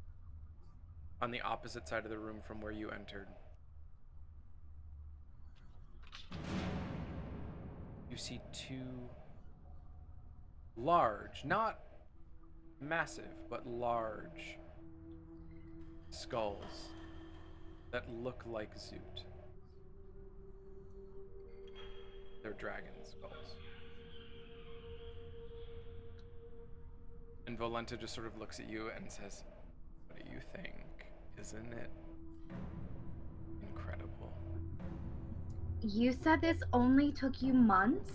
on the opposite side of the room from where you entered, you see 2 large, not massive, but large skulls that look like Zoot. They're dragon skulls. And And Volenta just sort of looks at you and says, "What do you think? Isn't it incredible?" You said this only took you months?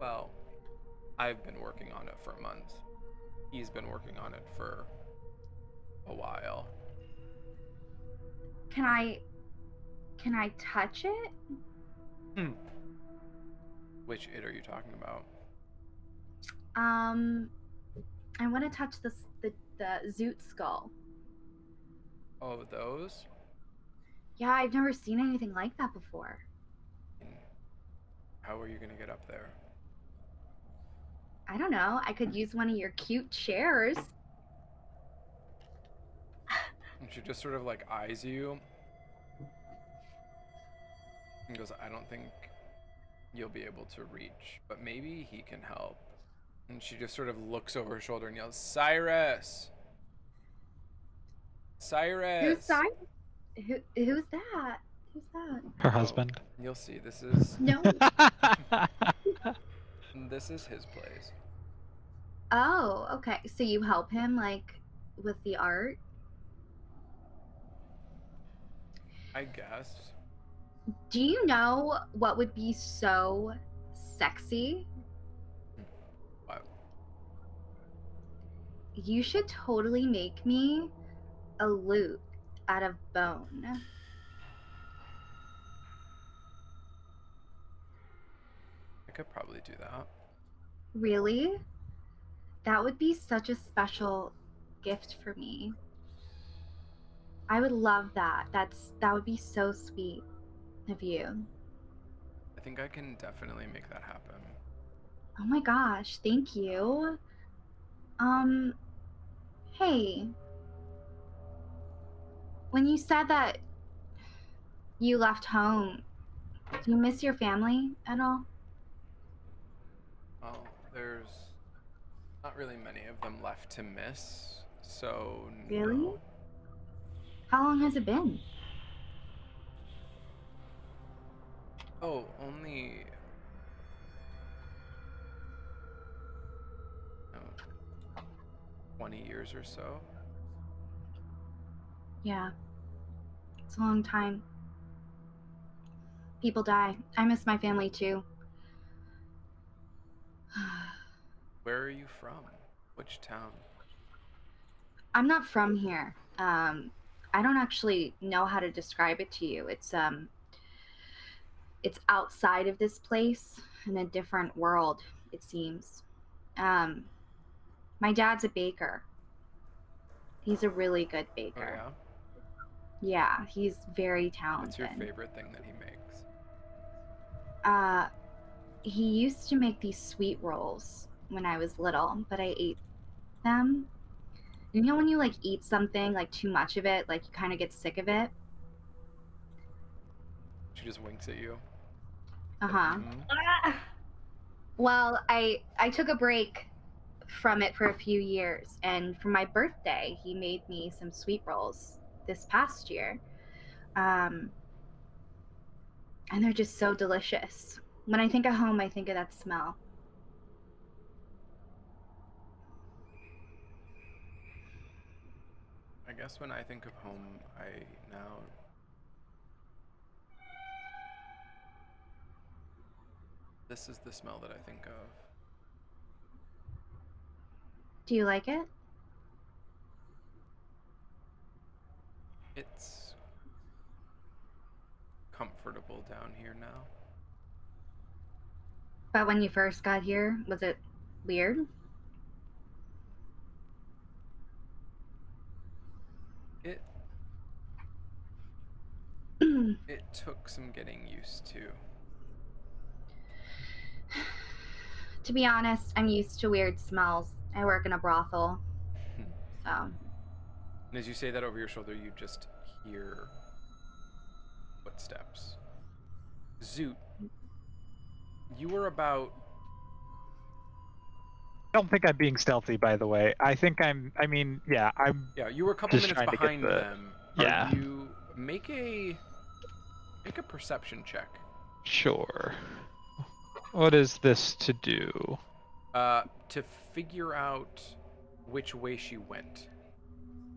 Well, I've been working on it for months. He's been working on it for a while. Can I touch it? Which it are you talking about? I want to touch the Zoot skull. Oh, those? Yeah, I've never seen anything like that before. How are you gonna get up there? I don't know. I could use one of your cute chairs. And she just sort of like eyes you and goes, "I don't think you'll be able to reach, but maybe he can help." And she just sort of looks over her shoulder and yells, "Cyrus! Cyrus!" Who's Cyrus? Who's that? Who's that? Her husband. You'll see. This is No. this is his place. Oh, okay. So you help him like with the art? I guess. Do you know what would be so sexy? What? You should totally make me a lute out of bone. I could probably do that. Really? That would be such a special gift for me. I would love that. That would be so sweet of you. I think I can definitely make that happen. Oh my gosh, thank you. Hey. When you said that you left home, do you miss your family at all? Well, there's not really many of them left to miss, so Really? no. How long has it been? Oh, only 20 years or so. Yeah. It's a long time. People die. I miss my family too. Where are you from? Which town? I'm not from here. I don't actually know how to describe it to you. It's outside of this place in a different world, it seems. My dad's a baker. He's a really good Oh baker. yeah? Yeah, he's very talented. What's your favorite thing that he makes? He used to make these sweet rolls when I was little, but I ate them. You know when you like eat something like too much of it, like you kind of get sick of it? She just winks at you. Uh-huh. Mhm. Ah! Well, I took a break from it for a few years, and for my birthday, he made me some sweet rolls this past year. And they're just so delicious. When I think of home, I think of that smell. I guess when I think of home, this is the smell that I think of. Do you like it? It's comfortable down here now. But when you first got here, was it weird? It took some getting used to. To be honest, I'm used to weird smells. I work in a brothel, so. And as you say that over your shoulder, you just hear footsteps. Zoot, you were about... I don't think I'm being stealthy, by the way. I think I'm. Yeah, you were a couple Just minutes trying to get behind the- them. yeah. Are you... Make a perception check. sure. What is this to do? To figure out which way she went.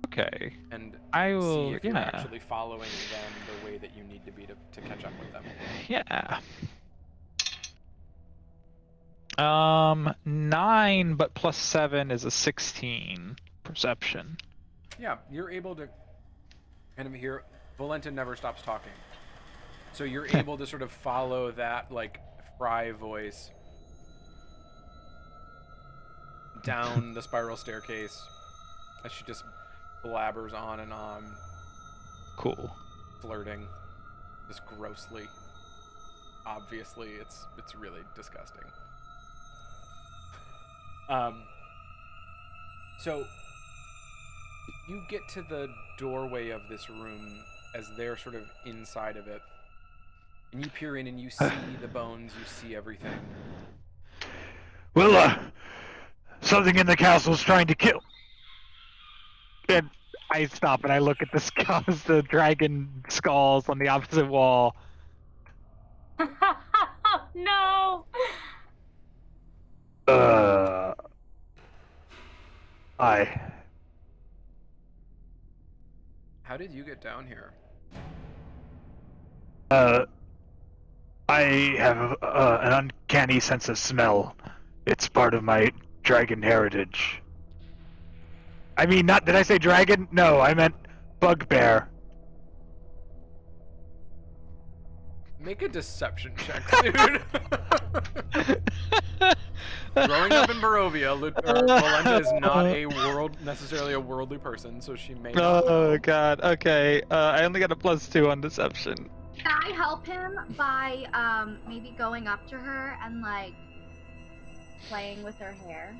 Okay. And I see will. if you're Yeah. actually following them the way that you need to be to catch up with them. Yeah. 9, but plus 7 is a 16 perception. Yeah, you're able to kind of hear. Valenta never stops talking, so you're able to sort of follow that like Fry voice down the spiral staircase as she just blabbers on and on, Cool. flirting, just grossly. Obviously, it's really disgusting. So you get to the doorway of this room as they're sort of inside of it, and you peer in and you see the bones, you see everything. Well, something in the castle's trying to kill. And I stop and I look at the dragon skulls on the opposite wall. No. How did you get down here? I have an uncanny sense of smell. It's part of my dragon heritage. I mean, not did I say dragon? No, I meant bugbear. Make a deception check, dude. Growing up in Barovia, Valenta is not necessarily a worldly person, so she may not. Oh god. Okay. I only got a +2 on deception. Can I help him by maybe going up to her and like playing with her hair?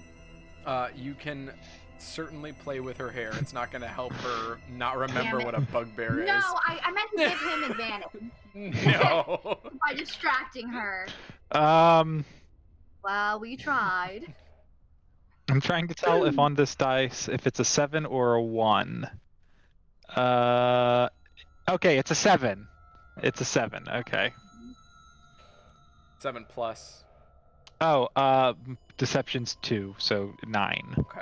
You can certainly play with her hair. It's not going to help her not remember Damn it. what a bugbear is. No, I meant to give him advantage No. by distracting her. Well, we tried. I'm trying to tell if on this dice if it's a 7 or a 1. Okay, it's a 7. It's a 7. Okay. 7 plus. Oh, deception's 2, so 9. Okay.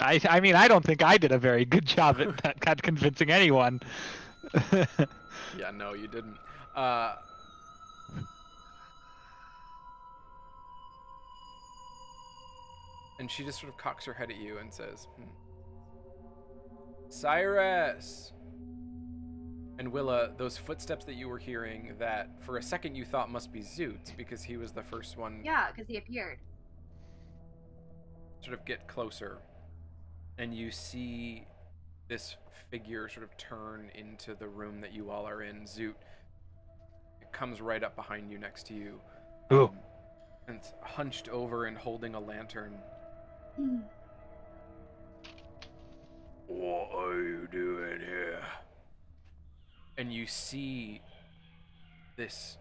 I mean, I don't think I did a very good job at convincing anyone. Yeah, no, you didn't. And she just sort of cocks her head at you and says, Cyrus! And Willa, those footsteps that you were hearing that for a second you thought must be Zoot's because he was the first one, Yeah, because he appeared. sort of get closer. And you see this figure sort of turn into the room that you all are in. Zoot, it comes right up behind you next to you. Ooh. And it's hunched over and holding a lantern. What are you doing here? And you see this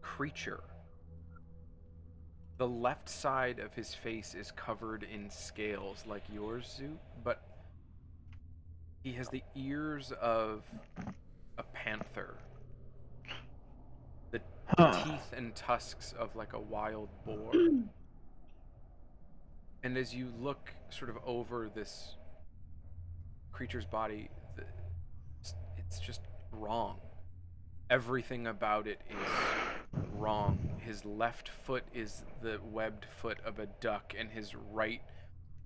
creature. The left side of his face is covered in scales like yours, Zoot, but he has the ears of a panther. The teeth and tusks of like a wild boar. And as you look sort of over this creature's body, it's just wrong. Everything about it is wrong. His left foot is the webbed foot of a duck, and his right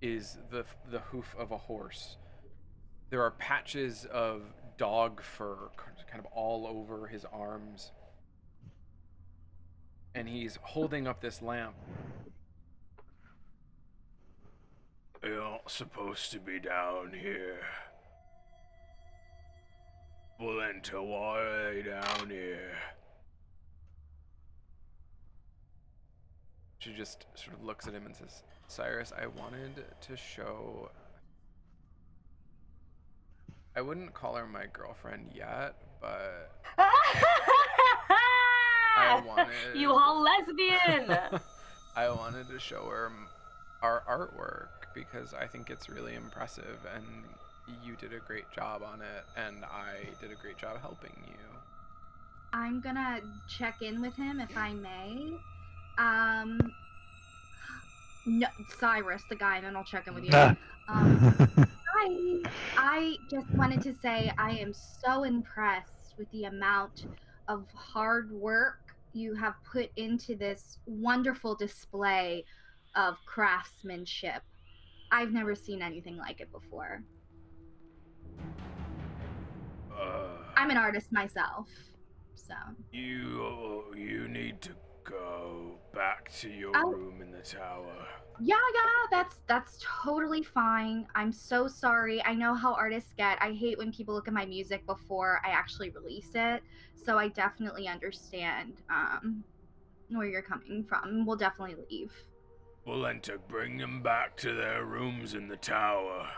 is the hoof of a horse. There are patches of dog fur kind of all over his arms. And he's holding up this lamp. You're not supposed to be down here. Valenta, why are they down here? She just sort of looks at him and says, Cyrus, I wanted to show... I wouldn't call her my girlfriend yet, but... I wanted... You all lesbian! I wanted to show her our artwork because I think it's really impressive and you did a great job on it and I did a great job helping you. I'm gonna check in with him if I may. No, Cyrus, the guy, and then I'll check in with you. Nah. I just wanted to say I am so impressed with the amount of hard work you have put into this wonderful display of craftsmanship. I've never seen anything like it before. I'm an artist myself, so. You need to go back to your Oh. room in the tower. Yeah, that's totally fine. I'm so sorry. I know how artists get. I hate when people look at my music before I actually release it. So I definitely understand where you're coming from. We'll definitely leave. Well, then to bring them back to their rooms in the tower.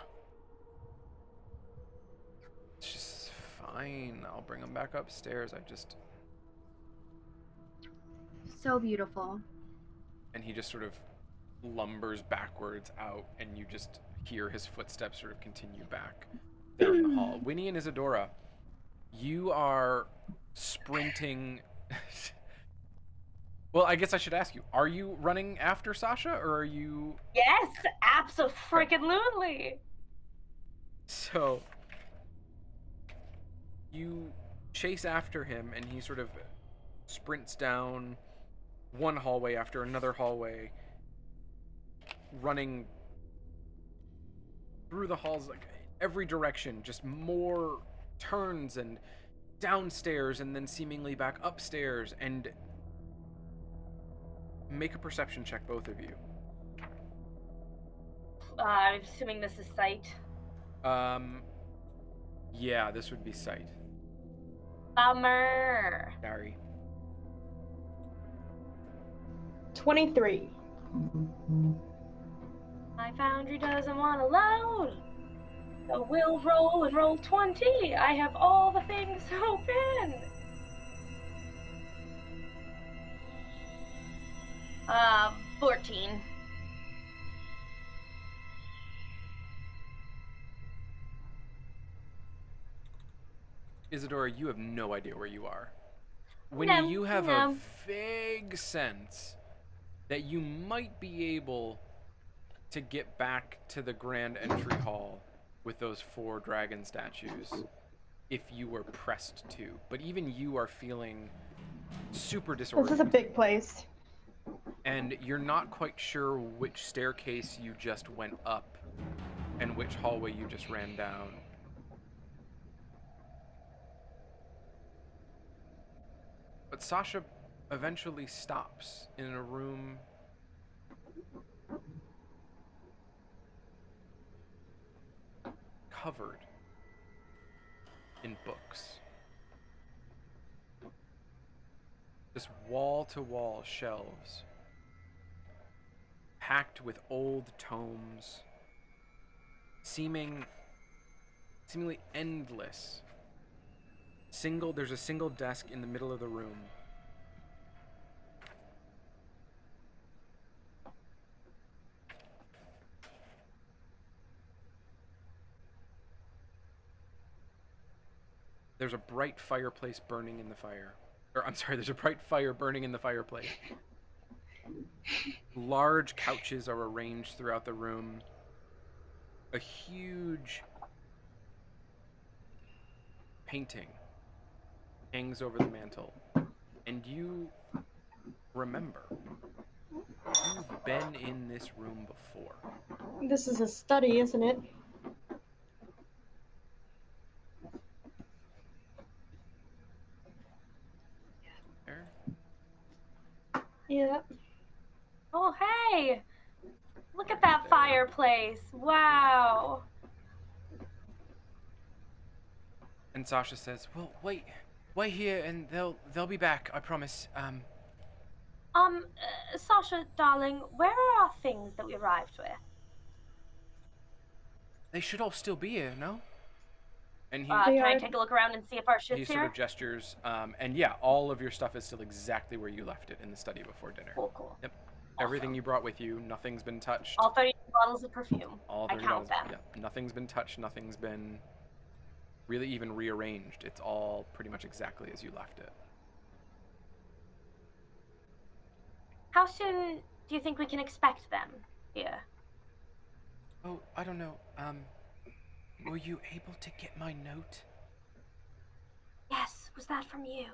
It's just fine. I'll bring them back upstairs. So beautiful. And he just sort of lumbers backwards out, and you just hear his footsteps sort of continue back down the hall. Winnie and Isadora, you are sprinting. Well, I guess I should ask you, are you running after Sasha, or are you... Yes, abso-freaking-lutely. So, you chase after him, and he sort of sprints down one hallway after another hallway, running through the halls, like every direction, just more turns and downstairs and then seemingly back upstairs. And make a perception check, both of you. I'm assuming this is sight. Yeah, this would be sight. Bummer. Gary. 23. My foundry doesn't want to load. So we'll roll and roll 20. I have all the things open. 14. Isadora, you have no idea where you are. Winnie, No, you have no. a vague sense that you might be able to get back to the grand entry hall with those 4 dragon statues if you were pressed to. But even you are feeling super This disoriented. is a big place. And you're not quite sure which staircase you just went up and which hallway you just ran down. But Sasha eventually stops in a room covered in books. Just wall-to-wall shelves packed with old tomes, seemingly endless. There's a single desk in the middle of the room. There's a bright fireplace burning in the fire. There's a bright fire burning in the fireplace. Large couches are arranged throughout the room. A huge painting hangs over the mantle. And you remember, you've been in this room before. This is a study, isn't it? There. Yeah. Oh, hey! Look at that fireplace. Wow. And Sasha says, "Well, wait here, and they'll be back. I promise." Sasha, darling, where are our things that we arrived with? They should all still be here, no? And he They Can I are- take a look around and see if our he shit's sort here? of gestures, and yeah, all of your stuff is still exactly where you left it in the study before dinner. Cool. Yep. Everything you brought with you, nothing's been touched. All 30 bottles of perfume. All I 30 count bottles- them. Yeah, nothing's been touched, nothing's been really even rearranged. It's all pretty much exactly as you left it. How soon do you think we can expect them? here. Oh, I don't know. Were you able to get my note? Yes, was that from you?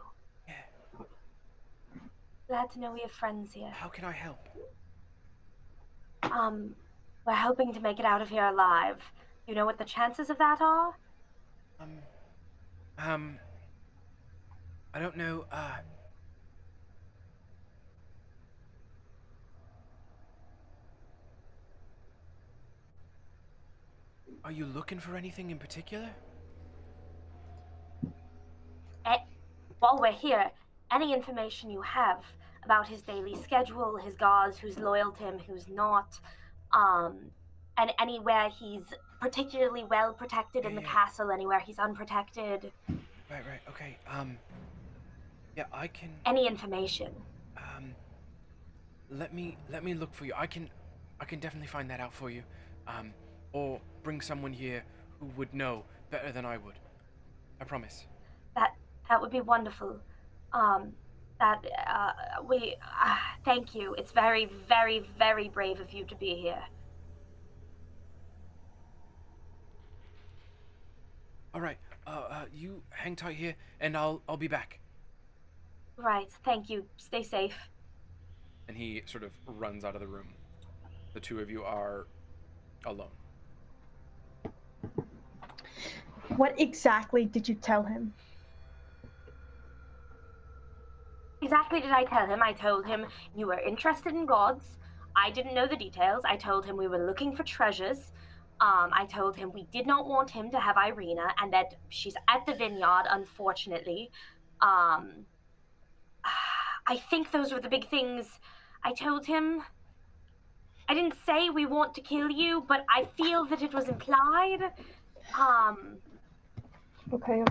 Yeah. Glad to know we have friends here. How can I help? We're hoping to make it out of here alive. You know what the chances of that are? I don't know. Are you looking for anything in particular? While we're here, any information you have about his daily schedule, his guards, who's loyal to him, who's not, and anywhere he's particularly well protected in the castle, anywhere he's unprotected. Right, okay. Yeah, I can. Any information. Let me look for you. I can definitely find that out for you. Or bring someone here who would know better than I would. I promise. That would be wonderful. Thank you. It's very, very, very brave of you to be here. All right. You hang tight here, and I'll be back. Right. Thank you. Stay safe. And he sort of runs out of the room. The two of you are alone. What exactly did you tell him? Exactly did I tell him? I told him you were interested in gods. I didn't know the details. I told him we were looking for treasures. I told him we did not want him to have Irina and that she's at the vineyard, unfortunately. I think those were the big things I told him. I didn't say we want to kill you, but I feel that it was implied. Okay.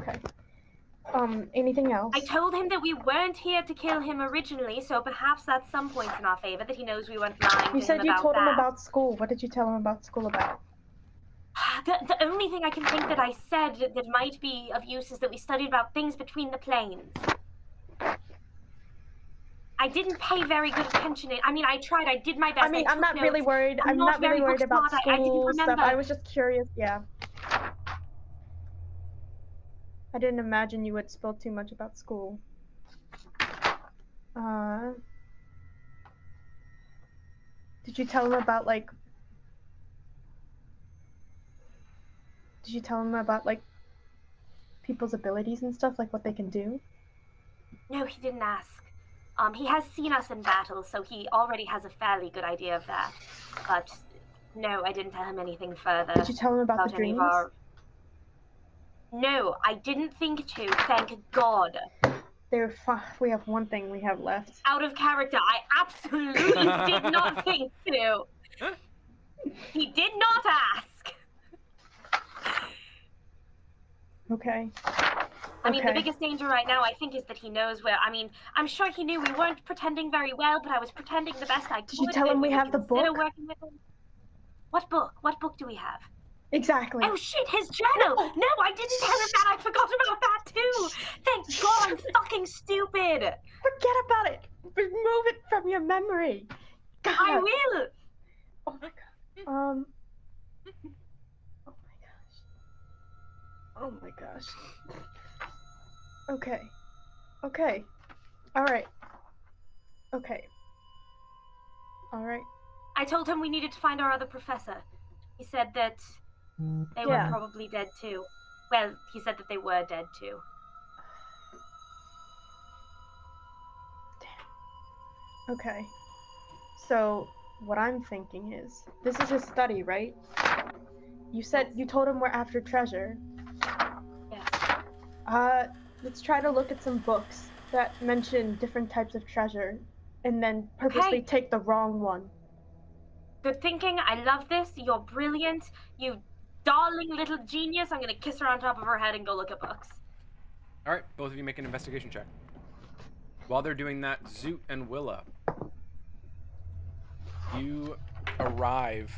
Anything else? I told him that we weren't here to kill him originally, so perhaps that's some points in our favor, that he knows we weren't lying to him about that. You said you told him about school. What did you tell him about school about? The only thing I can think that I said that might be of use is that we studied about things between the planes. I didn't pay very good attention. I tried. I did my best. I mean, I'm not really worried. I'm not really worried about school stuff. I was just curious. Yeah. I didn't imagine you would spill too much about school. Did you tell him about people's abilities and stuff, like what they can do? No, he didn't ask. He has seen us in battle, so he already has a fairly good idea of that. But no, I didn't tell him anything further. Did you tell him about the dreams? No, I didn't think to, thank God. We have one thing we have left. Out of character, I absolutely did not think to. He did not ask. Okay. I mean, the biggest danger right now, I think, is that he knows where. I'm sure he knew we weren't pretending very well, but I was pretending the best I could. Did you tell him we have the book? Working with him. What book? What book do we have? Exactly. Oh shit, his journal! No, I didn't tell him that! I forgot about that too! Thank God I'm fucking stupid! Forget about it! Remove it from your memory! God. I will! Oh my God. Oh my gosh. Okay. Alright. Okay. Alright. I told him we needed to find our other professor. He said that they were probably dead too. Well, he said that they were dead too. Damn. Okay. So, what I'm thinking is, this is his study, right? You told him we're after treasure. Yes. Let's try to look at some books that mention different types of treasure, and then purposely take the wrong one. Good thinking. I love this. You're brilliant. You darling little genius. I'm gonna kiss her on top of her head and go look at books. All right, both of you make an investigation check. While they're doing that, Zoot and Willa, you arrive.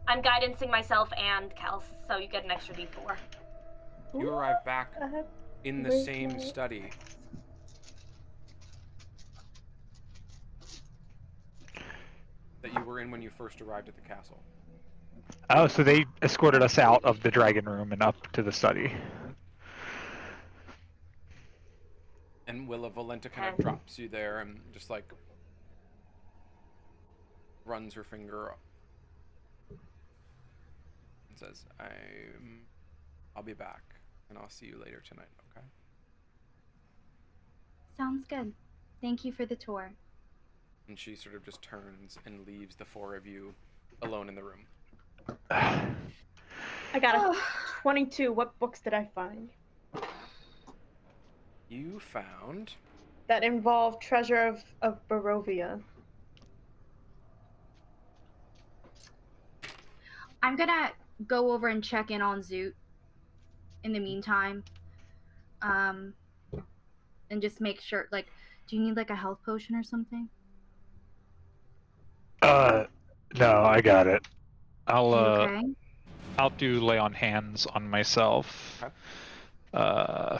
I'm guidancing myself and Kels, so you get an extra D4. You arrive back in the same study. that you were in when you first arrived at the castle. Oh, so they escorted us out of the dragon room and up to the study. And Willa Valenta kind of drops you there and just like runs her finger up and says, I'll be back and I'll see you later tonight, okay? Sounds good. Thank you for the tour. And she sort of just turns and leaves the four of you alone in the room. I got a 22. What books did I find? You found... That involve Treasure of Barovia. I'm gonna go over and check in on Zoot in the meantime. And just make sure, like, do you need like a health potion or something? No, I got it. Okay. I'll do lay on hands on myself. Okay.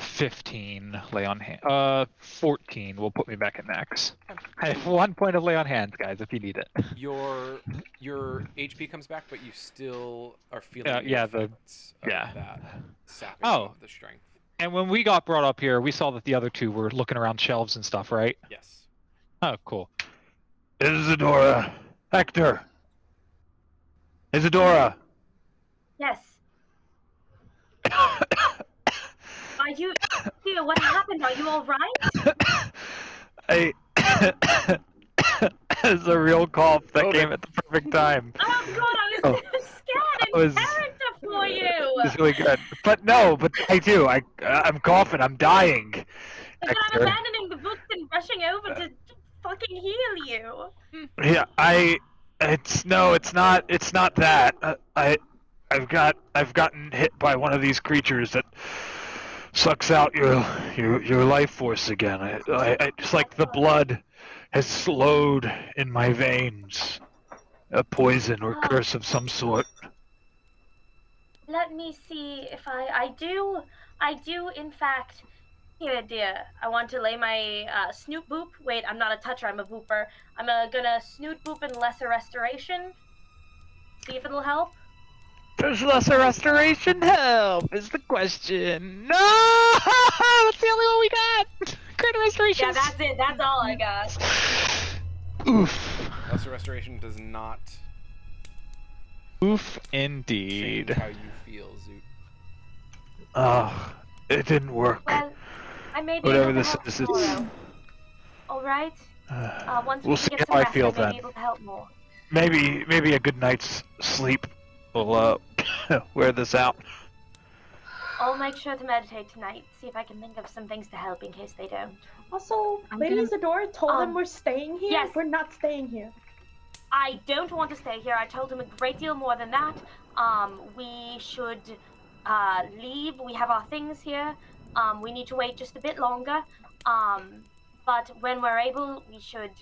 15 lay on hand. 14 will put me back at max. I have 1 point of lay on hands, guys, if you need it. Your HP comes back, but you still are feeling the yeah, effects of yeah. that sapping Oh. of the strength. And when we got brought up here, we saw that the other two were looking around shelves and stuff, right? Yes. Oh, cool. Isadora! Hector! Isadora! Yes. Are you... Theo, what happened? Are you all right? It's a real cough that came at the perfect time. Oh god, I was scared in character for you! It's really good. But I'm coughing, I'm dying. And then I'm abandoning the books and rushing over to fucking heal you. Yeah, it's not that. I've gotten hit by one of these creatures that sucks out your life force again. It's like the blood has slowed in my veins. A poison or curse of some sort. Let me see if I do in fact. Here, dear, I want to lay my snoot boop. Wait, I'm not a toucher, I'm a booper. I'm gonna snoot boop in lesser restoration. See if it'll help. Does lesser restoration help? Is the question. No! That's the only one we got! Greater restoration! Yeah, that's it. That's all I got. Oof. Lesser restoration does not Oof, indeed. change how you feel, Zoot. Oh, it didn't work. Well, I may be Whatever able to this help is, tomorrow. All right. Once we'll we see get some how I rest, feel I may then. be able to help more. Maybe a good night's sleep will wear this out. I'll make sure to meditate tonight. See if I can think of some things to help in case they don't. Also, Lady Isadora told them we're staying here. yes. We're not staying here. I don't want to stay here. I told him a great deal more than that. We should leave. We have our things here. We need to wait just a bit longer. But when we're able, we should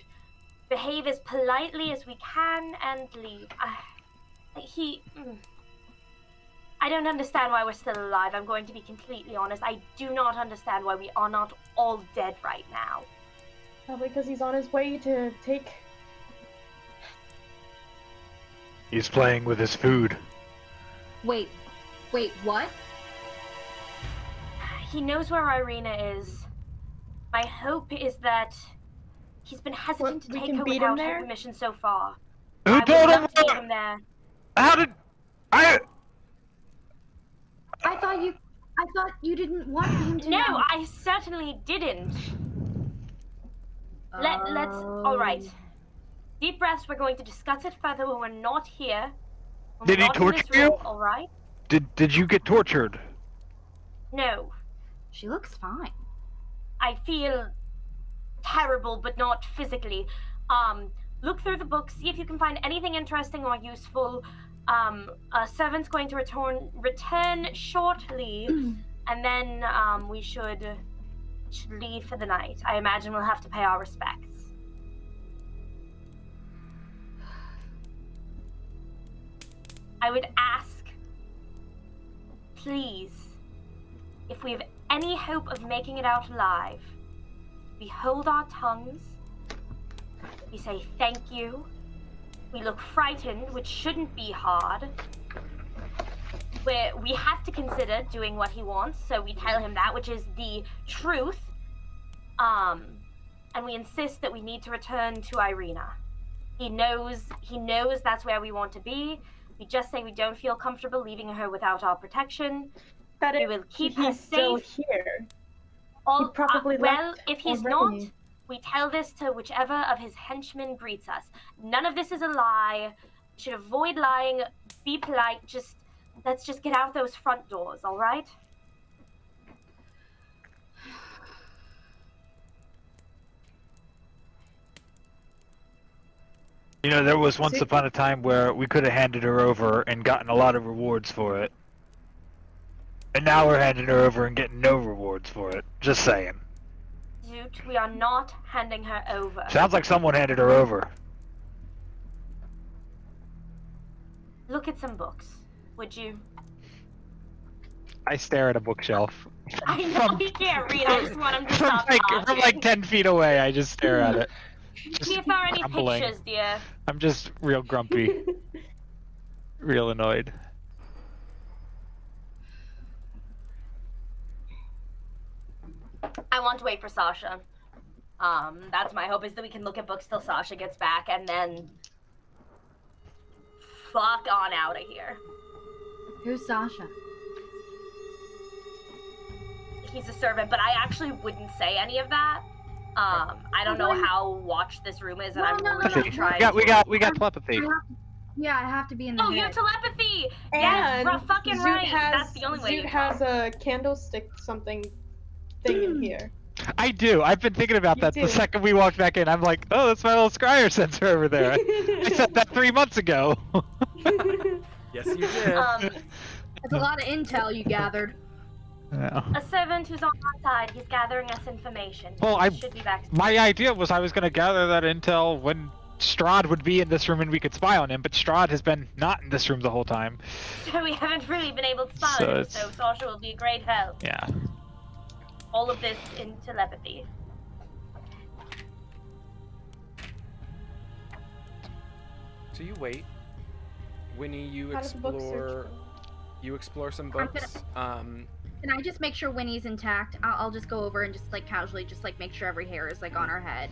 behave as politely as we can and leave. I don't understand why we're still alive. I'm going to be completely honest. I do not understand why we are not all dead right now. Probably because he's on his way to take... He's playing with his food. Wait, what? He knows where Irina is. My hope is that he's been hesitant to we take can her beat him without there? her permission so far. Who I would told him love to that? take him there. How did I? I thought you didn't want him to No, know. I certainly didn't. Let's. All right. Deep breaths. We're going to discuss it further when we're not here. When Did we're he not in this torture you? room, all right? Did you get tortured? No, She looks fine. I feel terrible, but not physically. Look through the books. See if you can find anything interesting or useful. A servant's going to return shortly, and then we should leave for the night. I imagine we'll have to pay our respects. I would ask, please, if we have any hope of making it out alive, we hold our tongues, we say thank you, We look frightened, which shouldn't be hard. We have to consider doing what he wants, so we tell him that, which is the truth. And we insist that we need to return to Irina. He knows that's where we want to be. We just say we don't feel comfortable leaving her without our protection. We will keep her he's still safe. here. He probably well, left if he's already. not, we tell this to whichever of his henchmen greets us. None of this is a lie. We should avoid lying. Be polite. Let's just get out those front doors, all right? You know, there was once upon a time where we could have handed her over and gotten a lot of rewards for it. And now we're handing her over and getting no rewards for it. Just saying. Zoot, we are not handing her over. Sounds like someone handed her over. Look at some books, would you? I stare at a bookshelf. I know he can't read. I just want him to From stop from like talking. 10 feet away, I just stare at it. Just See if there are any grumbling. pictures, dear. I'm just real grumpy, real annoyed. I want to wait for Sasha. That's my hope, is that we can look at books till Sasha gets back, and then fuck on out of here. Who's Sasha? He's a servant, but I actually wouldn't say any of that. I don't know how watched this room is, and I'm No, really trying. We got telepathy. Yeah, I have to be in the Oh, you have head. telepathy! And Yes, we're fucking Zoot right. has, That's the only way. Zoot you has a candlestick something thing in here. I do. I've been thinking about You that do. the second we walked back in. I'm like, oh, that's my little scryer sensor over there. I said that 3 months ago. Yes, you did. That's a lot of intel you gathered. Yeah. A servant who's on our side. He's gathering us information. Well, He should be back. My idea was I was going to gather that intel when Strahd would be in this room and we could spy on him, but Strahd has been not in this room the whole time. So we haven't really been able to spy So on him, it's- so Sasha will be a great help. Yeah. All of this in telepathy. So you wait. Winnie, you How does the book search explore. go? You explore some I'm books. Can I just make sure Winnie's intact? I'll just go over and just like casually just like make sure every hair is like on her head.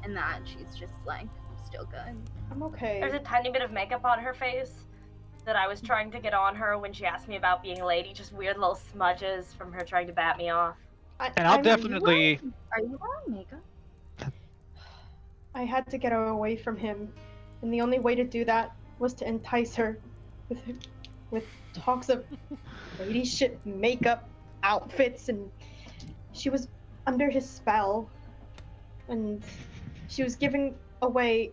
And that she's just like still good. I'm okay. There's a tiny bit of makeup on her face that I was trying to get on her when she asked me about being a lady. Just weird little smudges from her trying to bat me off. And I'll I'm- definitely. Are you wearing makeup? I had to get her away from him, and the only way to do that was to entice her with talks of lady shit, makeup, outfits, and she was under his spell, and she was giving away,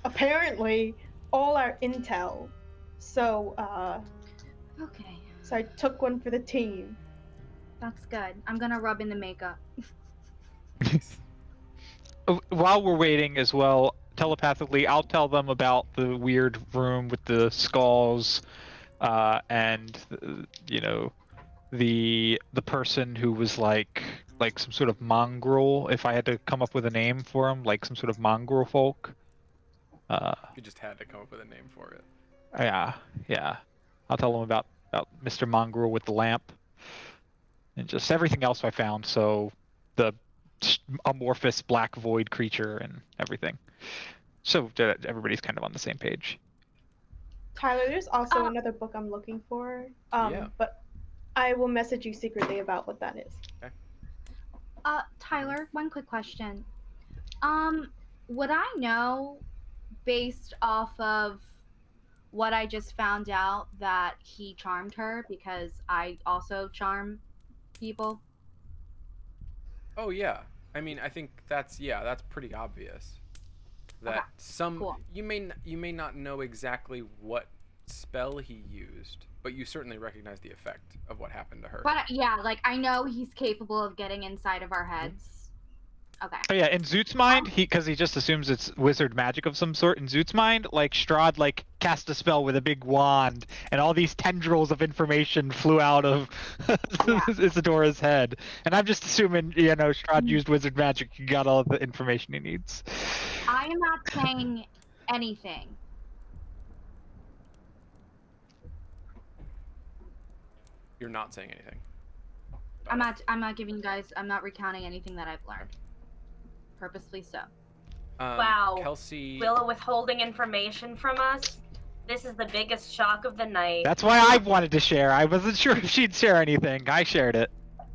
apparently, all our intel. So, Okay, so I took one for the team. that's good. I'm gonna rub in the makeup. While we're waiting as well, telepathically, I'll tell them about the weird room with the skulls, and you know, the person who was like some sort of mongrel. If I had to come up with a name for him, like some sort of mongrel folk. you just had to come up with a name for it. Yeah. I'll tell them about Mr. Mongrel with the lamp, and just everything else I found. So the amorphous black void creature and everything. So that everybody's kind of on the same page. Tyler, there's also another book I'm looking for. Yeah. But I will message you secretly about what that is. Tyler, one quick question. Would I know, based off of what I just found out, that he charmed her because I also charm people? Oh yeah. I mean, I think that's pretty obvious. That Okay, some cool. you may not know exactly what spell he used, but you certainly recognize the effect of what happened to her. But yeah, like I know he's capable of getting inside of our heads. Okay. Oh yeah, in Zoot's mind, because he just assumes it's wizard magic of some sort. In Zoot's mind, like Strahd like cast a spell with a big wand, and all these tendrils of information flew out of Isadora's head. And I'm just assuming, Mm. Strahd used wizard magic. He got all the information he needs. I am not saying anything. You're not saying anything. I'm not giving you guys. I'm not recounting anything that I've learned. Purposely so. Wow. Kelsey. Willa withholding information from us. This is the biggest shock of the night. That's why I wanted to share. I wasn't sure if she'd share anything. I shared it.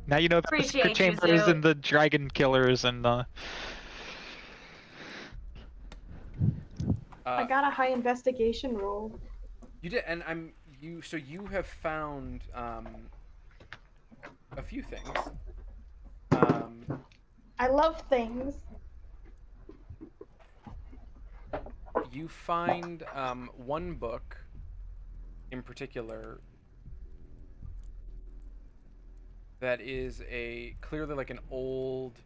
Now you know about the secret Appreciate you, chambers Zoo. and the dragon killers and the. I got a high investigation roll. You did, and So you have found a few things. I love things. You find one book in particular that is clearly like an old,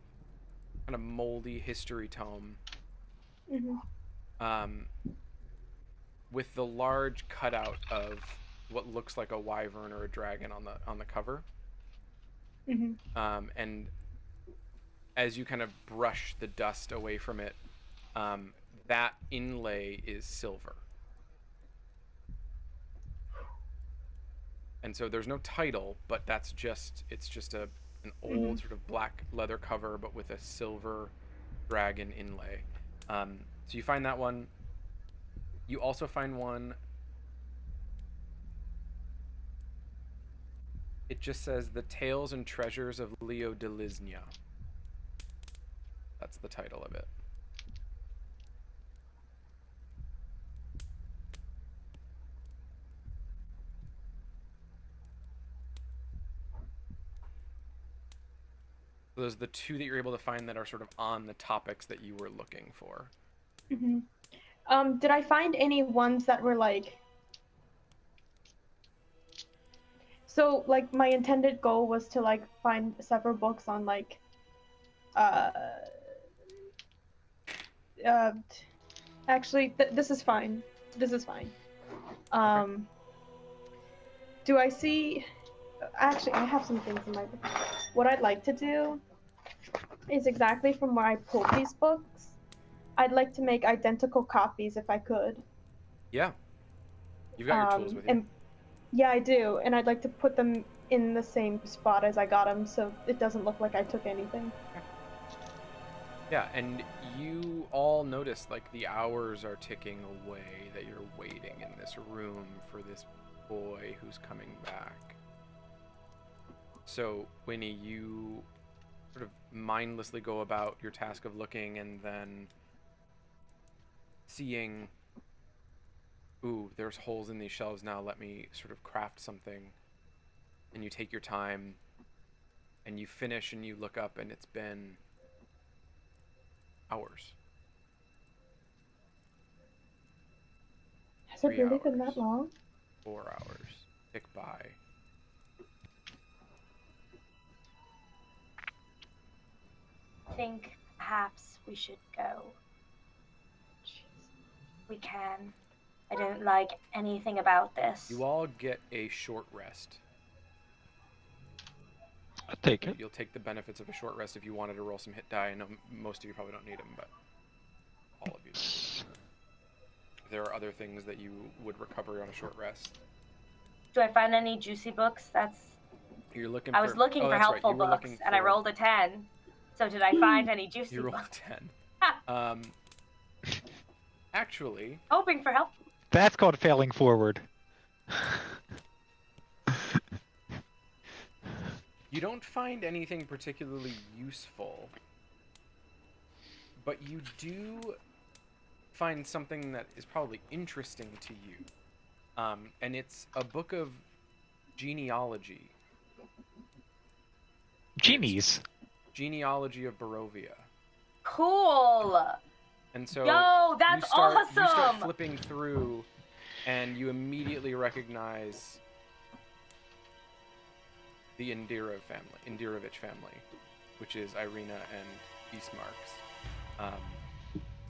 kind of moldy history tome. Mm-hmm. With the large cutout of what looks like a wyvern or a dragon on the cover. Mm-hmm. And as you kind of brush the dust away from it, that inlay is silver. And so there's no title, but it's just an old sort of black leather cover, but with a silver dragon inlay. So you find that one. You also find one. It just says The Tales and Treasures of Leo de Lisnia. That's the title of it. So those are the two that you're able to find that are sort of on the topics that you were looking for. Mm-hmm. Did I find any ones that were like... So, like, my intended goal was to, like, find several books on, like, actually, this is fine. This is fine. Do I see... Actually, I have some things in my book. What I'd like to do is exactly from where I pulled these books. I'd like to make identical copies if I could. Yeah. You've got your tools with you. And, yeah, I do. And I'd like to put them in the same spot as I got them so it doesn't look like I took anything. Yeah, and you all notice, like, the hours are ticking away, that you're waiting in this room for this boy who's coming back. So, Winnie, you sort of mindlessly go about your task of looking and then seeing, ooh, there's holes in these shelves now, let me sort of craft something. And you take your time, and you finish, and you look up, and it's been hours. Has it 3 really been hours. that long? 4 hours. Tick by. I think perhaps we should go. We can. I don't like anything about this. You all get a short rest. I'll take it. You'll take the benefits of a short rest if you wanted to roll some hit die. I know most of you probably don't need them, but all of you. If there are other things that you would recover on a short rest. Do I find any juicy books? You're looking. I was looking for helpful books, and I rolled a 10. So did I find any juicy You rolled books? a 10. Actually, Hoping for help. That's called failing forward. you don't find anything particularly useful, but you do find something that is probably interesting to you. And it's a book of genealogy. Genies. Genealogy of Barovia. Cool. And so Yo, that's you start awesome. flipping through, and you immediately recognize the Indirovich family, which is Irina and Eastmarks.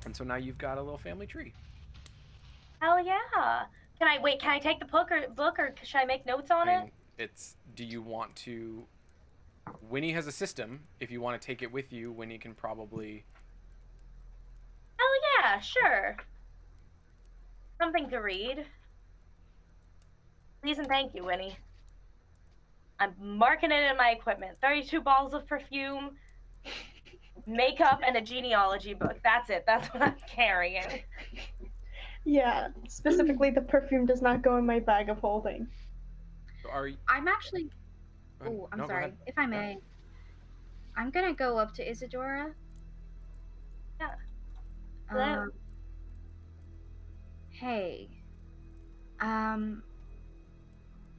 And so now you've got a little family tree. Hell yeah. Can I take the book or should I make notes on it? Do you want to... Winnie has a system. If you want to take it with you, Winnie can probably... Hell yeah, sure. Something to read. Please and thank you, Winnie. I'm marking it in my equipment. 32 bottles of perfume, makeup, and a genealogy book. That's it. That's what I'm carrying. Yeah, specifically the perfume does not go in my bag of holding. So are you? I'm actually. Go ahead. Oh, I'm No, go sorry. ahead. If I may, I'm gonna go up to Isadora. Yeah. Hello. Hey.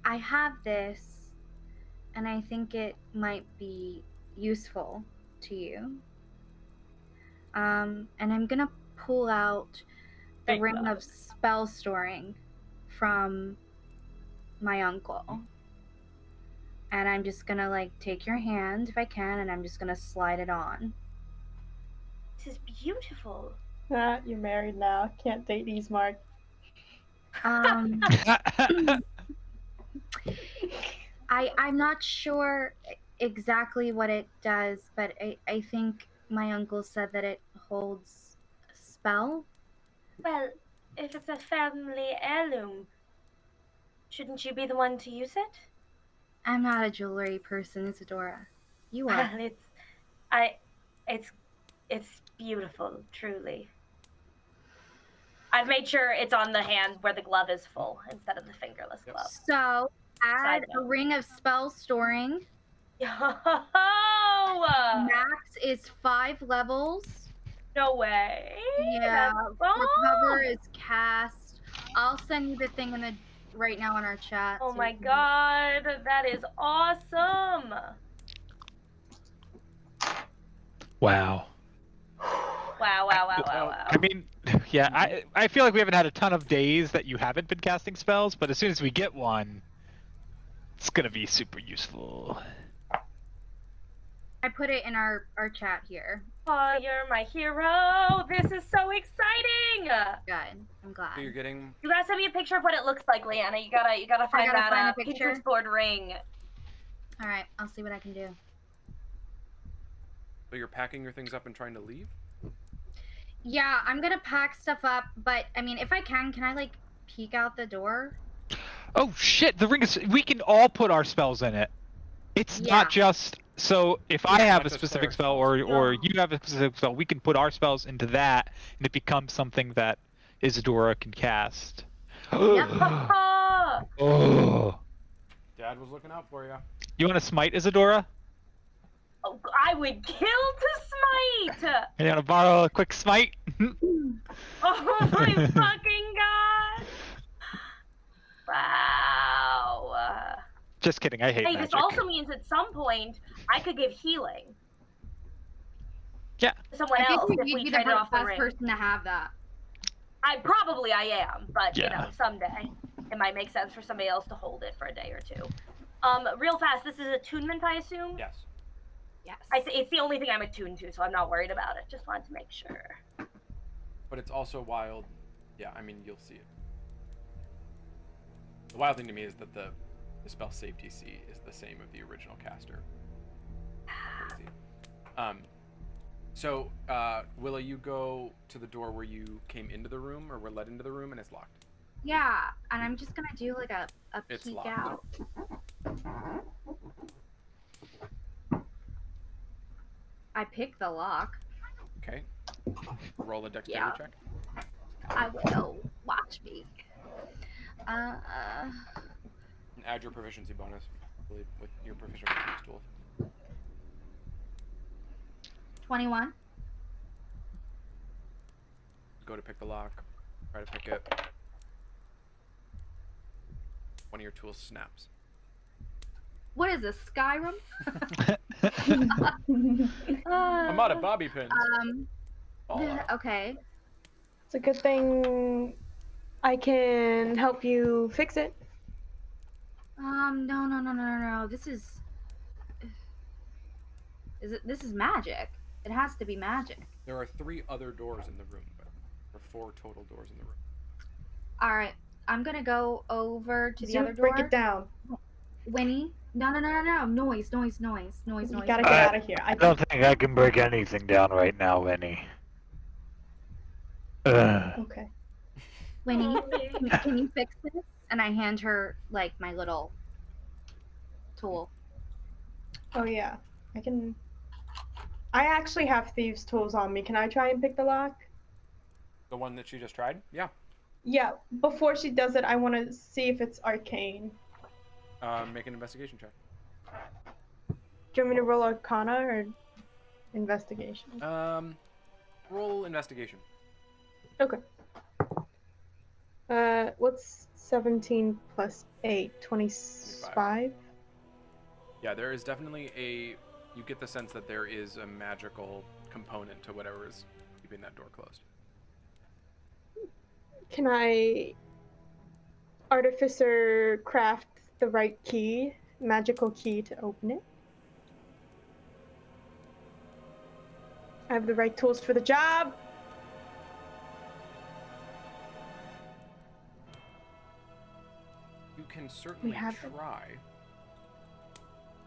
I have this, and I think it might be useful to you. And I'm gonna pull out the Big ring love. of spell storing from my uncle. And I'm just gonna like take your hand if I can, and I'm just gonna slide it on. This is beautiful. Ah, you're married now. Can't date these, Mark. I'm not sure exactly what it does, but I think my uncle said that it holds a spell. Well, if it's a family heirloom, shouldn't you be the one to use it? I'm not a jewelry person, Isadora. You are. Well, it's beautiful, truly. I've made sure it's on the hand where the glove is full instead of the fingerless glove. So add Side a note. ring of spell storing. Yo! Max is 5 levels. No way. Yeah. That's bomb. Recover is cast. I'll send you the thing right now in our chat. Oh so my you can- god, that is awesome. Wow. Wow. I mean, yeah, I feel like we haven't had a ton of days that you haven't been casting spells, but as soon as we get one, it's gonna be super useful. I put it in our chat here. Oh, you're my hero. This is so exciting. Good. I'm glad. So you're getting. You gotta send me a picture of what it looks like, Leanna. You gotta find gotta that find a picture? Pinterest board ring. All right, I'll see what I can do. So you're packing your things up and trying to leave. Yeah, I'm gonna pack stuff up, but I mean, if I can I like peek out the door? Oh shit! The ring is. We can all put our spells in it. It's Yeah. not just. So if I have Not a just specific cleric spell, spells. or No. you have a specific spell, we can put our spells into that, and it becomes something that Isadora can cast. Oh. Dad was looking out for you. You want to smite Isadora? Oh, I would kill to smite. You want to borrow a quick smite? Oh my fucking god. Wow. Just kidding. I hate Hey, magic. this also means at some point I could give healing. Yeah. To someone I think else if you'd we be traded the off the best ring. person to have that. I am, but you Yeah. know, someday it might make sense for somebody else to hold it for a day or two. Real fast, this is attunement, I assume? Yes. Yes. It's the only thing I'm attuned to, so I'm not worried about it. Just wanted to make sure. But it's also wild. Yeah, I mean, you'll see it. The wild thing to me is that the spell save DC is the same of the original caster. Crazy. So, Willa, you go to the door where you came into the room, or were led into the room, and it's locked. Yeah, and I'm just gonna do like a It's peek locked. out. I pick the lock. Okay. Roll a dexterity Yeah. check. I will. Watch me. And add your proficiency bonus, I believe, with your proficiency with these tools. 21. Go to pick the lock. Try to pick it. One of your tools snaps. What is this, Skyrim? I'm out of bobby pins. Fall out. Okay. It's a good thing I can help you fix it. No. This is this is magic. It has to be magic. There are 3 other doors in the room, but there are 4 total doors in the room. All right. I'm gonna go over to the Zoot, other door. break it down. Winnie. No. Noise. You gotta get Uh, out of here. I don't think I can break anything down right now, Winnie. Okay. Winnie, can you fix this? And I hand her like my little tool. Oh yeah, I can. I actually have thieves' tools on me. Can I try and pick the lock? The one that she just tried? Yeah. Yeah. Before she does it, I want to see if it's arcane. Make an investigation check. Do you want me to roll Arcana or investigation? Roll investigation. Okay. What's 17 plus 8? 25? Yeah, there is definitely you get the sense that there is a magical component to whatever is keeping that door closed. Can I artificer craft the right key, magical key to open it? I have the right tools for the job. You can certainly try.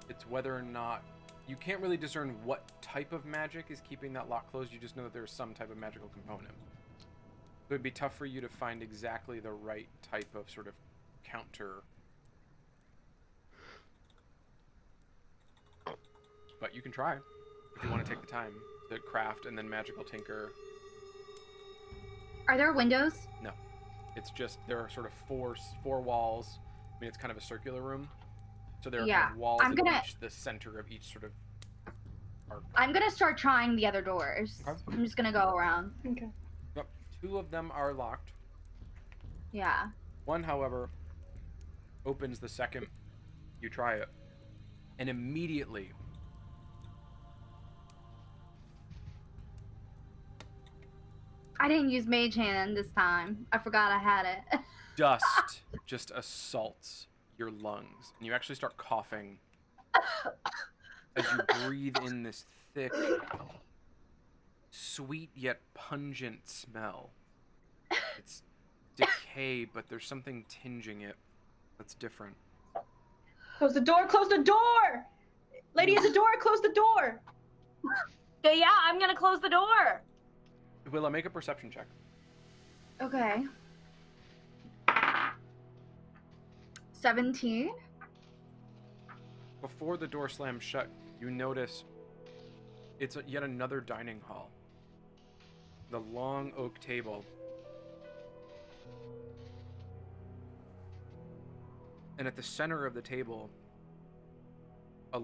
It's whether or not you can't really discern what type of magic is keeping that lock closed. You just know that there's some type of magical component. So it'd be tough for you to find exactly the right type of sort of counter. But you can try if you want to take the time to craft and then magical tinker. Are there windows? No, it's just there are sort of four walls. I mean, it's kind of a circular room, so there are kind of walls in the center of each sort of arc. I'm gonna start trying the other doors. Okay. I'm just gonna go around. Okay. Yep. 2 of them are locked. Yeah. One, however, opens the second you try it, and immediately I didn't use Mage Hand this time. I forgot I had it. dust just assaults your lungs, and you actually start coughing as you breathe in this thick, sweet yet pungent smell. It's decay, but there's something tinging it that's different. Close the door! Close the door! Lady at the door! Close the door! Yeah, I'm gonna close the door. Willa, make a perception check. Okay. 17. Before the door slams shut, you notice it's yet another dining hall. The long oak table. And at the center of the table,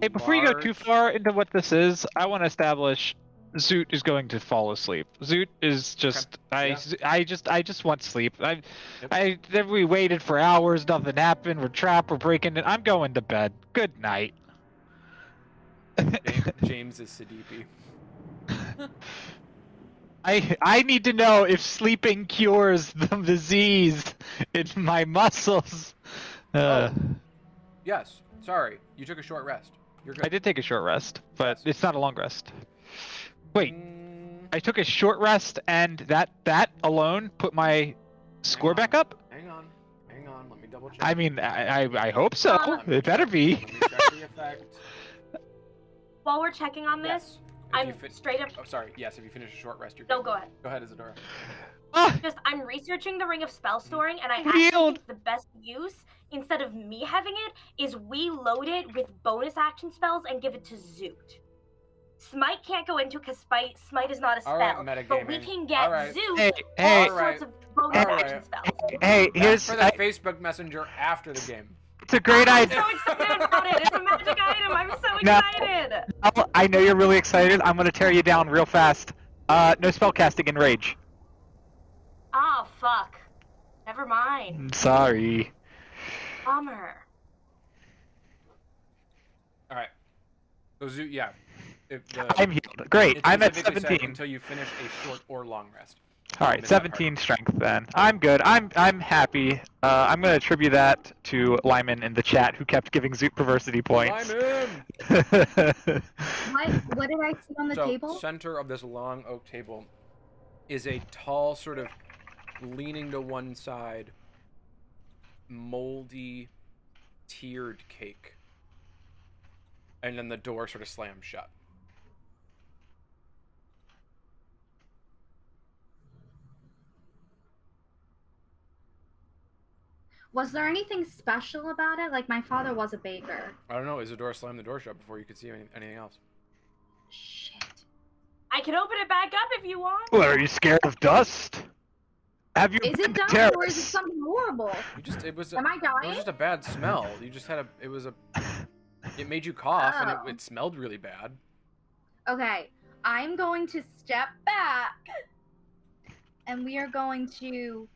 Hey, before you go too far into what this is, I want to establish Zoot is going to fall asleep. Zoot is just I just want sleep. We waited for hours, nothing happened. We're trapped. We're breaking in. I'm going to bed. Good night. James is Sidipi. I need to know if sleeping cures the disease in my muscles. Yes. Sorry, you took a short rest. You're good. I did take a short rest, but it's not a long rest. Wait, Mm, I took a short rest, and that alone put my score back up? Hang on. Let me double check. I mean, I hope so. It better be. Let me check the effect. While we're checking on this, Yes. If I'm you straight up. Oh, sorry. Yes, if you finish a short rest, you're good. No, go ahead. Go ahead, Isadora. I'm researching the Ring of Spell Storing, and I Wield. actually think the best use, instead of me having it, is we load it with bonus action spells and give it to Zoot. Smite can't go into because Smite is not a spell, All right, but we metagaming. can get All right. Zoot Hey, all sorts of bonus action spells. hey, That's for the Facebook Messenger after the game. it's a great I'm idea. so excited about it. It's a magic item. I'm so No. excited. I know you're really excited. I'm gonna tear you down real fast. No spellcasting in rage. Oh, fuck. Never mind. Sorry. Bummer. All right. So Zoot, yeah. I'm healed. Great. It I'm at specifically said 17. until you finish a short or long rest. All right, 17 strength then. I'm good. I'm happy. I'm gonna attribute that to Lyman in the chat who kept giving Zoot perversity points. Lyman! What did I see on the So, table? center of this long oak table is a tall, sort of leaning to one side, moldy, tiered cake. And then the door sort of slams shut. Was there anything special about it? Like, my father was a baker. I don't know. Isadora slammed the door shut before you could see anything else. Shit. I can open it back up if you want. What, are you scared of dust? Have you Is been it to done or is it terrace? something horrible? It was Am I it dying? was just a bad smell. You just had it made you cough and Oh. it smelled really bad. Okay, I'm going to step back. And we are going to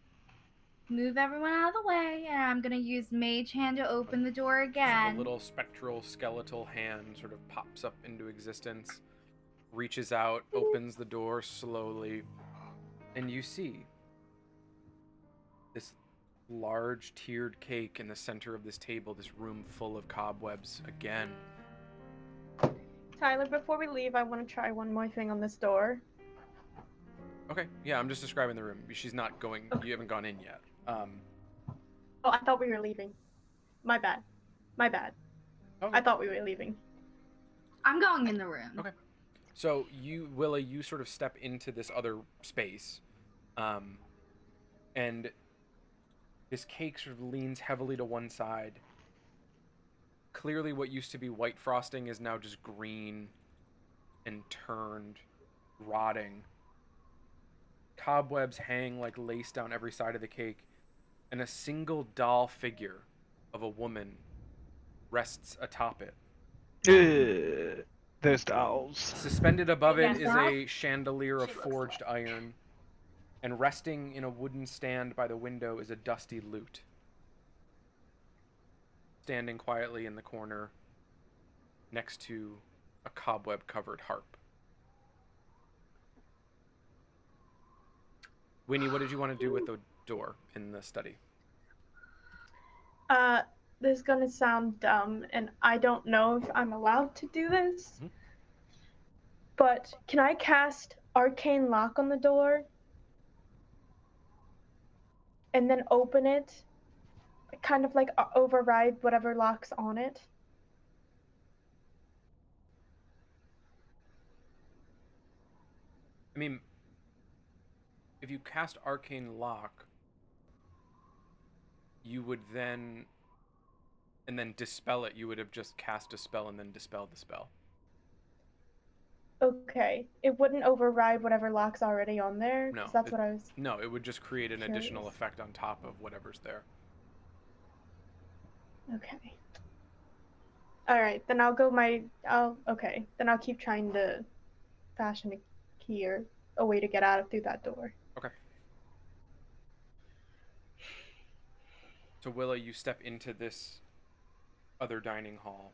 move everyone out of the way. And I'm going to use Mage Hand to open the door So again. the little spectral skeletal hand sort of pops up into existence, reaches out, opens the door slowly, and you see this large tiered cake in the center of this table, this room full of cobwebs again. Tyler, before we leave, I want to try one more thing on this door. Okay, yeah, I'm just describing the room. She's not going, Okay. you haven't gone in yet. Oh, I thought we were leaving. My bad. My bad. Okay. I thought we were leaving. I'm going in the room. Okay. So Willa, you sort of step into this other space, and this cake sort of leans heavily to one side. Clearly what used to be white frosting is now just green and turned, rotting. Cobwebs hang like lace down every side of the cake, and a single doll figure of a woman rests atop it. There's dolls. Suspended above it Yes, is that- a chandelier of she looks forged iron, and resting in a wooden stand by the window is a dusty lute. Standing quietly in the corner next to a cobweb-covered harp. Winnie, what did you want to do with the door in the study? This is gonna sound dumb, and I don't know if I'm allowed to do this. Mhm. But can I cast Arcane Lock on the door? And then open it? Kind of like override whatever locks on it? I mean, if you cast Arcane Lock, you would then, and then dispel it, you would have just cast a spell and then dispelled the spell. Okay. It wouldn't override whatever lock's already on there? No, 'Cause that's what I was... No, it would just create an additional Curious. effect on top of whatever's there. Okay. Alright, then okay. Then I'll keep trying to fashion a key or a way to get out through that door. Okay. So Willa, you step into this other dining hall.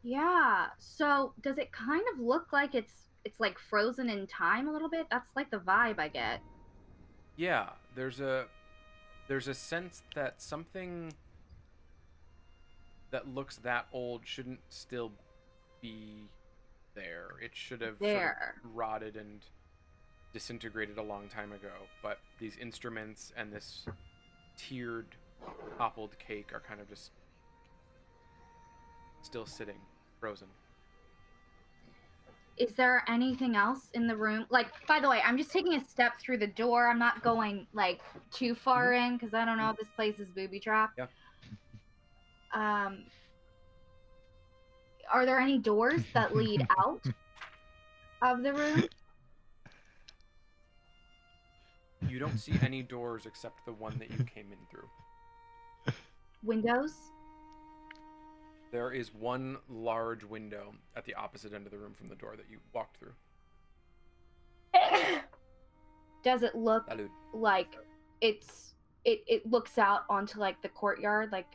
Yeah. So does it kind of look like it's like frozen in time a little bit? That's like the vibe I get. Yeah, there's a sense that something that looks that old shouldn't still be there. It should have sort There. of rotted and disintegrated a long time ago. But these instruments and this tiered, toppled cake are kind of just still sitting, frozen. Is there anything else in the room? Like, by the way, I'm just taking a step through the door. I'm not going like too far in because I don't know if this place is booby trapped. Yeah. Are there any doors that lead out of the room? You don't see any doors except the one that you came in through. Windows? There is one large window at the opposite end of the room from the door that you walked through. Does it look Salud. like it looks out onto like the courtyard? Like,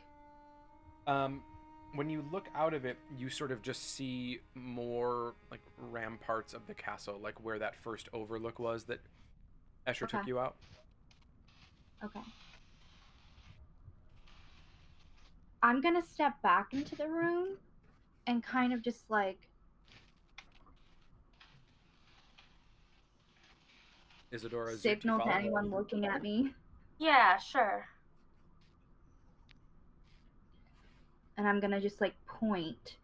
When you look out of it, you sort of just see more like ramparts of the castle, like where that first overlook was that Escher took Okay. you out. okay. I'm gonna step back into the room and kind of just like Isadora, is signal you to follow? anyone looking at me. Yeah, sure. And I'm gonna just like point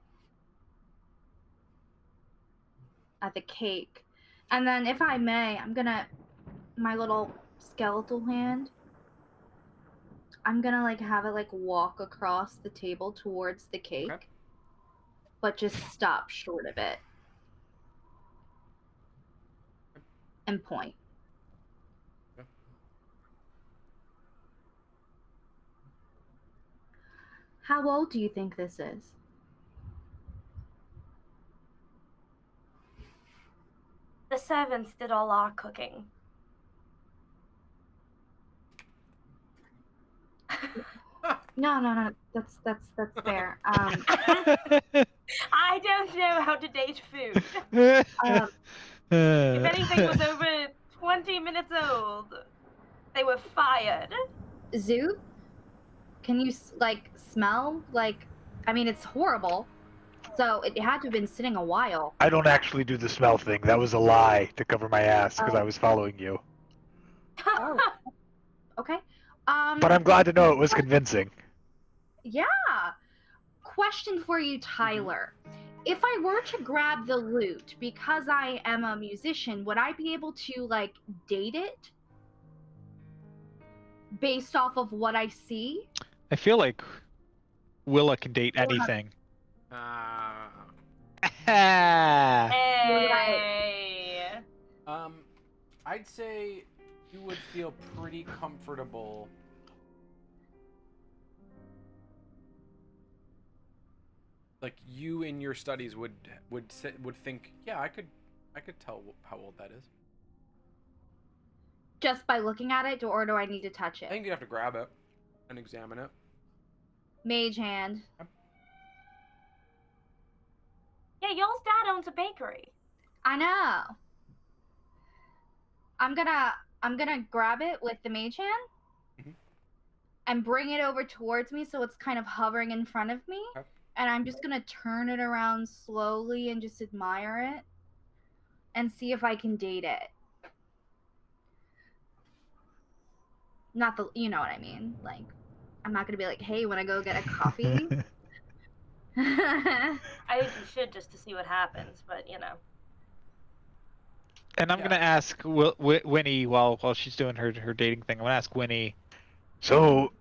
at the cake. And then if I may, my little skeletal hand, I'm gonna like have it like walk across the table towards the cake, but just stop short of it and point. Okay. How old do you think this is? The servants did all our cooking. No. That's fair. I don't know how to date food. Um, If anything was over 20 minutes old, they were fired. Zoot, can you like smell? Like, I mean, it's horrible. So it had to have been sitting a while. I don't actually do the smell thing. That was a lie to cover my ass because I was following you. Oh. Okay. But I'm glad to know it was convincing. Yeah. Question for you, Tyler. If I were to grab the loot because I am a musician, would I be able to like date it based off of what I see? I feel like Willa can date anything. Hey. I'd say you would feel pretty comfortable. Like you in your studies would think, yeah, I could tell how old that is. Just by looking at it, or do I need to touch I it? think you have to grab it and examine it. Mage hand. Yeah, y'all's dad owns a bakery. I know. I'm gonna grab it with the mage hand and bring it over towards me so it's kind of hovering in front of me. Okay. And I'm just gonna turn it around slowly and just admire it and see if I can date it. Not the, you know what I mean? Like, I'm not gonna be like, hey, wanna go get a coffee? I think you should just to see what happens, but you know. And I'm Yeah. gonna ask Winnie while she's doing her dating thing. I'm gonna ask Winnie. So,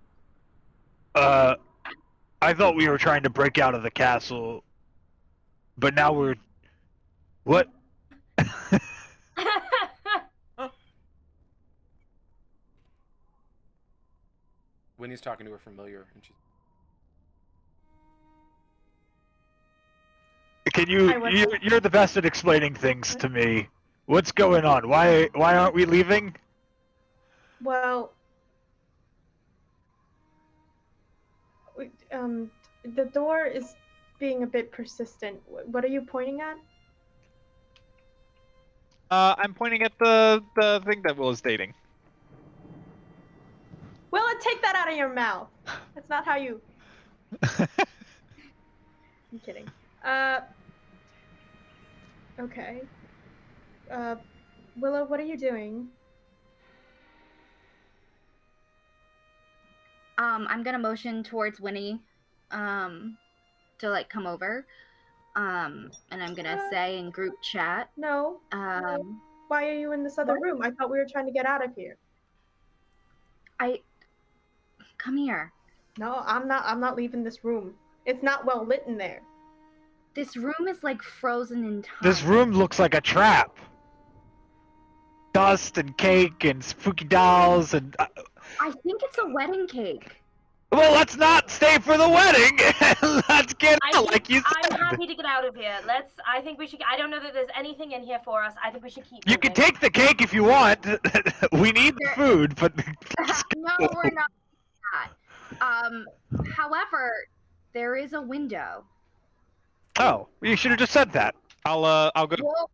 I thought we were trying to break out of the castle, but now we're... What? Winnie's talking to her familiar, and she's... Can you... I went- You're the best at explaining things to me. What's going on? Why aren't we leaving? Well, the door is being a bit persistent. What are you pointing at? I'm pointing at the thing that Willa's dating. Willa, take that out of your mouth. That's not how you... I'm kidding. Okay. Willa, what are you doing? I'm gonna motion towards Winnie, to like come over. And I'm gonna say in group chat, No. Why are you in this other room? I thought we were trying to get out of here. come here. No, I'm not leaving this room. It's not well lit in there. This room is like frozen in time. This room looks like a trap. Dust and cake and spooky dolls and... I think it's a wedding cake. Well, let's not stay for the wedding. Let's get out, like you I'm said. happy to get out of here. I think we should. I don't know that there's anything in here for us. I think we should keep. You can moving. take the cake if you want. We need the food, but... No, we're not that. However, there is a window. Oh, you should have just said that. I'll go. Well,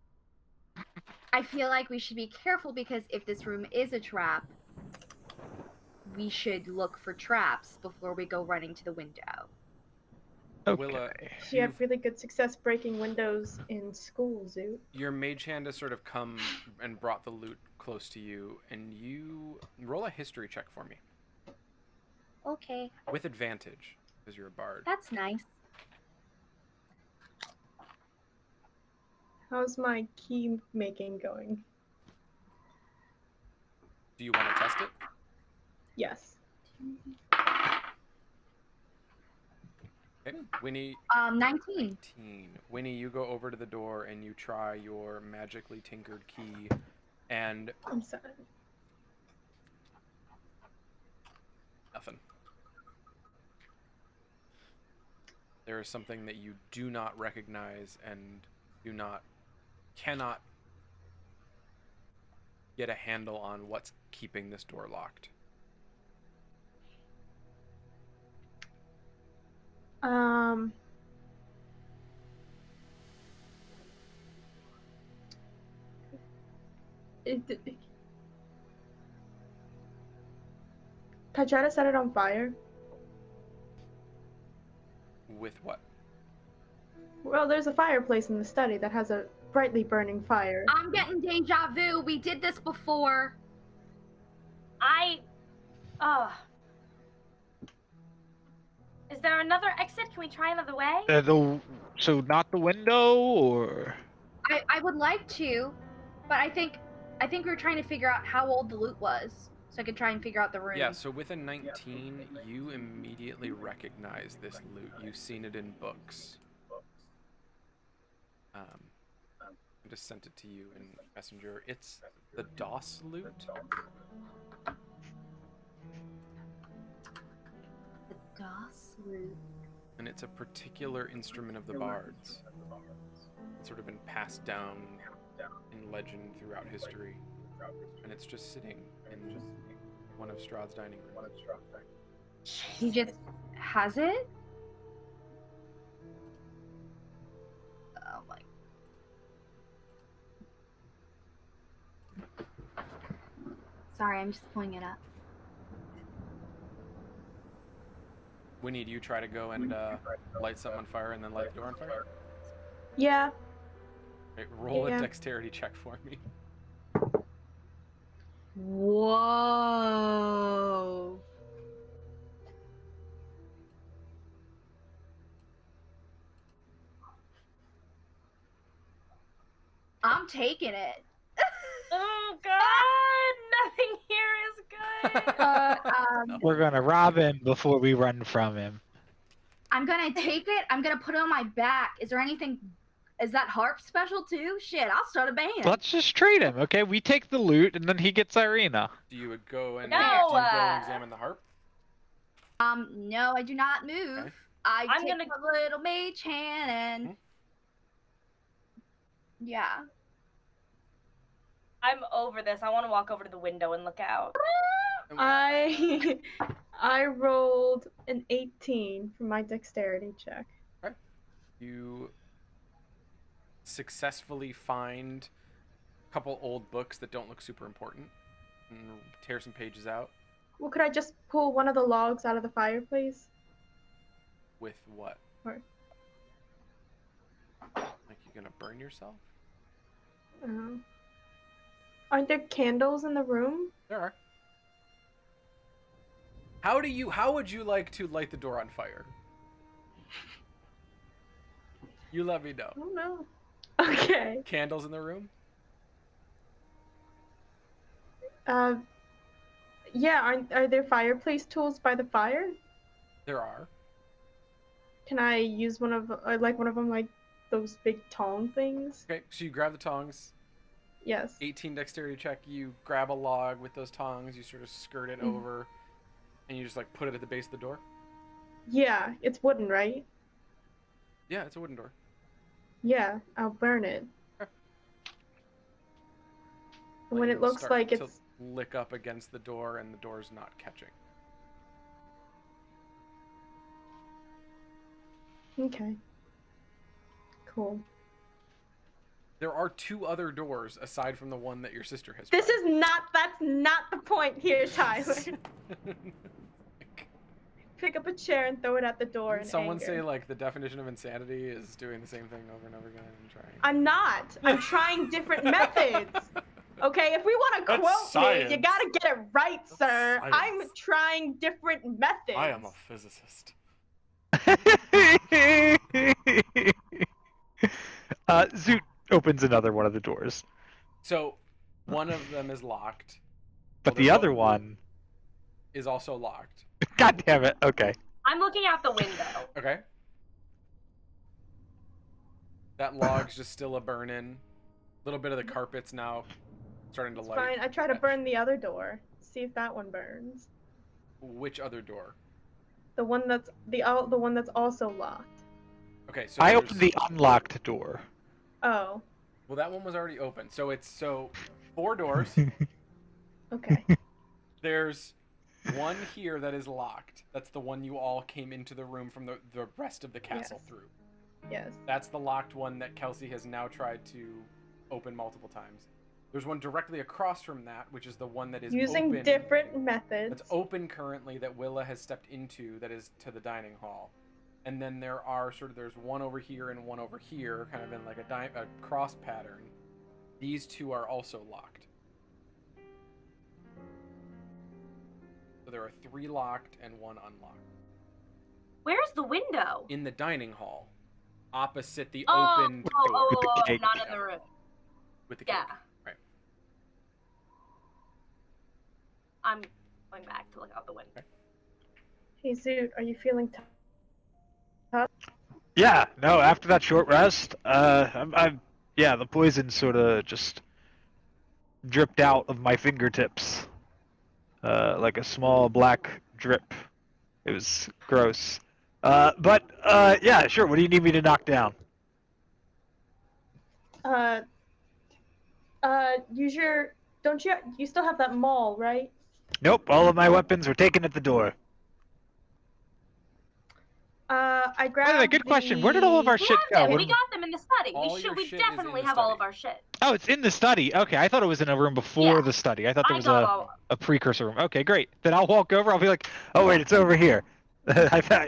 I feel like we should be careful because if this room is a trap, we should look for traps before we go running to the window. Willa, She had really good success breaking windows in school, Zoot. your mage hand has sort of come and brought the loot close to you, and you roll a history check for me Okay, with advantage because you're a bard. that's nice. How's my key making going? Do you want to test it? Yes. Okay. Winnie, 19. 19. Winnie, you go over to the door and you try your magically tinkered key, and I'm sorry. nothing. There is something that you do not recognize and cannot get a handle on what's keeping this door locked. Can I try to set it on fire? With what? Well, there's a fireplace in the study that has a brightly burning fire. I'm getting deja vu. We did this before. Is there another exit? Can we try another way? So not the window, or I would like to, but I think we were trying to figure out how old the loot was, so I could try and figure out the room. Yeah, so with a 19, you immediately recognize this loot. You've seen it in books. I just sent it to you in Messenger. It's the DOS loot. The DOS loot. And it's a particular instrument of the bards. It's sort of been passed down in legend throughout history. And it's just sitting in one of Strahd's dining rooms. He just has it? Oh my. Sorry, I'm just pulling it up. Winnie, do you try to go and light something on fire and then light the door on fire? Yeah. Okay, roll Yeah. a dexterity check for me. Whoa. I'm taking it. Oh God! Nothing here is good. we're gonna rob him before we run from him. I'm gonna take it. I'm gonna put it on my back. Is there anything? Is that harp special too? Shit, I'll start a band. Let's just trade him, okay? We take the loot, and then he gets Irina. Do you go and examine the harp? No, I do not move. Okay. I'm I'm take gonna- a little mage hand and yeah. I'm over this. I want to walk over to the window and look out. I rolled an 18 for my dexterity check. You successfully find a couple old books that don't look super important and tear some pages out. Well, could I just pull one of the logs out of the fireplace? With what? Or- Like you're gonna burn yourself? Aren't there candles in the room? There are. How would you like to light the door on fire? You let me know. I don't know. Okay. Candles in the room? Yeah, are there fireplace tools by the fire? There are. Can I use one of them, like those big tong things? Okay, so you grab the tongs. Yes. 18 dexterity check. You grab a log with those tongs. You sort of skirt it over, and you just like put it at the base of the door. Yeah, it's wooden, right? Yeah, it's a wooden door. Yeah, I'll burn it. Okay. And when Like, it looks start like to it's lick up against the door, and the door's not catching. okay. Cool. There are two other doors aside from the one that your sister has. That's tried. not the point here, Tyler. Pick up a chair and throw it at the door Didn't in someone anger. say like the definition of insanity is doing the same thing over and over again and trying? I'm not. I'm trying different methods. Okay, if we want to That's quote science. me, you gotta get it right, sir. That's I'm science. trying different methods. I am a physicist. Zoot opens another one of the doors, So one of them is locked. but Well, the there's other no- one, Is also locked. God damn it. Okay. I'm looking out the window. Okay. That log's just still a burning. A little bit of the carpet's now starting to It's light. fine. I try to burn the other door. See if that one burns. Which other door? The one that's the one that's also locked. Okay, so I there's- opened the unlocked door. Oh, Well, that one was already open. So it's 4 doors. okay. There's one here that is locked. That's the one you all came into the room from the rest of the castle Yes. through. Yes. That's the locked one that Kelsey has now tried to open multiple times. There's one directly across from that, which is the one that is Using open. different methods. That's open currently that Willa has stepped into that is to the dining hall. And then there's one over here and one over here, kind of in like a cross pattern. These two are also locked. So there are 3 locked and 1 unlocked. Where's the window? In the dining hall, opposite the Oh, opened door oh, cake. not in the room. with the cake. Yeah. Right. I'm going back to look out the window. Hey, Zoot, are you feeling Yeah, no, after that short rest, the poison sort of just dripped out of my fingertips. Like a small black drip. It was gross. Yeah, sure, what do you need me to knock down? use your, don't you still have that maul, right? Nope, all of my weapons were taken at the door. I By grabbed the way, good question. Where did all of our We shit have go? them. We got them in the study. All your We shit is in definitely the have all study. of our shit. Oh, it's in the study. Okay, I thought it was in a room before Yeah. the study. I thought there I was got all. a precursor room. Okay, great. Then I'll walk over. I'll be like, oh wait, it's over here.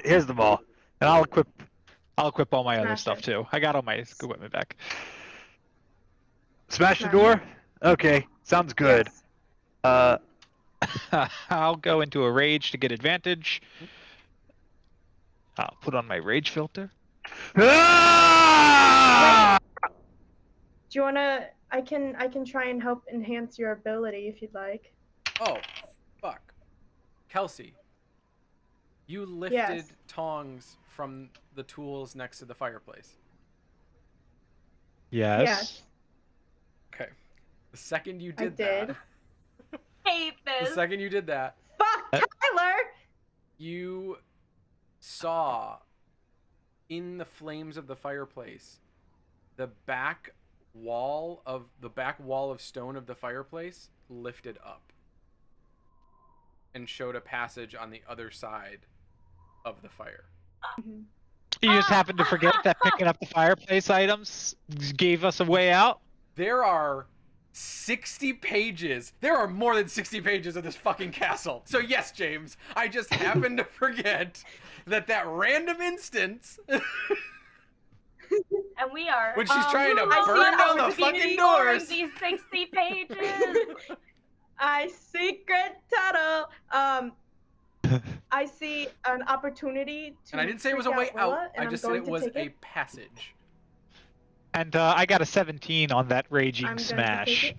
Here's the ball, and I'll equip all my other Smash stuff it. too. I got all my equipment back. Smash the Smash door? Okay, sounds good. Yes. I'll go into a rage to get advantage. I'll put on my rage filter. Ah! Do you wanna? I can try and help enhance your ability if you'd like. Oh, fuck. Kelsey, you lifted Yes. tongs from the tools next to the fireplace. Yes. Yes. Okay. The second you I did did. that, Hate the this. second you did that, Fuck, Tyler! you saw in the flames of the fireplace the back wall of stone of the fireplace lifted up and showed a passage on the other side of the fire. You just happened to forget that picking up the fireplace items gave us a way out. There are 60 pages. There are more than 60 pages of this fucking castle. So yes, James, I just happened to forget that random instance And we are. when she's trying to I burn see down how the fucking ignoring doors. These 60 pages. I secret tunnel. I see an opportunity to. And I didn't say it was a freak way Willa, out. and I I'm just said going it to was take a it. passage. And I got a 17 on that raging I'm going to take smash. it.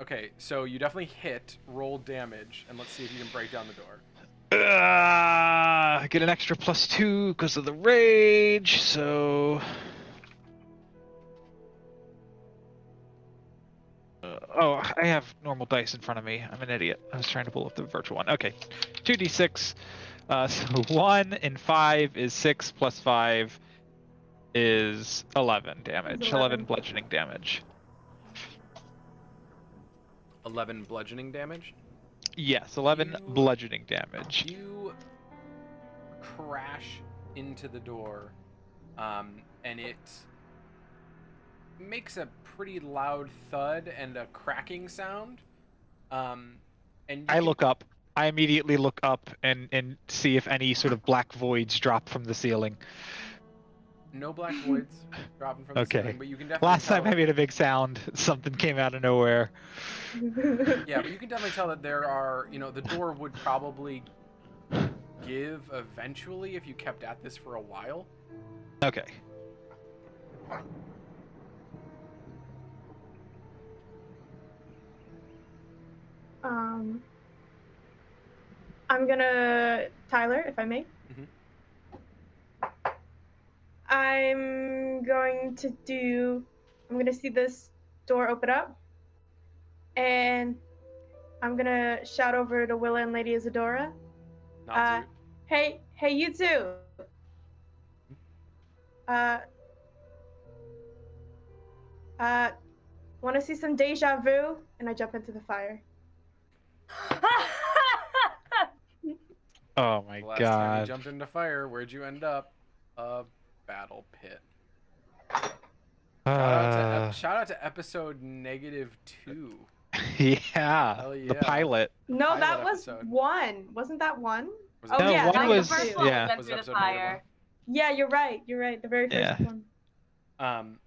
Okay, so you definitely hit, roll damage, and let's see if you can break down the door. Get an extra +2 because of the rage, so... I have normal dice in front of me. I'm an idiot. I was trying to pull up the virtual one. Okay, 2d6. So 1 and 5 is 6 plus 5 is 11 damage. 11 bludgeoning damage. 11 bludgeoning damage. Yes, 11 You- bludgeoning damage. You crash into the door, and it makes a pretty loud thud and a cracking sound. And you I can- look up. I immediately look up and see if any sort of black voids drop from the ceiling. No black voids dropping from the Okay. ceiling, but you can definitely Last tell, time I made a big sound, something came out of nowhere. Yeah, but you can definitely tell that there are, the door would probably give eventually if you kept at this for a while. Okay. I'm gonna, Tyler, if I may. Mhm. I'm going to see this door open up, and I'm gonna shout over to Willa and Lady Isadora. Not Hey, you two. Want to see some deja vu? And I jump into the fire. Oh my the last time you god. jumped into fire, where'd you end up? A battle pit. Shout out to episode -2. Yeah. Hell The yeah. pilot. No, Pilot that was episode. 1. Wasn't that 1? Was No, yeah, one that Like was- the first two. one yeah. went Was through the episode fire. Yeah, you're right. The very first Yeah. one.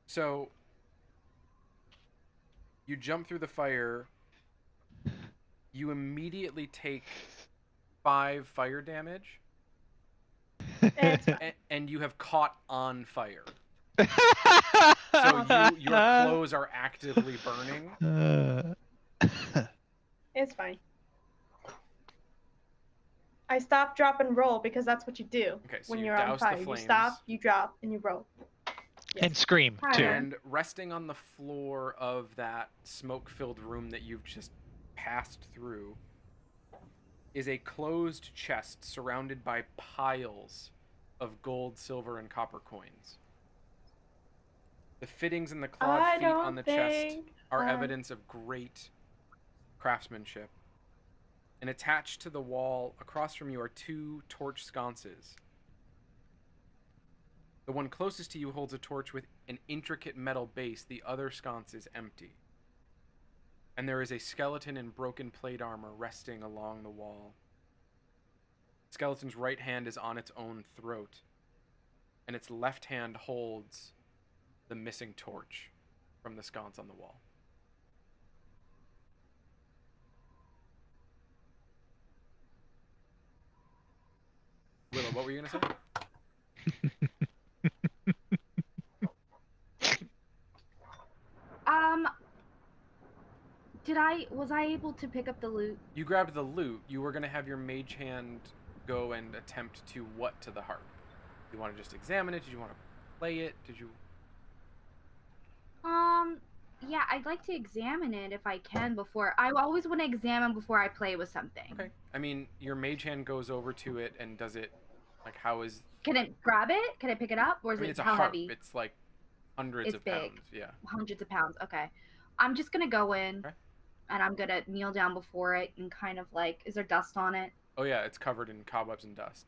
So you jump through the fire. You immediately take 5 fire damage, It's and you have caught on fire. So So your clothes are actively burning. It's fine. I stop, drop, and roll because that's what you do Okay, so when you you're on douse the fire. You flames. stop, you drop, and you roll. And scream too. And resting on the floor of that smoke-filled room that you've just passed through is a closed chest surrounded by piles of gold, silver, and copper coins. The fittings and the clawed I feet on don't the chest think are I- evidence of great craftsmanship. And attached to the wall across from you are 2 torch sconces. The one closest to you holds a torch with an intricate metal base. The other sconce is empty. And there is a skeleton in broken plate armor resting along the wall. The skeleton's right hand is on its own throat, and its left hand holds the missing torch from the sconce on the wall. Willow, what were you going to say? Was I able to pick up the loot? You grabbed the loot. You were going to have your mage hand go and attempt to what to the harp? You want to just examine it? Did you want to play it? Did you... Yeah, I'd like to examine it if I can before. I always want to examine before I play with something. Okay. I mean, your mage hand goes over to it and does it, like, how is... Can it grab it? Can I pick it up? Or is I mean, it it's a how harp. heavy? It's like hundreds It's of big. pounds. Yeah. Hundreds of pounds. Okay. I'm just gonna go in Okay. and I'm gonna kneel down before it and kind of like, is there dust on it? Oh yeah, it's covered in cobwebs and dust.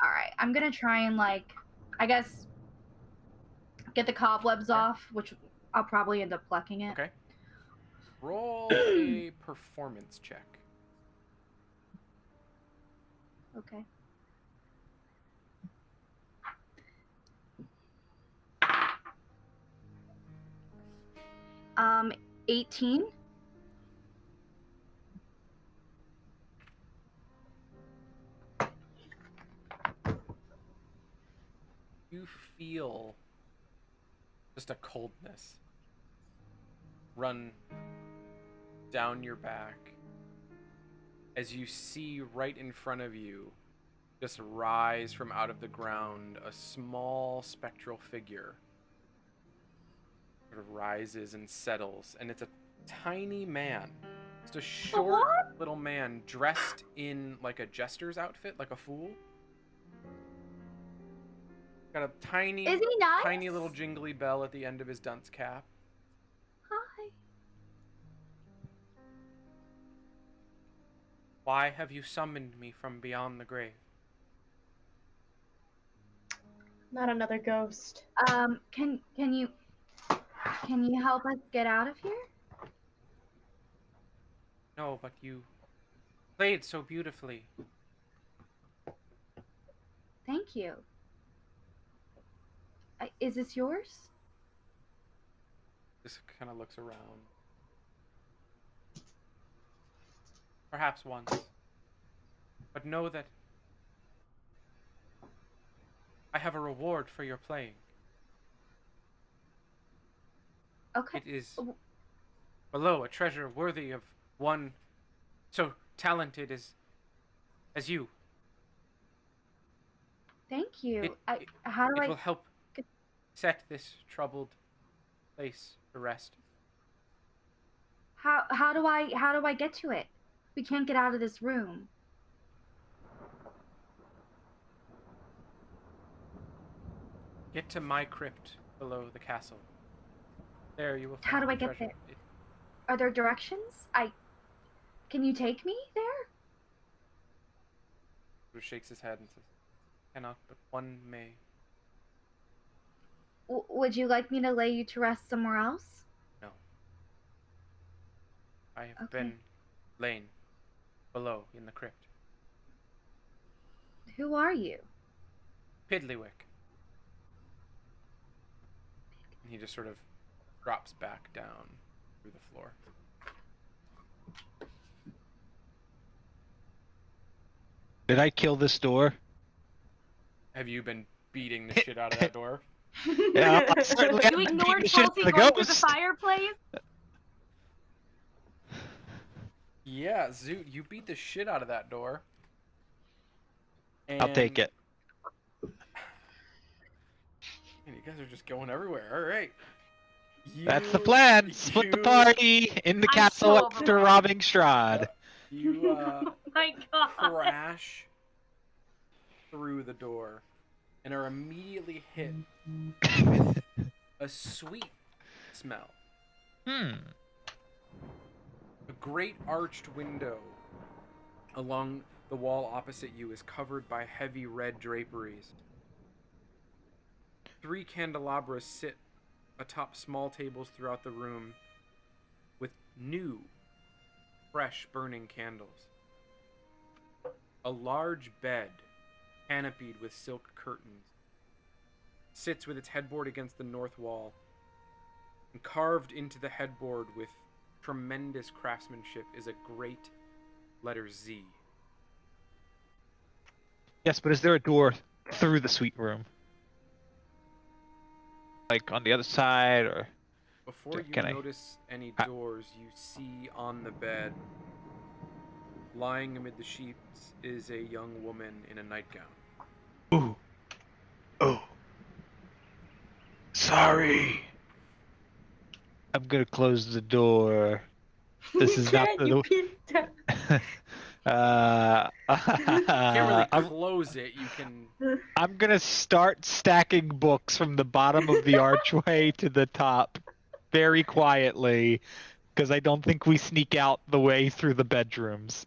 Alright, I'm gonna try and like, I guess, get the cobwebs off, which I'll probably end up plucking it. Okay. Roll a performance check. Okay. 18. You feel just a coldness run down your back as you see right in front of you just rise from out of the ground a small spectral figure. Sort of rises and settles, and it's a tiny man. Just a short little man dressed in like a jester's outfit, like a fool. Got a tiny, Is he nice? tiny little jingly bell at the end of his dunce cap. Hi. Why have you summoned me from beyond the grave? Not another ghost. Can you help us get out of here? No, but you played so beautifully. Thank you. Is this yours? Just kind of looks around. Perhaps once. But know that I have a reward for your playing. Okay. It is below a treasure worthy of one so talented as you. Thank you. It How do it I? will help set this troubled place to rest. How do I get to it? We can't get out of this room. Get to my crypt below the castle. There you will find How do I the get treasure. there? Are there directions? Can you take me there? He shakes his head and says, "Cannot, but one may." Would you like me to lay you to rest somewhere else? No. I have Okay. been lain below in the crypt. Who are you? Piddlywick. And he just sort of drops back down through the floor. Did I kill this door? Have you been beating the shit out of that door? Yeah, I certainly You haven't beaten ignored the shit out Chelsea of the going through the ghost. fireplace? Yeah, Zoot, you beat the shit out of that door. I'll take it. Man, you guys are just going everywhere. All right. That's the plan. Split the party in the I'm castle so after overwhelmed. robbing Strahd. You Oh my god. crash through the door and are immediately hit with a sweet smell. Hmm. A great arched window along the wall opposite you is covered by heavy red draperies. 3 candelabras sit atop small tables throughout the room with new, fresh burning candles. A large bed, canopied with silk curtains, sits with its headboard against the north wall, and carved into the headboard with tremendous craftsmanship is a great letter Z. Yes, but is there a door through the suite room? Like on the other side, or Before you Can I- notice any Ah. doors, you see on the bed, lying amid the sheets, is a young woman in a nightgown. Ooh. Oh. Sorry. I'm gonna close the door. This is not You the. peeked out. You can't really I'm, close it. You can. I'm gonna start stacking books from the bottom of the archway to the top, very quietly, because I don't think we sneak out the way through the bedrooms.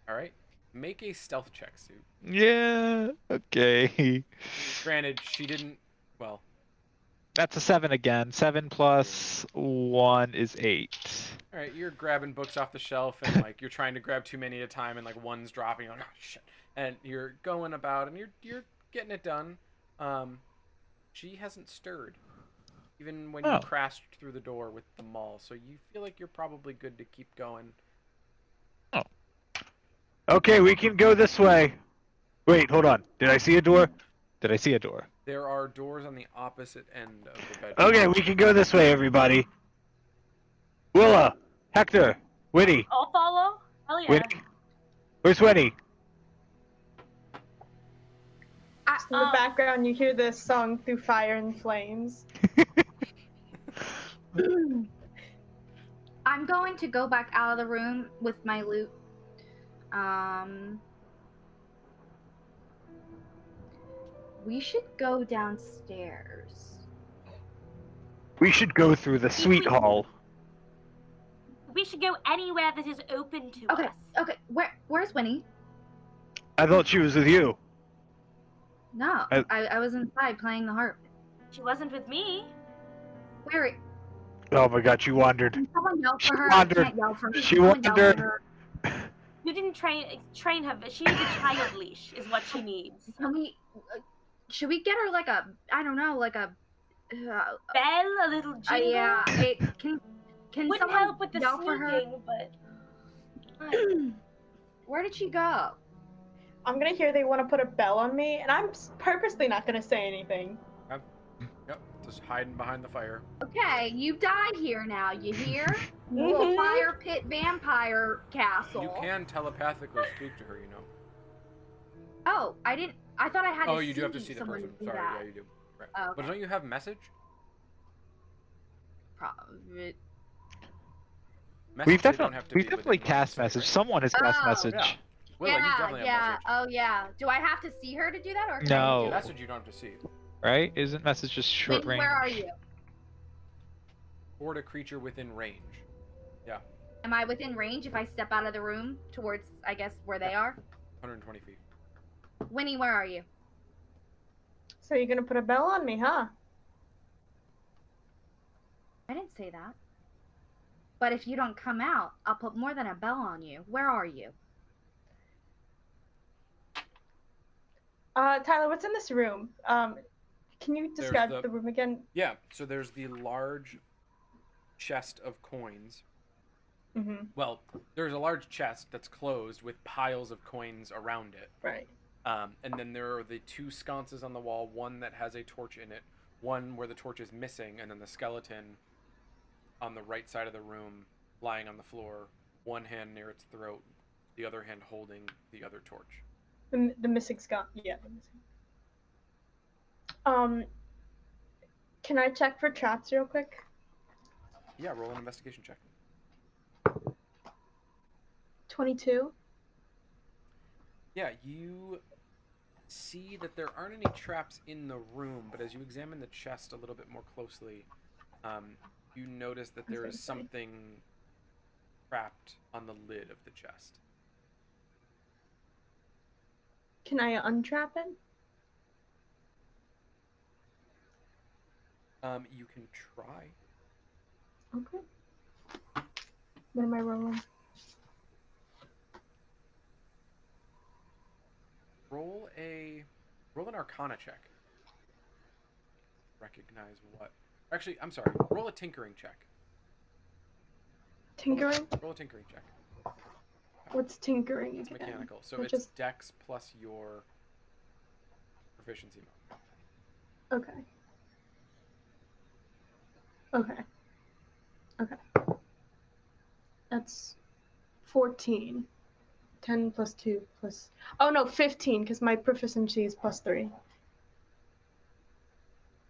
All right. Make a stealth check, Sue. Yeah. Okay. Granted, she didn't. Well, That's a 7 again. 7 plus 1 is 8. all right. You're grabbing books off the shelf, and like you're trying to grab too many at a time, and like one's dropping. You're like, oh shit! And you're going about, and you're getting it done. She hasn't stirred, even when you Oh. crashed through the door with the maul. So you feel like you're probably good to keep going. Okay, we can go this way. Wait, hold on. Did I see a door? Did I see a door? There are doors on the opposite end of the bedroom. Okay, we can go this way, everybody. Willa, Hector, Winnie, I'll follow. Hell yeah. Winnie. Where's Winnie? In the background, you hear this song "Through Fire and Flames." I'm going to go back out of the room with my loot. We should go downstairs. We should go through the suite hall. We should go anywhere that is open to Okay, us. okay. Where's Winnie? I thought she was with you. No, I was inside playing the harp. She wasn't with me. Where? Oh my god, she wandered. Can someone yell She for her? wandered. I can't yell for her. She Can someone yell for wandered. her? You didn't train her, but she needs a child leash, is what she needs. Can we? Should we get her like a? I don't know, like a. Bell, a little jingle. Yeah. Can Wouldn't someone help with the yell for her? sneaking, but. Where did she go? I'm gonna hear they want to put a bell on me, and I'm purposely not gonna say anything. Yep, just hiding behind the fire. Okay, you died here now. You hear? Little Mhm. fire pit vampire castle. You can telepathically speak to her, you know. Oh, I I thought I had to Oh, you do have to see the someone person. do Sorry, that. yeah, you do. Right. Oh, But okay. don't you have message? Private. Message, they don't have to we've be definitely within line of cast sight, message. right? Someone has cast Oh. message. Yeah. Willa, you Yeah, definitely have yeah. message. Oh, yeah. Do I have to see her to do that, or can I No. just do it? Message you don't have to see. Right? Isn't message just short Minnie, range? where are you? Toward a creature within range. Yeah, Am I within range if I step out of the room towards, I guess, where they are? 120 feet. Winnie, where are you? So you're gonna put a bell on me, huh? I didn't say that. But if you don't come out, I'll put more than a bell on you. Where are you? Tyler, what's in this room? Can you describe the- the room again? Yeah, so there's the large chest of coins. Mm-hmm. Well, there's a large chest that's closed with piles of coins around it. Right. And then there are the two sconces on the wall, one that has a torch in it, one where the torch is missing, and then the skeleton on the right side of the room lying on the floor, one hand near its throat, the other hand holding the other torch. The missing sconce. Yeah. The missing. Can I check for traps real quick? Yeah, roll an investigation check. 22. Yeah, you see that there aren't any traps in the room, but as you examine the chest a little bit more closely, you notice that there is something trapped on the lid of the chest. Can I untrap it? You can try. Okay. What am I rolling? Roll an Arcana check. Recognize what? Actually, I'm sorry. Roll a tinkering check. Tinkering? Roll a tinkering check. What's tinkering It's again? mechanical, so Or it's just... Dex plus your proficiency mode. Okay. Okay. Okay. That's 14. 10 plus 2 plus... Oh no, 15, because my proficiency is plus 3.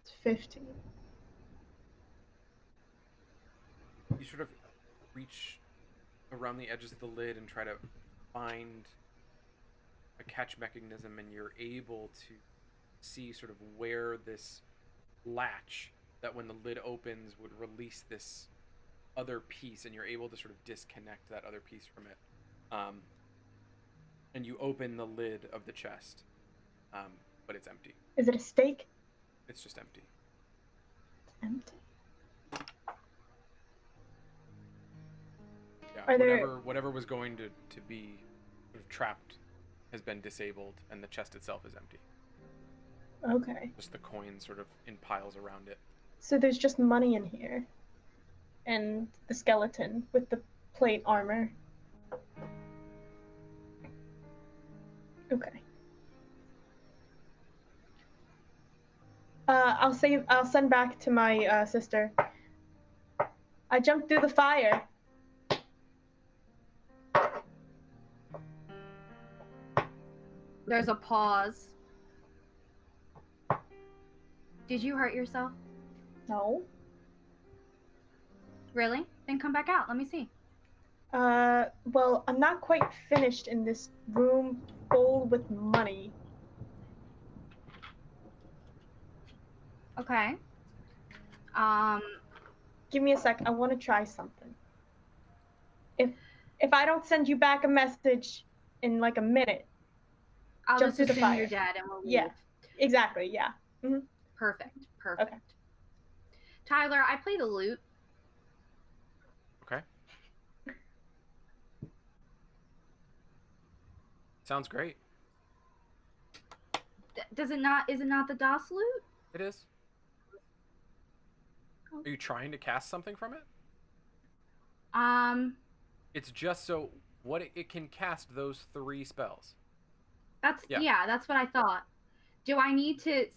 It's 15. You sort of reach around the edges of the lid and try to find a catch mechanism, and you're able to see sort of where this latch that when the lid opens would release this other piece, and you're able to sort of disconnect that other piece from it. And you open the lid of the chest, but it's empty. Is it a steak? It's just empty. It's empty. Yeah, Are there- whatever was going to be sort of trapped has been disabled, and the chest itself is empty. Okay. Just the coins sort of in piles around it. So there's just money in here. And the skeleton with the plate armor. Okay. I'll send back to my sister. I jumped through the fire. There's a pause. Did you hurt yourself? No. Really? Then come back out. Let me see. Well, I'm not quite finished in this room full with money. Okay. Give me a sec. I want to try something. If I don't send you back a message in like a minute. I'll Jump just through the assume you're fire. dead and we'll leave. Yeah. Exactly. Yeah. Mm-hmm. Perfect. Perfect. Okay. Tyler, I play the lute. Okay. Sounds great. Is it not the DOS lute? It is. Are you trying to cast something from it? It's just so what it can cast those 3 spells. That's Yeah. yeah, that's what I thought. Do I need to?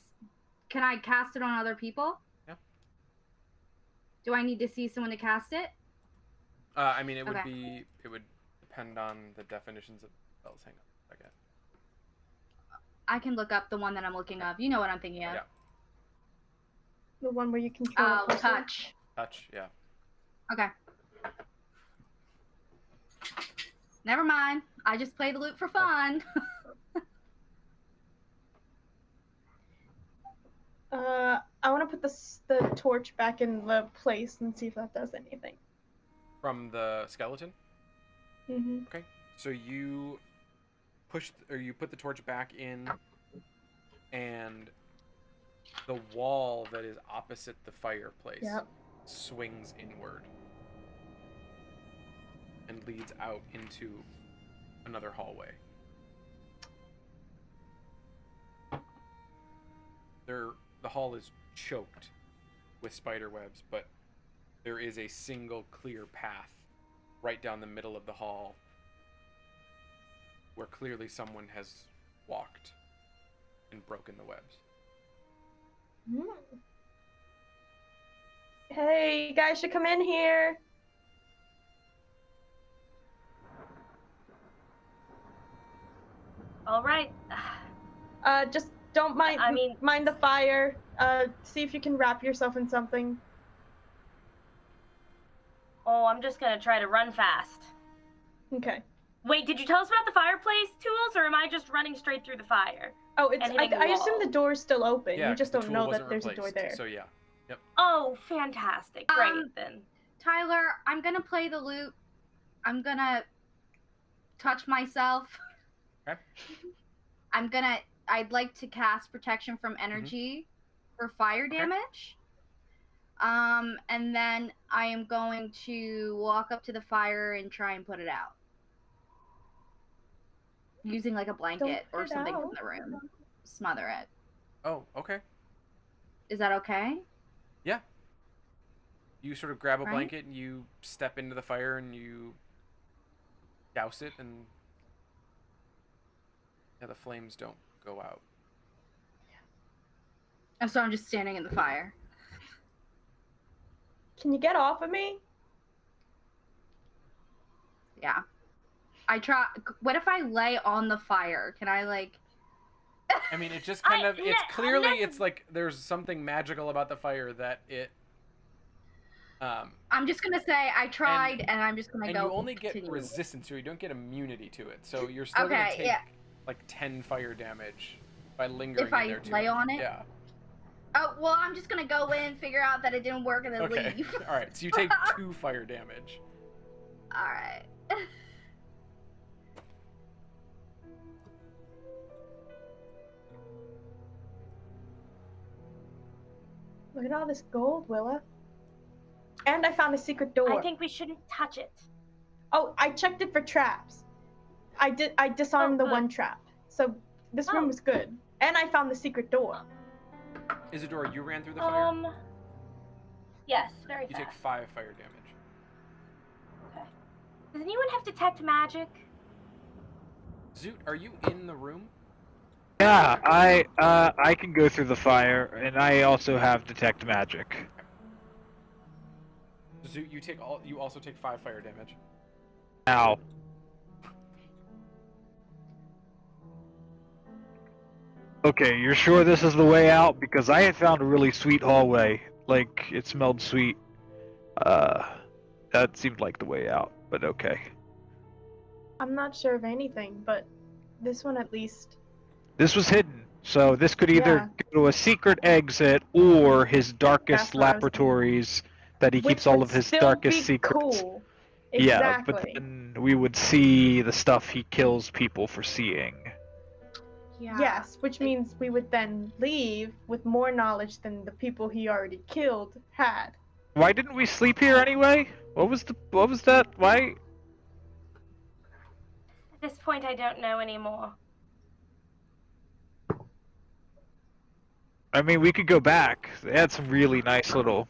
Can I cast it on other people? Yeah. Do I need to see someone to cast it? I mean, it would Okay. it would depend on the definitions of spells. Hang on a second. I can look up the one that I'm looking of. You know what I'm thinking of. Yeah. The one where you control a Oh, person? touch. Touch, yeah. Okay. Never mind. I just play the loot for fun. I want to put the torch back in the place and see if that does anything. From the skeleton? Mm-hmm. Okay. So you you put the torch back in, and the wall that is opposite the fireplace swings inward and leads out into another hallway. The hall is choked with spider webs, but there is a single clear path right down the middle of the hall where clearly someone has walked and broken the webs. Hey, you guys should come in here. All right. Just don't mind. Mind the fire. See if you can wrap yourself in something. Oh, I'm just gonna try to run fast. Okay. Wait, did you tell us about the fireplace tools, or am I just running straight through the fire? Oh, it's. and hitting the I assume wall? the door's still open. Yeah, You just 'cause the don't tool know that wasn't there's a door replaced, there. So yeah. Yep. Oh, fantastic. Great, then. Tyler, I'm gonna play the loot. I'm gonna touch myself. Okay. I'd like to cast protection from energy for fire damage. And then I am going to walk up to the fire and try and put it out. Using like a blanket or something from the room. Smother it. Oh, okay. Is that okay? Yeah. You sort of grab a Right? blanket and you step into the fire and you douse it, and the flames don't go out. And so I'm just standing in the fire. Can you get off of me? Yeah. I try. What if I lay on the fire? Can I like? I mean, it just kind of, it's clearly, it's like there's something magical about the fire that it, I'm just gonna say I tried, and I'm just gonna and go. you only get continue. resistance, so you don't get immunity to it. So you're still gonna take like 10 fire damage by lingering If in I there too. lay on it? Yeah. Oh well, I'm just gonna go in, figure out that it didn't work, and then Okay. leave. All right. So you take 2 fire damage. All right. Look at all this gold, Willa. And I found a secret door. I think we shouldn't touch it. Oh, I checked it for traps. I disarmed the good. one trap. So this room was good. And I found the secret door. Isadora, you ran through the fire. Yes, very You fast. take 5 fire damage. Okay. Does anyone have detect magic? Zoot, are you in the room? Yeah, I can go through the fire, and I also have detect magic. Zoot, you also take 5 fire damage. Ow. Okay, you're sure this is the way out? Because I had found a really sweet hallway. Like, it smelled sweet. That seemed like the way out, but okay. I'm not sure of anything, but this one at least. This was hidden, so this could either go to a secret exit or his darkest That's what I was laboratories that he Which keeps all would of his still darkest be secrets. Cool. Yeah, Exactly. but then we would see the stuff he kills people for seeing. Yeah. Yes, which means we would then leave with more knowledge than the people he already killed had. Why didn't we sleep here anyway? What was that? Why? At this point, I don't know anymore. I mean, we could go back. They had some really nice little.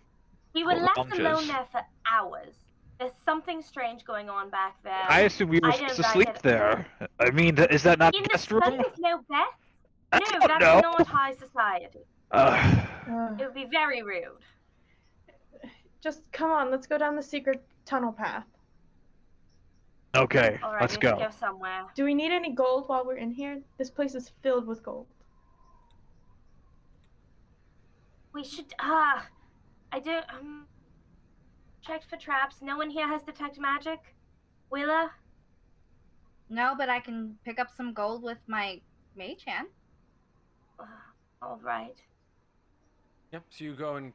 We were left alone lounges. there for hours. There's something strange going on back there. I assume we were I supposed to don't sleep like it. there. I mean, is that not In the the guest sun, room? there's no bed? I No, don't that's know. not high society. It would be very rude. Just come on, let's go down the secret tunnel path. Okay, All right, let's we have go. to go somewhere. Do we need any gold while we're in here? This place is filled with gold. We should. I do. Checked for traps. No one here has detect magic. Willa. No, but I can pick up some gold with my mage hand. All right. Yep. So you go and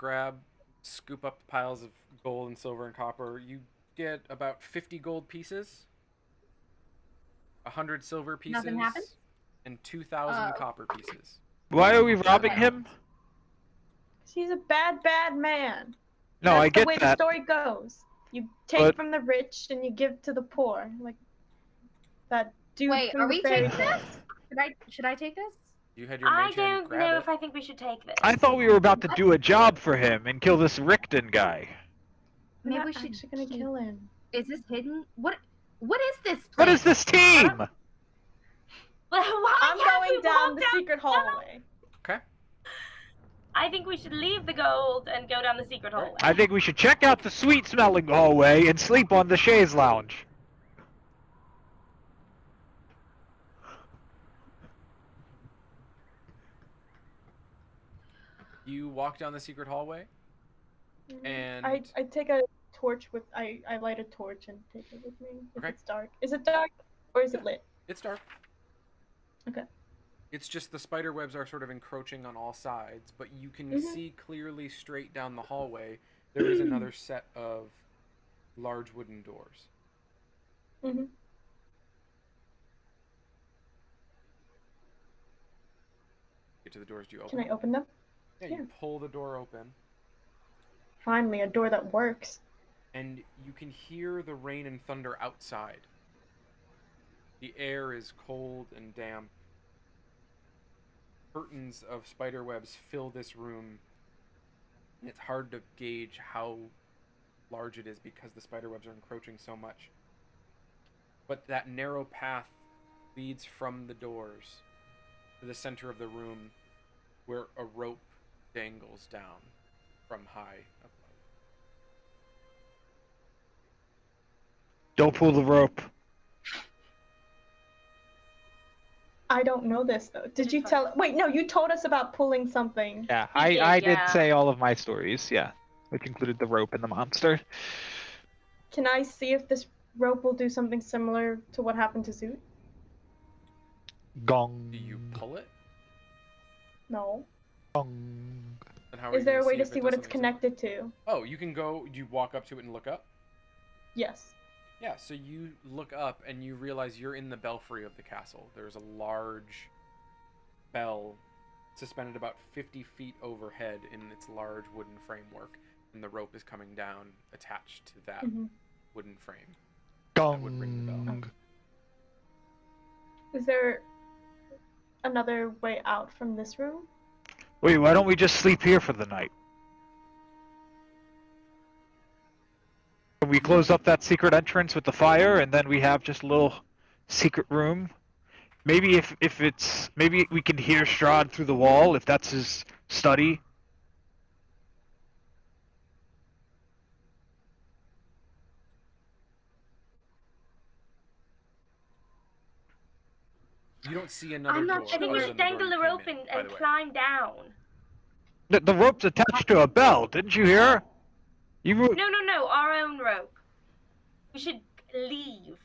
scoop up the piles of gold and silver and copper. You get about 50 gold pieces, 100 silver pieces, Nothing happens? and 2,000 Oh. copper pieces. Why are we robbing him? He's a bad, bad man. No, That's I get the way that. the story goes. You take But- from the rich and you give to the poor. Like that dude Wait, from are the we fairy taking tale. this? Should I take this? You had your I mage hand don't grab know it. if I think we should take this. I thought we were about to do a job for him and kill this Richten guy. We're Maybe not we should actually gonna keep- kill him. Is this hidden? What is this place? What is this team? Why I'm can't we going down walk the secret hallway. Okay. I think we should leave the gold and go down the secret hallway. I think we should check out the sweet-smelling hallway and sleep on the chaise lounge. You walk down the secret hallway. And- I take a torch with I light a torch and take it with me if Okay. it's dark. Is it dark or is it lit? It's dark. Okay. It's just the spider webs are sort of encroaching on all sides, but you can Mhm. see clearly straight down the hallway. There is another set of large wooden doors. Mm-hmm. Get to the doors. Do you open? Can I open them? Yeah, Yeah. you pull the door open, Finally, a door that works. and you can hear the rain and thunder outside. The air is cold and damp. Curtains of spider webs fill this room. It's hard to gauge how large it is because the spider webs are encroaching so much. But that narrow path leads from the doors to the center of the room where a rope dangles down from high above. Don't pull the rope. I don't know this though. Did you tell? Wait, no, you told us about pulling something. Yeah, He I did, did yeah. say all of my stories, yeah. Which included the rope and the monster. Can I see if this rope will do something similar to what happened to Zoot? Gong. Do you pull it? No. Gong. And how are Is you there a gonna way see to if it see does what it's something similar? connected to? Oh, you can go. You walk up to it and look up. Yes. Yeah, so you look up and you realize you're in the belfry of the castle. There's a large bell suspended about 50 feet overhead in its large wooden framework, and the rope is coming down attached to that hmm wooden frame. That would Gong. ring the bell. Is there another way out from this room? Wait, why don't we just sleep here for the night? Can we close up that secret entrance with the fire, and then we have just a little secret room? Maybe if it's maybe we can hear Strahd through the wall if that's his study. You don't see another I'm not door. I think we other should than the door dangle the you came rope in, and, by and the way. climb down. The rope's attached to a bell. Didn't you hear? You No, our own rope. We should leave.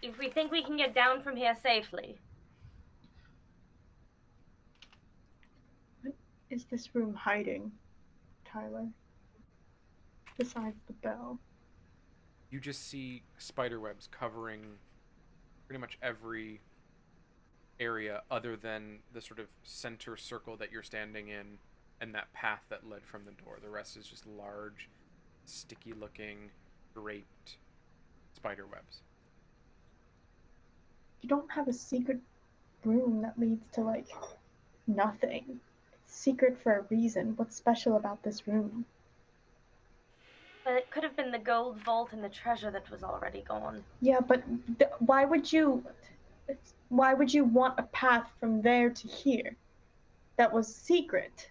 If we think we can get down from here safely. Is this room hiding, Tyler? Besides the bell. You just see spider webs covering pretty much every area other than the sort of center circle that you're standing in and that path that led from the door. The rest is just large, sticky looking, draped spider webs. You don't have a secret room that leads to, like, nothing. It's secret for a reason. What's special about this room? But it could have been the gold vault and the treasure that was already gone. Yeah, but why would you want a path from there to here that was secret?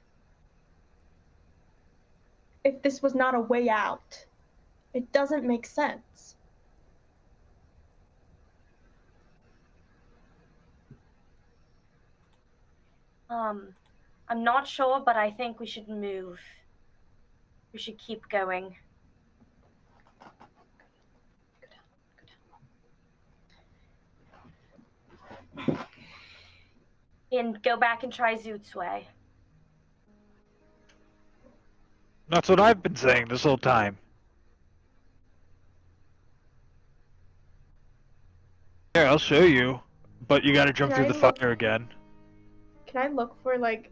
If this was not a way out, it doesn't make sense. I'm not sure, but I think we should move. We should keep going. And go back and try Zoot's way. That's what I've been saying this whole time. Here, I'll show you. But you gotta jump Can through I the look- fire again. Can I look for like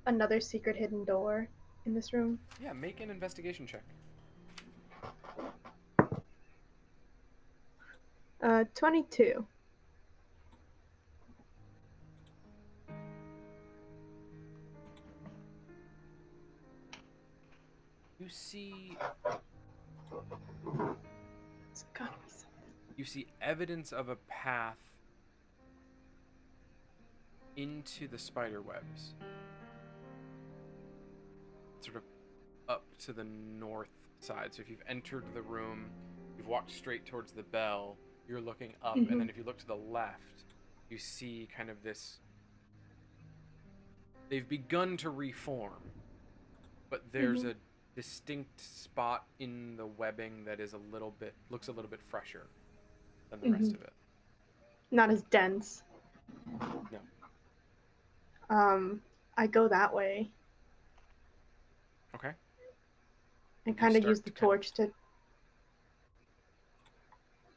another secret hidden door in this room? Yeah, make an investigation check. 22. You see It's gotta be something. you see evidence of a path into the spider webs. Sort of up to the north side. So if you've entered the room, you've walked straight towards the bell, you're looking up, and then if you look to the left, you see kind of this. They've begun to reform, but there's a distinct spot in the webbing that is looks a little bit fresher than the rest of it. Not as dense. No. I go that way. Okay. And kind of start use the to kind of- torch to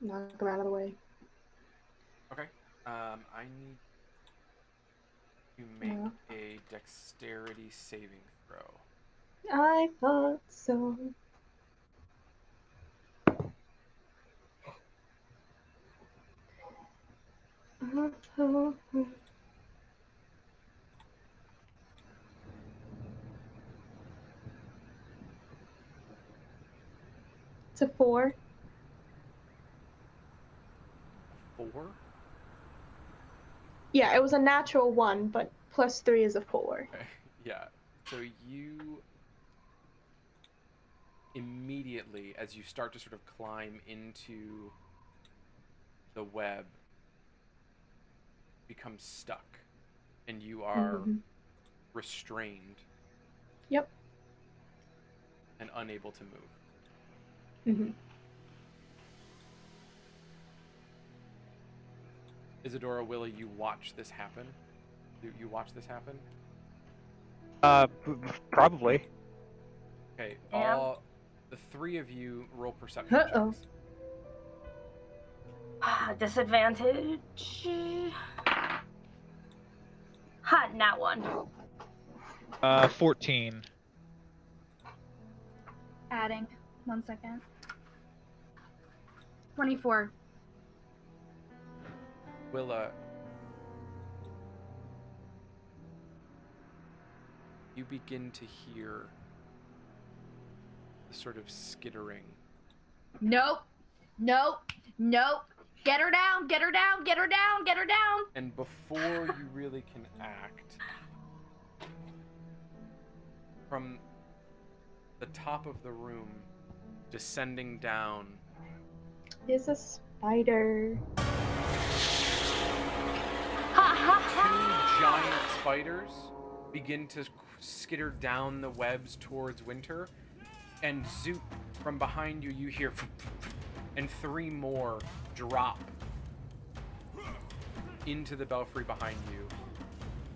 knock them out of the way. Okay. I need to make a dexterity saving throw. I thought so. It's a 4. 4? Yeah, it was a natural 1, but plus 3 is a 4. Okay. Yeah. So you immediately, as you start to sort of climb into the web, become stuck, and you are restrained. Yep. And unable to move. Isadora, Willie, you watch this happen? You watch this happen? Probably. Okay, Yeah. the 3 of you roll perception Uh-oh. checks. Disadvantage. Hot, nat 1. 14. Adding. 1 second. 24. Willa, you begin to hear the sort of skittering. Nope. Nope. Nope. Get her down. Get her down. Get her down. Get her down. And before you really can act, from the top of the room, descending down, Is a spider. 2 giant spiders begin to skitter down the webs towards Winter, and Zoot, from behind you, you hear, and 3 more drop into the belfry behind you.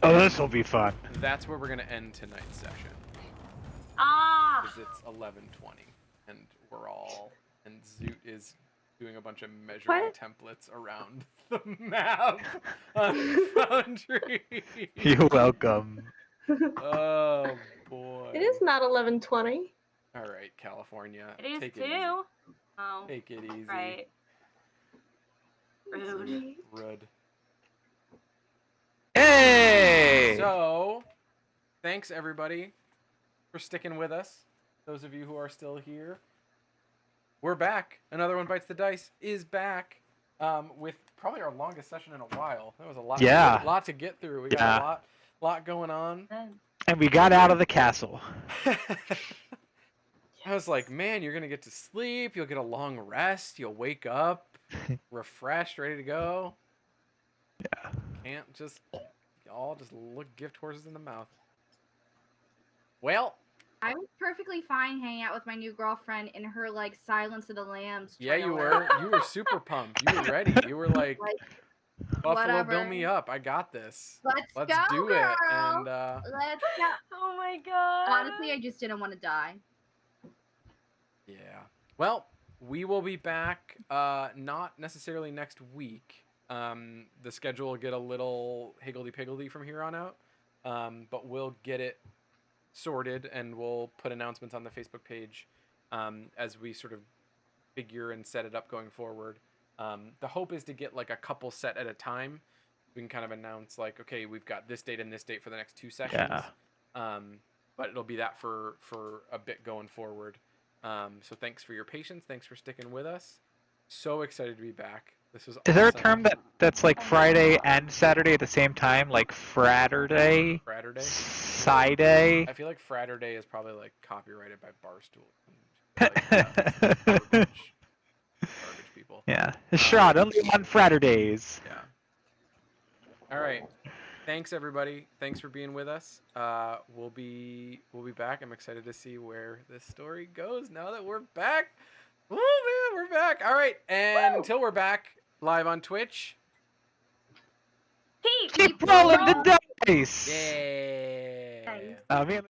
Oh, this'll be fun. That's where we're gonna end tonight's session, Ah! because it's 11:20, and and Zoot is doing a bunch of measuring What? templates around the map on Foundry. You're welcome. Oh boy. It is not 11:20. All right, California. It is Take too. it easy. Oh, Take it easy. right. Rude. Rude. Hey! So, thanks everybody for sticking with us. Those of you who are still here. We're back. Another One Bites the Dice is back. With probably our longest session in a while. That was a lot. Yeah. Lot to get through. We got a lot going on. And we got out of the castle. I was like, man, you're gonna get to sleep. You'll get a long rest. You'll wake up refreshed, ready to go. Yeah. Can't just all just look gift horses in the mouth. Well, I was perfectly fine hanging out with my new girlfriend in her like Silence of the Lambs yeah, you trailer. were. You were super pumped. You were ready. You were like, Like, Buffalo, bill whatever. me up. I got this. Let's Let's go, do girl. it. And Let's go. Oh my god. Honestly, I just didn't want to die. yeah. Well, we will be back. Not necessarily next week. The schedule will get a little higgledy-piggledy from here on out. But we'll get it sorted, and we'll put announcements on the Facebook page as we sort of figure and set it up going forward. The hope is to get like a couple set at a time. We can kind of announce like, okay, we've got this date and this date for the next 2 sessions. Yeah. But it'll be that for a bit going forward. So thanks for your patience. Thanks for sticking with us. So excited to be back. This was Is there a awesome. term that's like Friday and Saturday at the same time, like Fratterday? Fratterday? Side-day? I feel like Fratterday is probably like copyrighted by Barstool. Like, garbage people. Yeah. Shrod, only on Fratterdays. Yeah. All right. Thanks everybody. Thanks for being with us. We'll be back. I'm excited to see where this story goes now that we're back. Oh man, we're back. All right. And until we're back live on Twitch. Keep Keep rolling the dice! Yeah. Nice. Me and